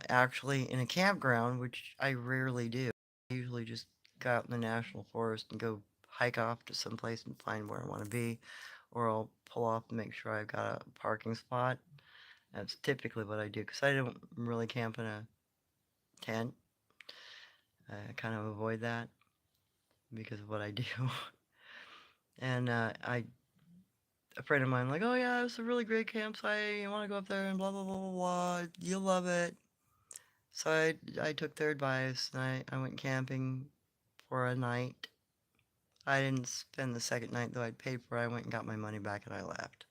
actually in a campground, which I rarely do. I usually just go out in the national forest and go hike off to some place and find where I want to be, or I'll pull off and make sure I've got a parking spot. That's typically what I do because I don't really camp in a tent. I kind of avoid that because of what I do. And a friend of mine like, oh yeah, it's a really great campsite. You want to go up there and blah blah blah blah blah. You'll love it. So I took their advice and I went camping for a night. I didn't spend the second night though. I'd paid for it. I went and got my money back and I left.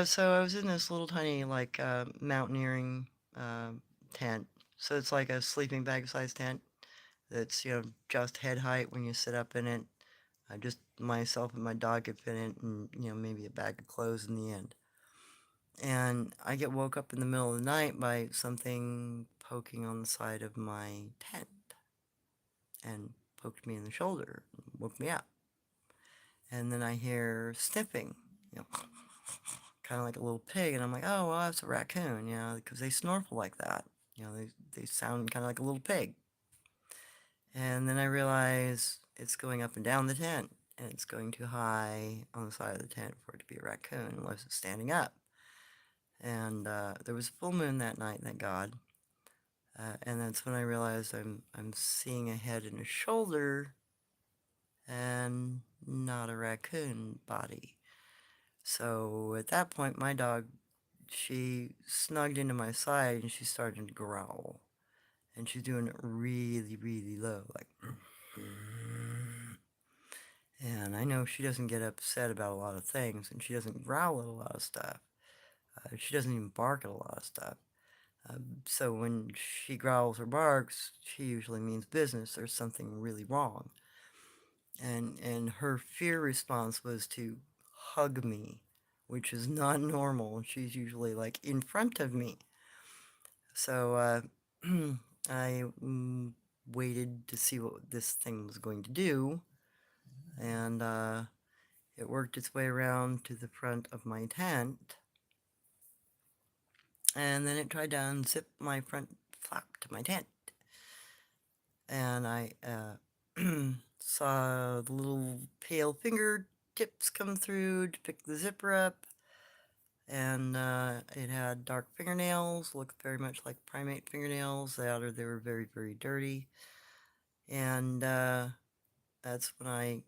So I was in this little tiny like mountaineering uh, tent. So it's like a sleeping bag sized tent. That's just head height when you sit up in it. Just myself and my dog could fit in it, and maybe a bag of clothes in the end. And I get woke up in the middle of the night by something poking on the side of my tent and poked me in the shoulder, woke me up. And then I hear sniffing, you know, kind of like a little pig, and I'm like, oh well, that's a raccoon, because they snorkel like that. They sound kind of like a little pig. And then I realize it's going up and down the tent, and it's going too high on the side of the tent for it to be a raccoon unless it's standing up. And there was a full moon that night, thank God. And that's when I realized I'm seeing a head and a shoulder, and not a raccoon body. So at that point, my dog, she snugged into my side and she started to growl. And she's doing it really, really low, like. And I know she doesn't get upset about a lot of things, and she doesn't growl at a lot of stuff. She doesn't even bark at a lot of stuff. So when she growls or barks, she usually means business. There's something really wrong. And her fear response was to hug me, which is not normal. She's usually like in front of me. So I waited to see what this thing was going to do, and it worked its way around to the front of my tent, and then it tried to unzip my front flap to my tent. And I saw the little pale finger tips come through to pick the zipper up, and it had dark fingernails, looked very much like primate fingernails. They were very, very dirty. And that's when I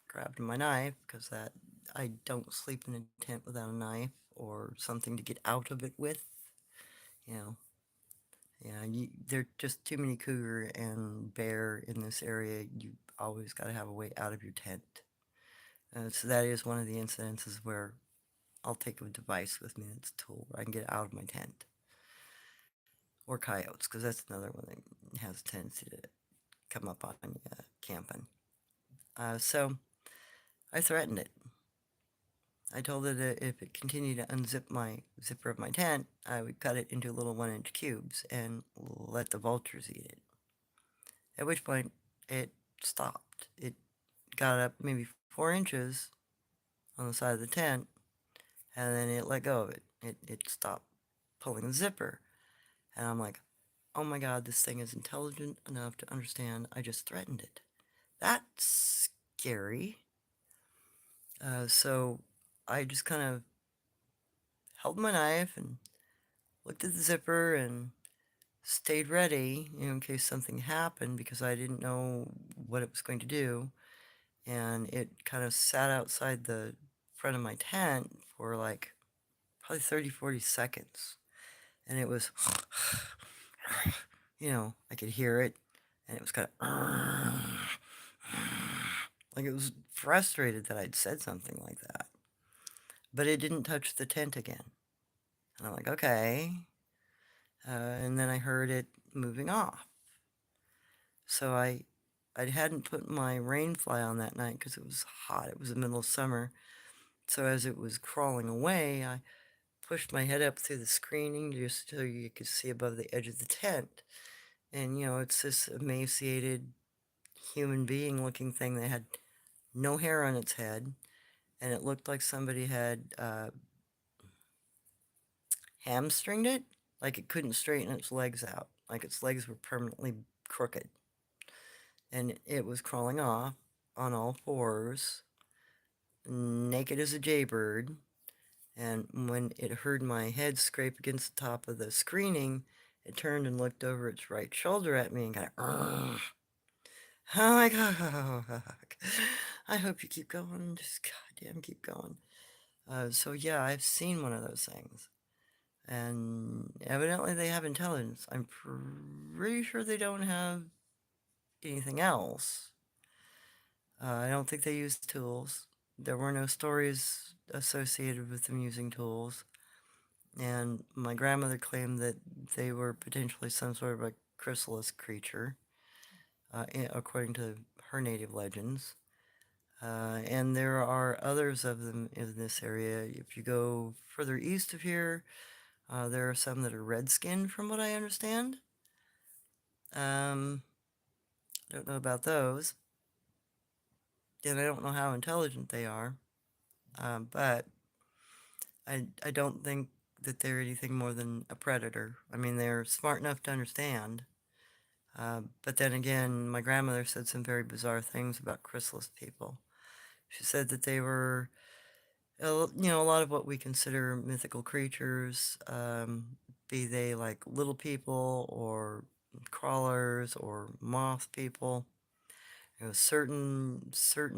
grabbed my knife, because that I don't sleep in a tent without a knife or something to get out of it with. You know, there are just too many cougar and bear in this area. You always got to have a way out of your tent. So that is one of the incidences where I'll take a device with me that's a tool where I can get out of my tent. Or coyotes, because that's another one that has a tendency to come up on you camping. So I threatened it. I told it that if it continued to unzip my zipper of my tent, I would cut it into little 1-inch cubes and let the vultures eat it. At which point, it stopped. It got up maybe 4 inches on the side of the tent, and then it let go of it. It stopped pulling the zipper. And I'm like, oh my God, this thing is intelligent enough to understand I just threatened it. That's scary. So I just kind of held my knife and looked at the zipper and stayed ready, in case something happened because I didn't know what it was going to do. And it kind of sat outside the front of my tent for like probably 30, 40 seconds. And it was, I could hear it. And it was kind of like it was frustrated that I'd said something like that. But it didn't touch the tent again. And I'm like, okay. And then I heard it moving off. So I hadn't put my rain fly on that night because it was hot. It was the middle of summer. So as it was crawling away, I pushed my head up through the screening just so you could see above the edge of the tent. And, it's this emaciated human being looking thing that had no hair on its head. And it looked like somebody had hamstringed it. Like it couldn't straighten its legs out. Like its legs were permanently crooked. And it was crawling off on all fours, naked as a jaybird. And when it heard my head scrape against the top of the screening, it turned and looked over its right shoulder at me and kind of, oh my God. I hope you keep going. Just goddamn keep going. So yeah, I've seen one of those things. And evidently they have intelligence. I'm pretty sure they don't have anything else. I don't think they use tools. There were no stories associated with them using tools. And my grandmother claimed that they were potentially some sort of a chrysalis creature, according to her native legends. And there are others of them in this area. If you go further east of here, there are some that are red-skinned, from what I understand. Don't know about those. And I don't know how intelligent they are. But I don't think that they're anything more than a predator. I mean, they're smart enough to understand. But then again, my grandmother said some very bizarre things about chrysalis people. She said that they were, a lot of what we consider mythical creatures, be they like little people or crawlers or moth people. Certain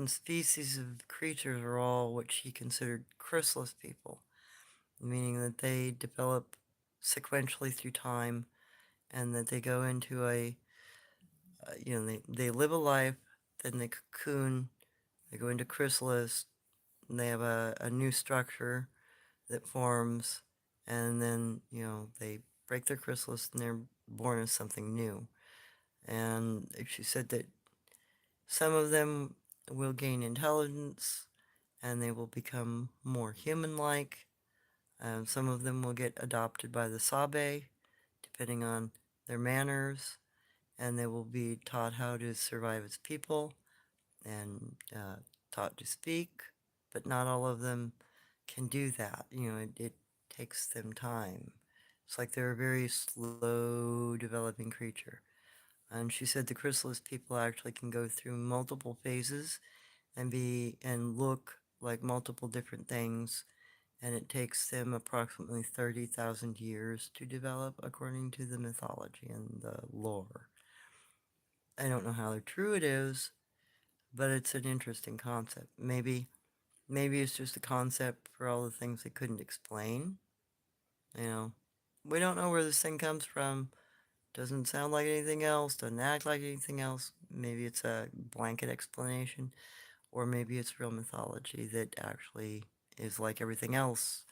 species of creatures are all what she considered chrysalis people, meaning that they develop sequentially through time and that they go into they live a life, then they cocoon, they go into chrysalis, and they have a new structure that forms, and then, they break their chrysalis and they're born as something new. And she said that some of them will gain intelligence and they will become more human-like. Some of them will get adopted by the Sabe, depending on their manners, and they will be taught how to survive as people and taught to speak, but not all of them can do that. It takes them time. It's like they're a very slow developing creature. And she said the chrysalis people actually can go through multiple phases and look like multiple different things, and it takes them approximately 30,000 years to develop according to the mythology and the lore. I don't know how true it is, but it's an interesting concept. Maybe it's just a concept for all the things they couldn't explain. You know, we don't know where this thing comes from. Doesn't sound like anything else, doesn't act like anything else. Maybe it's a blanket explanation, or maybe it's real mythology that actually is like everything else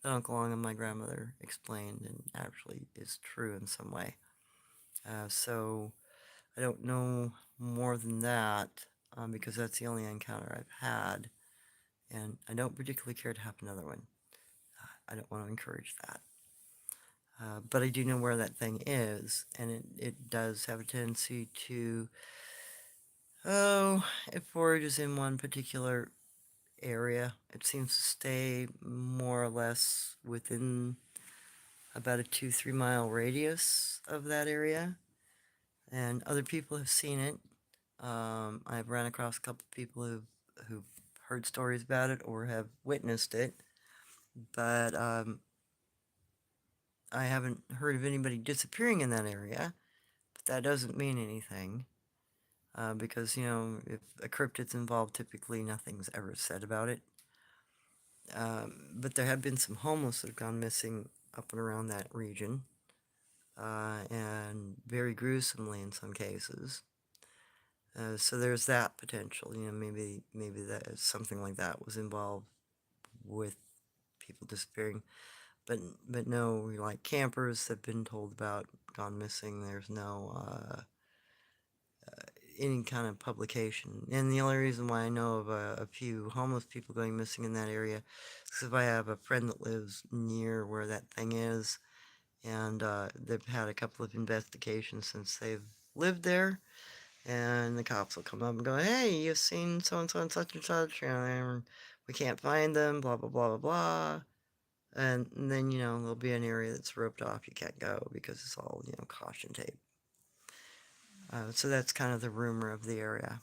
that Uncle Long and my grandmother explained and actually is true in some way. So I don't know more than that, because that's the only encounter I've had, and I don't particularly care to have another one. I don't want to encourage that. But I do know where that thing is, and it does have a tendency to, it forages in one particular area. It seems to stay more or less within about a 2-3 mile radius of that area, and other people have seen it. I've ran across a couple of people who've heard stories about it or have witnessed it, but I haven't heard of anybody disappearing in that area. But that doesn't mean anything, because if a cryptid's involved, typically nothing's ever said about it. But there have been some homeless that have gone missing up and around that region, and very gruesomely in some cases. So there's that potential. Maybe that something like that was involved with people disappearing. But no, like campers have been told about gone missing. There's no any kind of publication. And the only reason why I know of a few homeless people going missing in that area is if I have a friend that lives near where that thing is, and they've had a couple of investigations since they've lived there, and the cops will come up and go, "Hey, you've seen so and such and such, and we can't find them, blah blah blah blah blah." And then there'll be an area that's roped off. You can't go because it's all caution tape. So that's kind of the rumor of the area.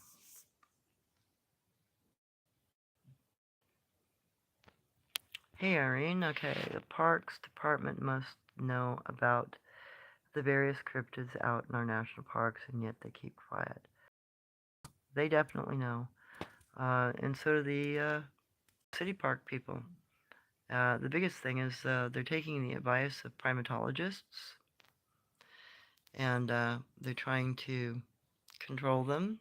Hey Irene, okay, the Parks Department must know about the various cryptids out in our national parks, and yet they keep quiet. They definitely know. And so do the city park people. The biggest thing is they're taking the advice of primatologists, and they're trying to control them,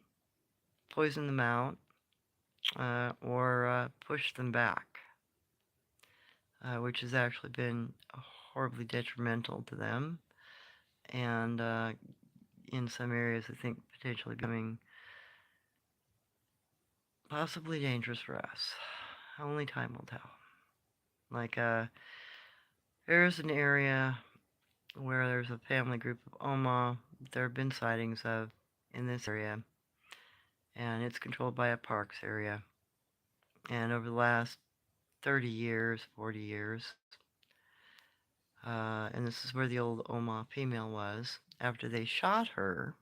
poison them out, or push them back, which has actually been horribly detrimental to them, and in some areas I think potentially becoming possibly dangerous for us. Only time will tell. Like, there's an area where there's a family group of Oma there have been sightings of in this area, and it's controlled by a parks area. And over the last 30 years, 40 years, and this is where the old Oma female was, after they shot her,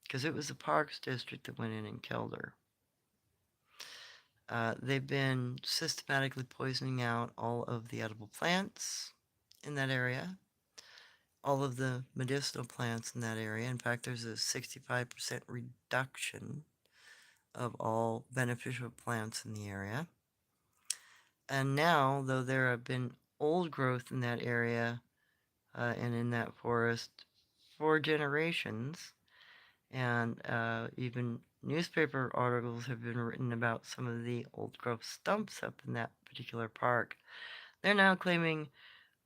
because it was the Parks District that went in and killed her. They've been systematically poisoning out all of the edible plants in that area, all of the medicinal plants in that area. In fact, there's a 65% reduction of all beneficial plants in the area. And now, though there have been old growth in that area and in that forest for generations, and even newspaper articles have been written about some of the old growth stumps up in that particular park. They're now claiming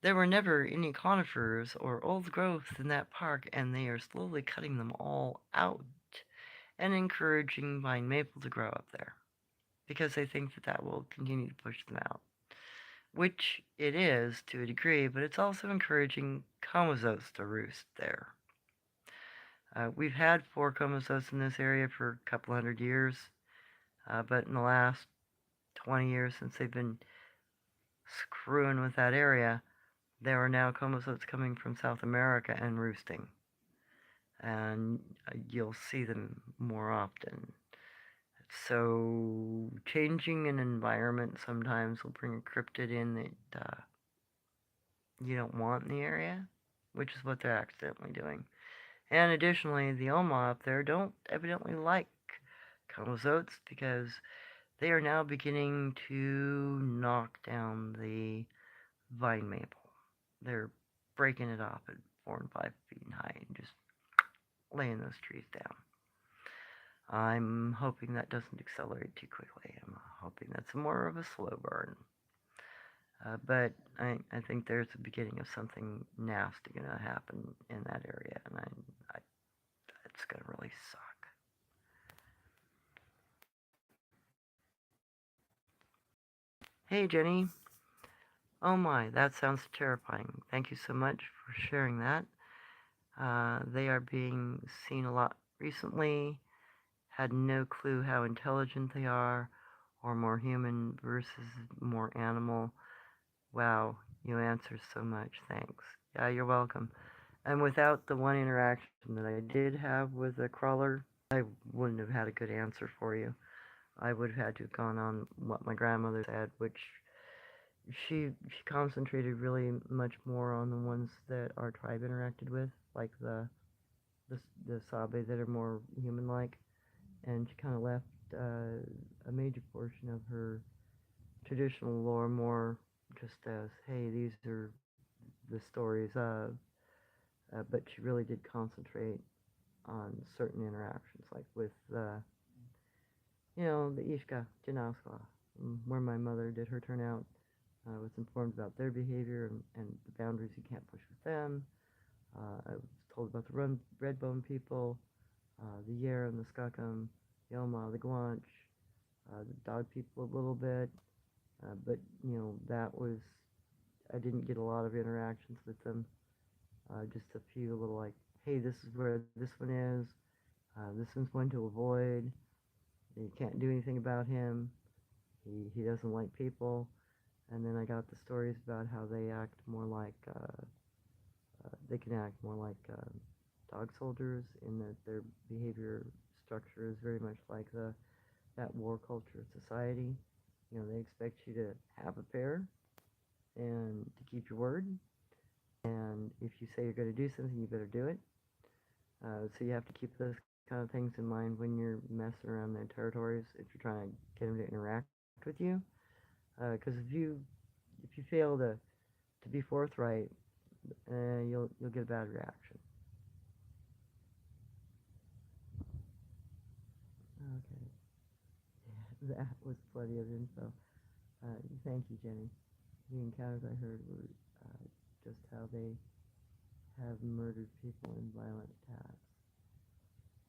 there were never any conifers or old growth in that park, and they are slowly cutting them all out and encouraging vine maple to grow up there because they think that that will continue to push them out, which it is to a degree, but it's also encouraging comazotes to roost there. We've had 4 comazotes in this area for a couple hundred years, but in the last 20 years since they've been screwing with that area, there are now comazotes coming from South America and roosting, and you'll see them more often. So changing an environment sometimes will bring a cryptid in that you don't want in the area, which is what they're accidentally doing. And additionally, the Oma up there don't evidently like comazotes because they are now beginning to knock down the vine maple. They're breaking it off at 4 and 5 feet high and just laying those trees down. I'm hoping that doesn't accelerate too quickly. I'm hoping that's more of a slow burn. But I think there's the beginning of something nasty going to happen in that area, and it's going to really suck. Hey, Jenny. Oh my, that sounds terrifying. Thank you so much for sharing that. They are being seen a lot recently. Had no clue how intelligent they are, or more human versus more animal. Wow, you answer so much. Thanks. Yeah, you're welcome. And without the one interaction that I did have with the crawler, I wouldn't have had a good answer for you. I would have had to have gone on what my grandmother said, which she concentrated really much more on the ones that our tribe interacted with, like the, the Sabe that are more human-like, and she kind of left a major portion of her traditional lore more just as, hey, these are the stories of, but she really did concentrate on certain interactions, like with, the Ishka, Jinaskwa, where my mother did her turnout. I was informed about their behavior and the boundaries you can't push with them. I was told about the red bone people, the Yer and the Skakam, the Elma, the Guanch, the dog people a little bit. But, that was, I didn't get a lot of interactions with them. Just a few little like, hey, this is where this one is. This one's one to avoid. You can't do anything about him. He doesn't like people. And then I got the stories about how they act more like, they can act more like dog soldiers in that their behavior structure is very much like that war culture society. They expect you to have a pair and to keep your word. And if you say you're going to do something, you better do it. So you have to keep those kind of things in mind when you're messing around their territories. If you're trying to get them to interact with you, because if you fail to be forthright, you'll get a bad reaction. Okay, that was plenty of info. Thank you, Jenny. The encounters I heard were just how they have murdered people in violent attacks.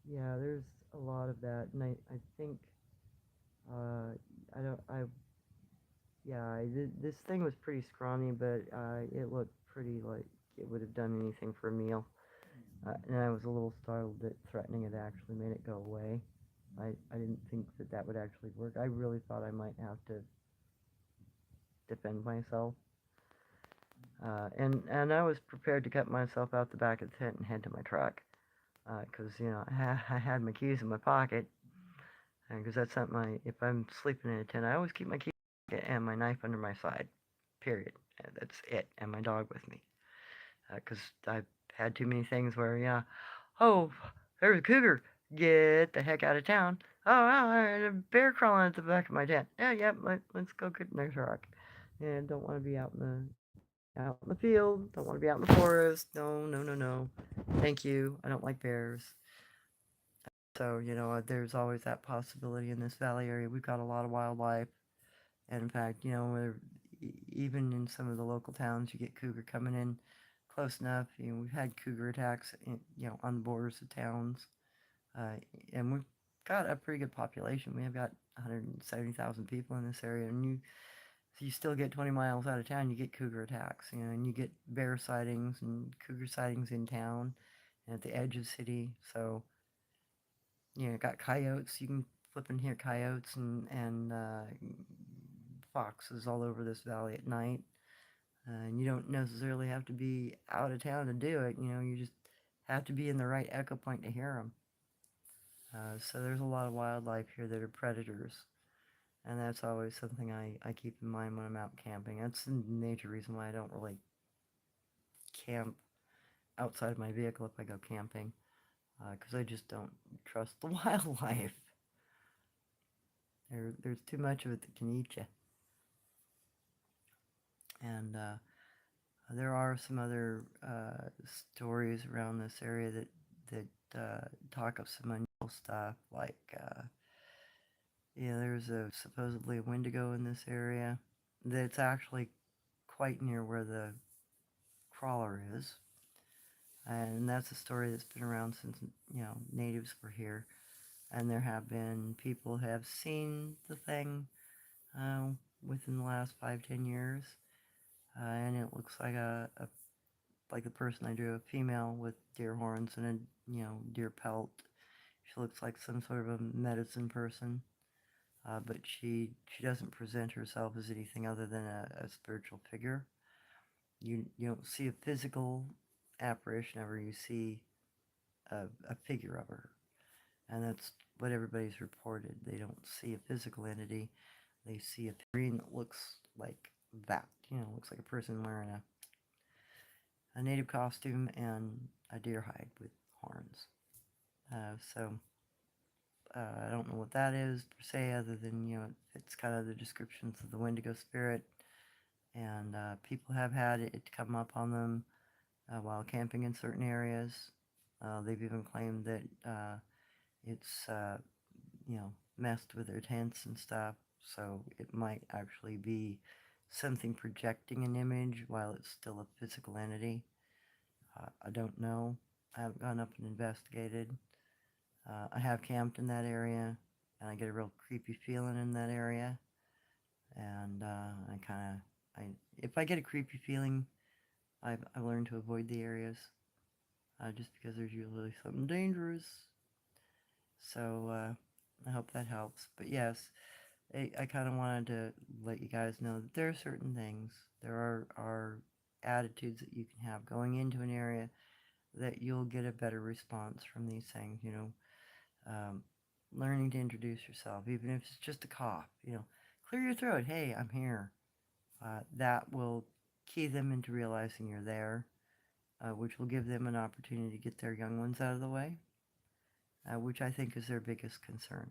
Yeah, there's a lot of that, and I think uh, I don't I yeah this thing was pretty scrawny, but it looked pretty like it would have done anything for a meal, and I was a little startled that threatening it actually made it go away. I didn't think that would actually work. I really thought I might have to defend myself, and I was prepared to cut myself out the back of the tent and head to my truck, because I had my keys in my pocket. Because that's not if I'm sleeping in a tent, I always keep my key and my knife under my side. Period. That's it. And my dog with me. Because I've had too many things where, yeah, oh, there's a cougar. Get the heck out of town. Oh, wow, there's a bear crawling at the back of my tent. Yeah, yeah, let's go get in the truck. And don't want to be out in the field. Don't want to be out in the forest. No, no, no, no. Thank you. I don't like bears. So, there's always that possibility in this valley area. We've got a lot of wildlife. And in fact, even in some of the local towns, you get cougar coming in close enough. We've had cougar attacks, on the borders of towns. Uh, and we've got a pretty good population. We have got 170,000 people in this area. And you still get 20 miles out of town, you get cougar attacks, and you get bear sightings and cougar sightings in town and at the edge of the city. So, got coyotes. You can flip and hear coyotes and foxes all over this valley at night. And you don't necessarily have to be out of town to do it. You just have to be in the right echo point to hear them. So there's a lot of wildlife here that are predators. And that's always something I keep in mind when I'm out camping. That's the major reason why I don't really camp outside of my vehicle if I go camping. Because I just don't trust the wildlife. There's too much of it that can eat you. And there are some other stories around this area that talk of some unusual stuff, like there's supposedly a Wendigo in this area that's actually quite near where the crawler is, and that's a story that's been around since natives were here, and there have been people who have seen the thing uh, within the last 5-10 years, and it looks like like the person I drew, a female with deer horns and a deer pelt. She looks like some sort of a medicine person, but she doesn't present herself as anything other than a spiritual figure. You don't see a physical apparition of her. You see a figure of her, and that's what everybody's reported. They don't see a physical entity. They see a figurine that looks like that. Looks like a person wearing a native costume and a deer hide with horns. So I don't know what that is per se, other than it's kind of the descriptions of the Wendigo spirit, and people have had it come up on them while camping in certain areas. They've even claimed that it's messed with their tents and stuff, so it might actually be something projecting an image while it's still a physical entity. I don't know. I haven't gone up and investigated. I have camped in that area, and I get a real creepy feeling in that area. And if I get a creepy feeling, I've learned to avoid the areas, just because there's usually something dangerous. So I hope that helps. But yes, I kind of wanted to let you guys know that there are certain things, there are attitudes that you can have going into an area that you'll get a better response from these things. Um, Learning to introduce yourself, even if it's just a cough. Clear your throat. Hey, I'm here. That will key them into realizing you're there, which will give them an opportunity to get their young ones out of the way, which I think is their biggest concern.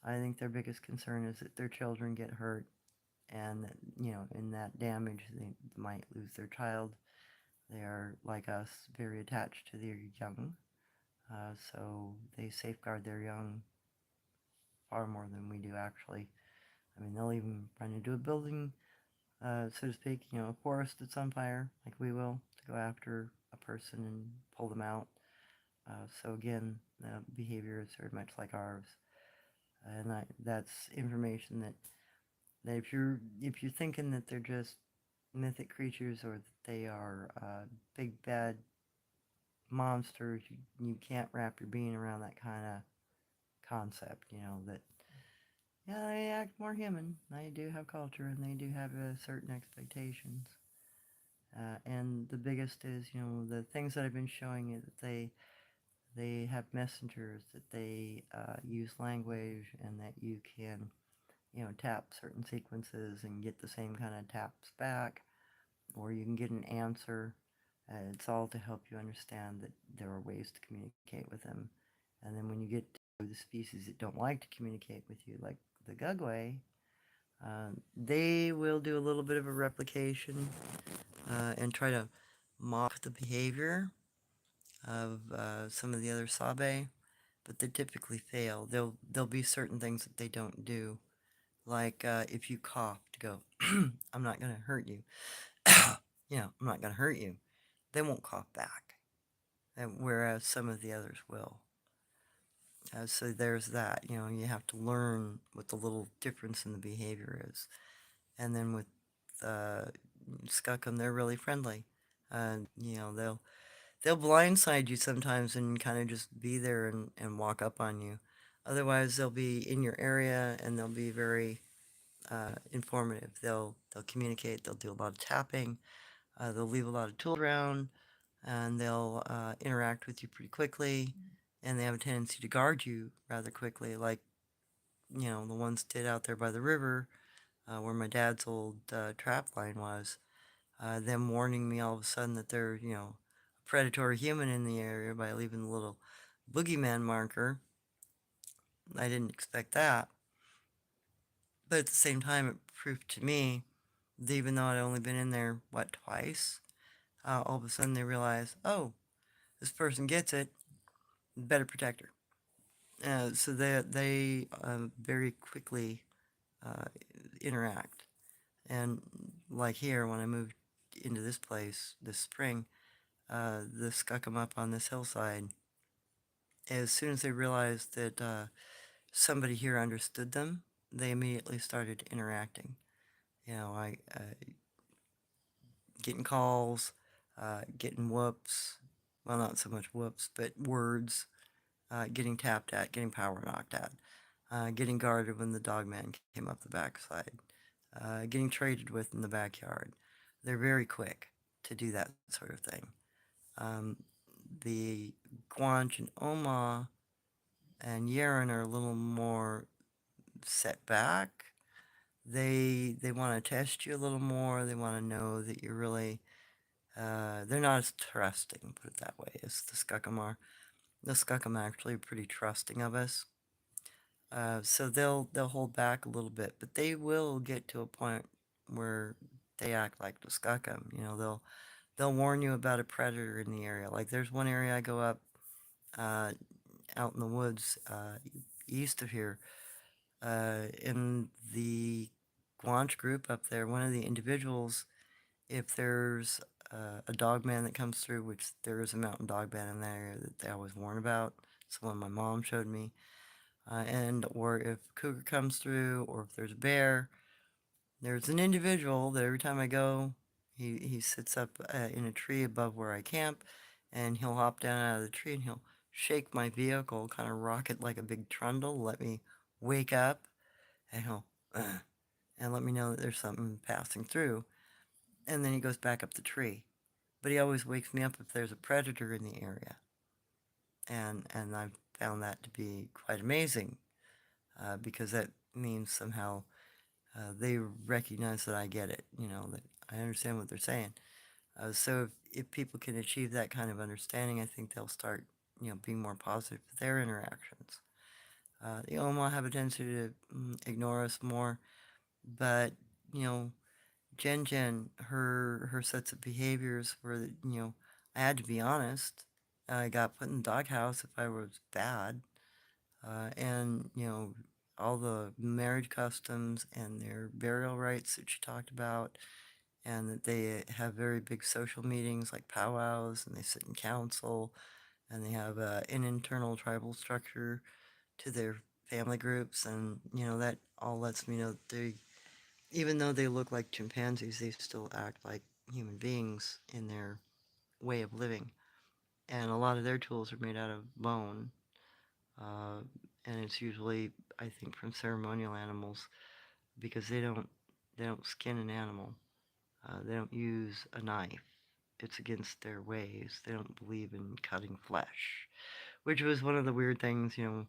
I think their biggest concern is that their children get hurt, and that, in that damage, they might lose their child. They are, like us, very attached to their young, so they safeguard their young far more than we do, actually. I mean, they'll even run into a building, so to speak, a forest that's on fire, like we will, to go after a person and pull them out. So again, behavior is very much like ours, and that's information that if you're thinking that they're just mythic creatures, or that they are big bad monsters, you can't wrap your being around that kind of concept. That yeah, they act more human. They do have culture, and they do have certain expectations. And the biggest is, the things that I've been showing you, that they have messengers, that they use language, and that you can, tap certain sequences and get the same kind of taps back, or you can get an answer. It's all to help you understand that there are ways to communicate with them. And then when you get to the species that don't like to communicate with you, like the Gugway, they will do a little bit of a replication and try to mock the behavior of some of the other Sabe, but they typically fail. There'll be certain things that they don't do, like if you cough, to go, I'm not gonna hurt you. I'm not gonna hurt you. They won't cough back, and whereas some of the others will. So there's that. You have to learn what the little difference in the behavior is, and then with uh, Skookum, they're really friendly. They'll blindside you sometimes and kind of just be there and walk up on you. Otherwise, they'll be in your area, and they'll be very informative. They'll communicate. They'll do a lot of tapping. They'll leave a lot of tools around, and they'll interact with you pretty quickly. And they have a tendency to guard you rather quickly, like the ones did out there by the river, where my dad's old trap line was. Them warning me all of a sudden that they're, a predatory human in the area by leaving a little boogeyman marker. I didn't expect that. But at the same time, it proved to me that even though I'd only been in there, what, twice, all of a sudden they realized, oh, this person gets it, better protect her. So they very quickly uh, interact. And like here, when I moved into this place this spring, the skuck 'em up on this hillside. As soon as they realized that somebody here understood them, they immediately started interacting. I getting calls, getting whoops. Well, not so much whoops, but words. Getting tapped at, getting power knocked at, getting guarded when the dogman came up the backside, getting traded with in the backyard. They're very quick. to do that sort of thing. Um, the Guanch and Oma and Yeren are a little more set back. They want to test you a little more. They want to know that you're really they're not as trusting, put it that way, as the Skookum are. The Skookum are actually pretty trusting of us. So they'll hold back a little bit, but they will get to a point where they act like the Skookum. You know, they'll warn you about a predator in the area. Like there's one area I go up uh, out in the woods east of here. In the Guanch group up there, one of the individuals, if there's a dogman that comes through, which there is a mountain dogman in that area that they always warn about. It's the one my mom showed me. And or if a cougar comes through, or if there's a bear, there's an individual that every time I go, he sits up in a tree above where I camp, and he'll hop down out of the tree and he'll shake my vehicle, kind of rock it like a big trundle, let me wake up, and he'll and let me know that there's something passing through, and then he goes back up the tree. But he always wakes me up if there's a predator in the area, and I've found that to be quite amazing because that means somehow they recognize that I get it, you know, that I understand what they're saying. So if people can achieve that kind of understanding, I think they'll start, you know, being more positive with their interactions. The Oma have a tendency to ignore us more, but you know, Jen, her sets of behaviors were that, you know, I had to be honest. I got put in the doghouse if I was bad, and you know, all the marriage customs and their burial rites that she talked about, and that they have very big social meetings like powwows, and they sit in council, and they have an internal tribal structure to their family groups, and you know that all lets me know that they, even though they look like chimpanzees, they still act like human beings in their way of living. And a lot of their tools are made out of bone, uh, and it's usually, I think, from ceremonial animals because they don't skin an animal. They don't use a knife. It's against their ways. They don't believe in cutting flesh, which was one of the weird things, you know,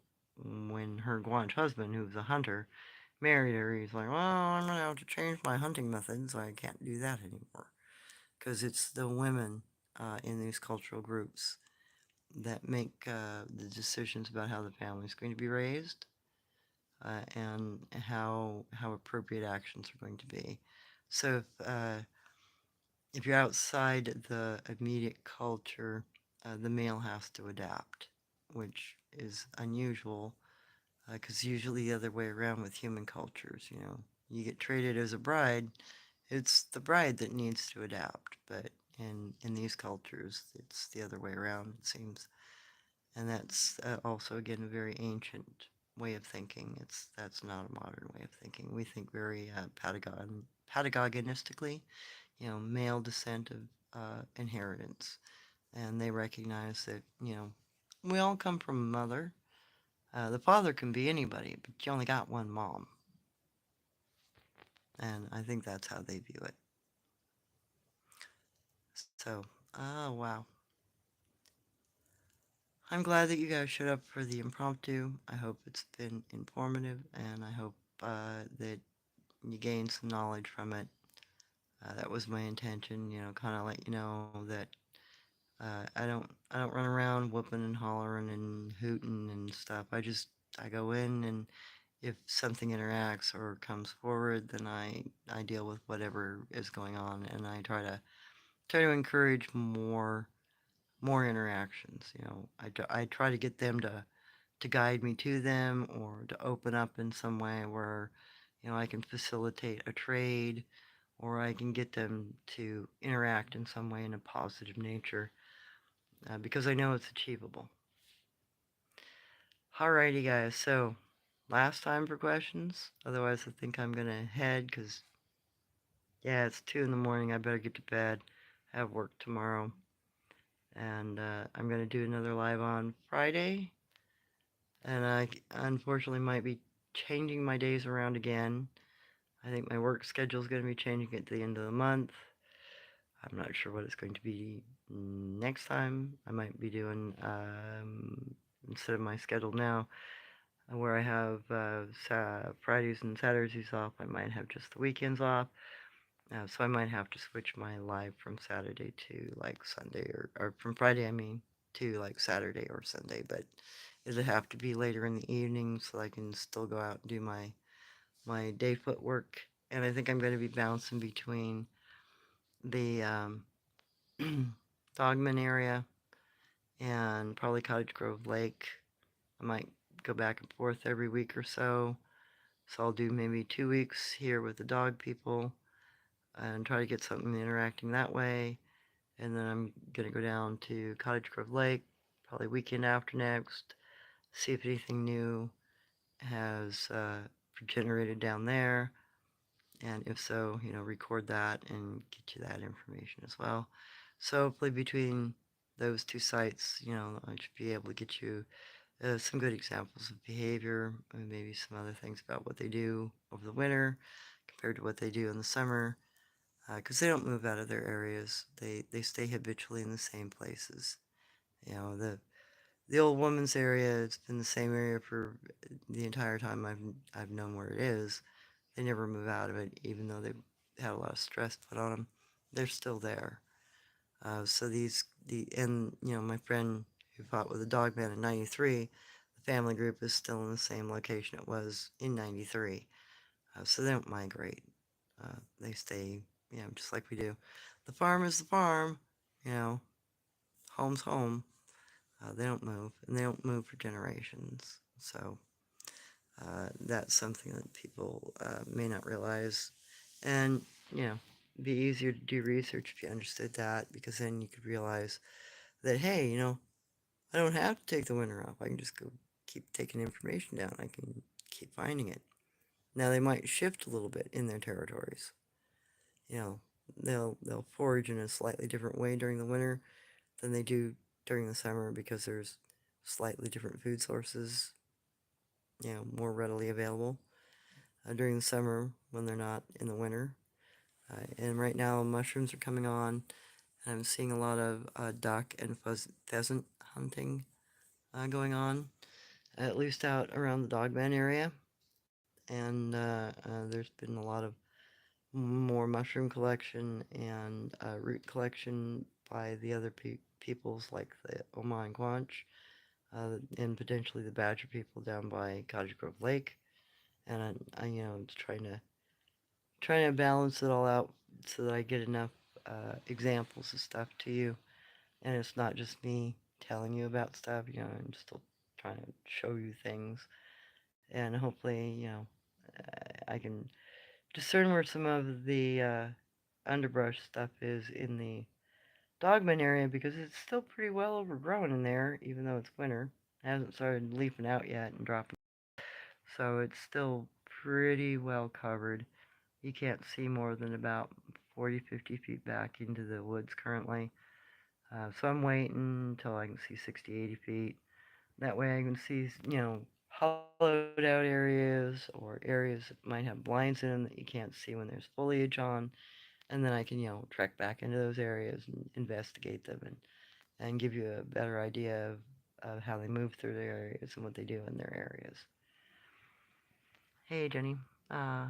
when her Guanch husband, who was a hunter, married her. He's like, well, I'm going to have to change my hunting methods. I can't do that anymore. Because it's the women in these cultural groups that make the decisions about how the family is going to be raised and how appropriate actions are going to be. So if you're outside the immediate culture, the male has to adapt, which is unusual because usually the other way around with human cultures, you know, you get traded as a bride, it's the bride that needs to adapt, but in these cultures, it's the other way around, it seems. And that's also, again, a very ancient way of thinking. That's not a modern way of thinking. We think very pedagogistically, you know, male descent of inheritance. And they recognize that, you know, we all come from a mother. The father can be anybody, but you only got one mom. And I think that's how they view it. So, oh, wow. I'm glad that you guys showed up for the impromptu. I hope it's been informative, and I hope that you gained some knowledge from it. That was my intention, you know, kind of let you know that I don't run around whooping and hollering and hooting and stuff. I go in, and if something interacts or comes forward, then I deal with whatever is going on, and I try to encourage more interactions. You know, I try to get them to guide me to them or to open up in some way where, you know, I can facilitate a trade or I can get them to interact in some way in a positive nature because I know it's achievable. Alrighty, guys. So, last time for questions. Otherwise, I think I'm gonna head because, yeah, it's 2 in the morning. I better get to bed. I have work tomorrow. And I'm gonna do another live on Friday. And I unfortunately might be changing my days around again. I think my work schedule is going to be changing at the end of the month. I'm not sure what it's going to be next time. I might be doing, instead of my schedule now, where I have Fridays and Saturdays off, I might have just the weekends off. So I might have to switch my live from Saturday to like Sunday, or from Friday, I mean, to like Saturday or Sunday. But it'll have to be later in the evening so I can still go out and do my day footwork. And I think I'm going to be bouncing between the Dogman area and probably Cottage Grove Lake. I might go back and forth every week or so. So I'll do maybe 2 weeks here with the dog people and try to get something interacting that way. And then I'm going to go down to Cottage Grove Lake, probably weekend after next, see if anything new has generated down there. And if so, record that and get you that information as well. So hopefully between those two sites, I should be able to get you some good examples of behavior and maybe some other things about what they do over the winter compared to what they do in the summer, because they don't move out of their areas. They stay habitually in the same places. The old woman's area has been the same area for the entire time I've known where it is. They never move out of it, even though they've had a lot of stress put on them. They're still there. So my friend who fought with the Dogman in '93, the family group is still in the same location it was in '93. So they don't migrate. They stay, just like we do. The farm is the farm, you know, home's home. They don't move, and they don't move for generations. So that's something that people may not realize. And, you know, be easier to do research if you understood that, because then you could realize that, hey, I don't have to take the winter off. I can just go keep taking information down. I can keep finding it. Now they might shift a little bit in their territories. You know, they'll forage in a slightly different way during the winter than they do during the summer because there's slightly different food sources, more readily available during the summer when they're not in the winter. And right now mushrooms are coming on, and I'm seeing a lot of duck and pheasant hunting going on, at least out around the Dogman area. And there's been a lot of more mushroom collection and root collection by the other peoples like the Oma and Quanch, and potentially the Badger people down by Cottage Grove Lake. And it's trying to balance it all out so that I get enough examples of stuff to you, and it's not just me telling you about stuff. I'm still trying to show you things, and hopefully, I can discern where some of the underbrush stuff is in the Dogman area, because it's still pretty well overgrown in there, even though it's winter. It hasn't started leafing out yet and dropping, so it's still pretty well covered. You can't see more than about 40, 50 feet back into the woods currently. So I'm waiting until I can see 60, 80 feet. That way I can see, hollowed out areas or areas that might have blinds in them that you can't see when there's foliage on. And then I can, trek back into those areas and investigate them and give you a better idea of how they move through their areas and what they do in their areas. Hey, Jenny. Uh,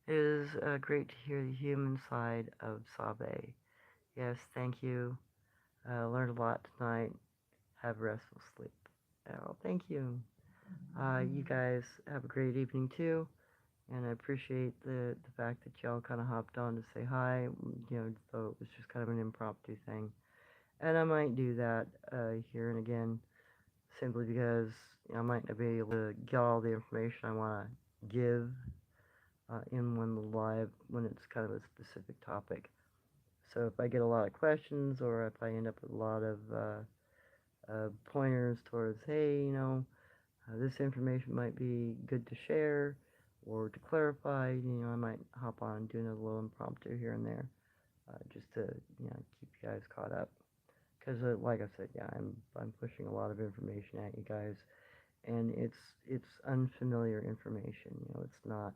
it is great to hear the human side of Sabe. Yes, thank you. Learned a lot tonight. Have restful sleep. Oh, thank you. You guys have a great evening too, and I appreciate the fact that y'all kind of hopped on to say hi. Though it was just kind of an impromptu thing, and I might do that here and again, simply because I might not be able to get all the information I want to give in one live when it's kind of a specific topic. So if I get a lot of questions, or if I end up with a lot of pointers towards, hey, this information might be good to share or to clarify, I might hop on and do another little impromptu here and there, just to, keep you guys caught up. Because, like I said, yeah, I'm pushing a lot of information at you guys, and it's unfamiliar information. It's not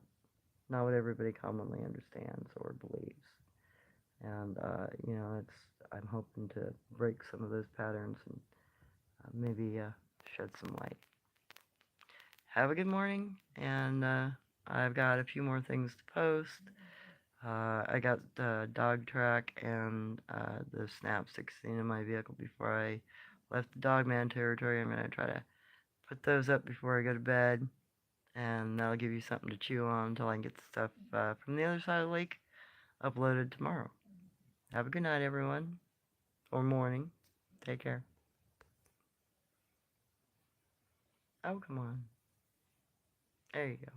what everybody commonly understands or believes. And I'm hoping to break some of those patterns and maybe shed some light. Have a good morning, and I've got a few more things to post. I got the dog track and the Snap 16 in my vehicle before I left the Dogman territory. I'm going to try to put those up before I go to bed, and that'll give you something to chew on until I can get the stuff from the other side of the lake uploaded tomorrow. Have a good night, everyone, or morning. Take care. Oh, come on. There you go.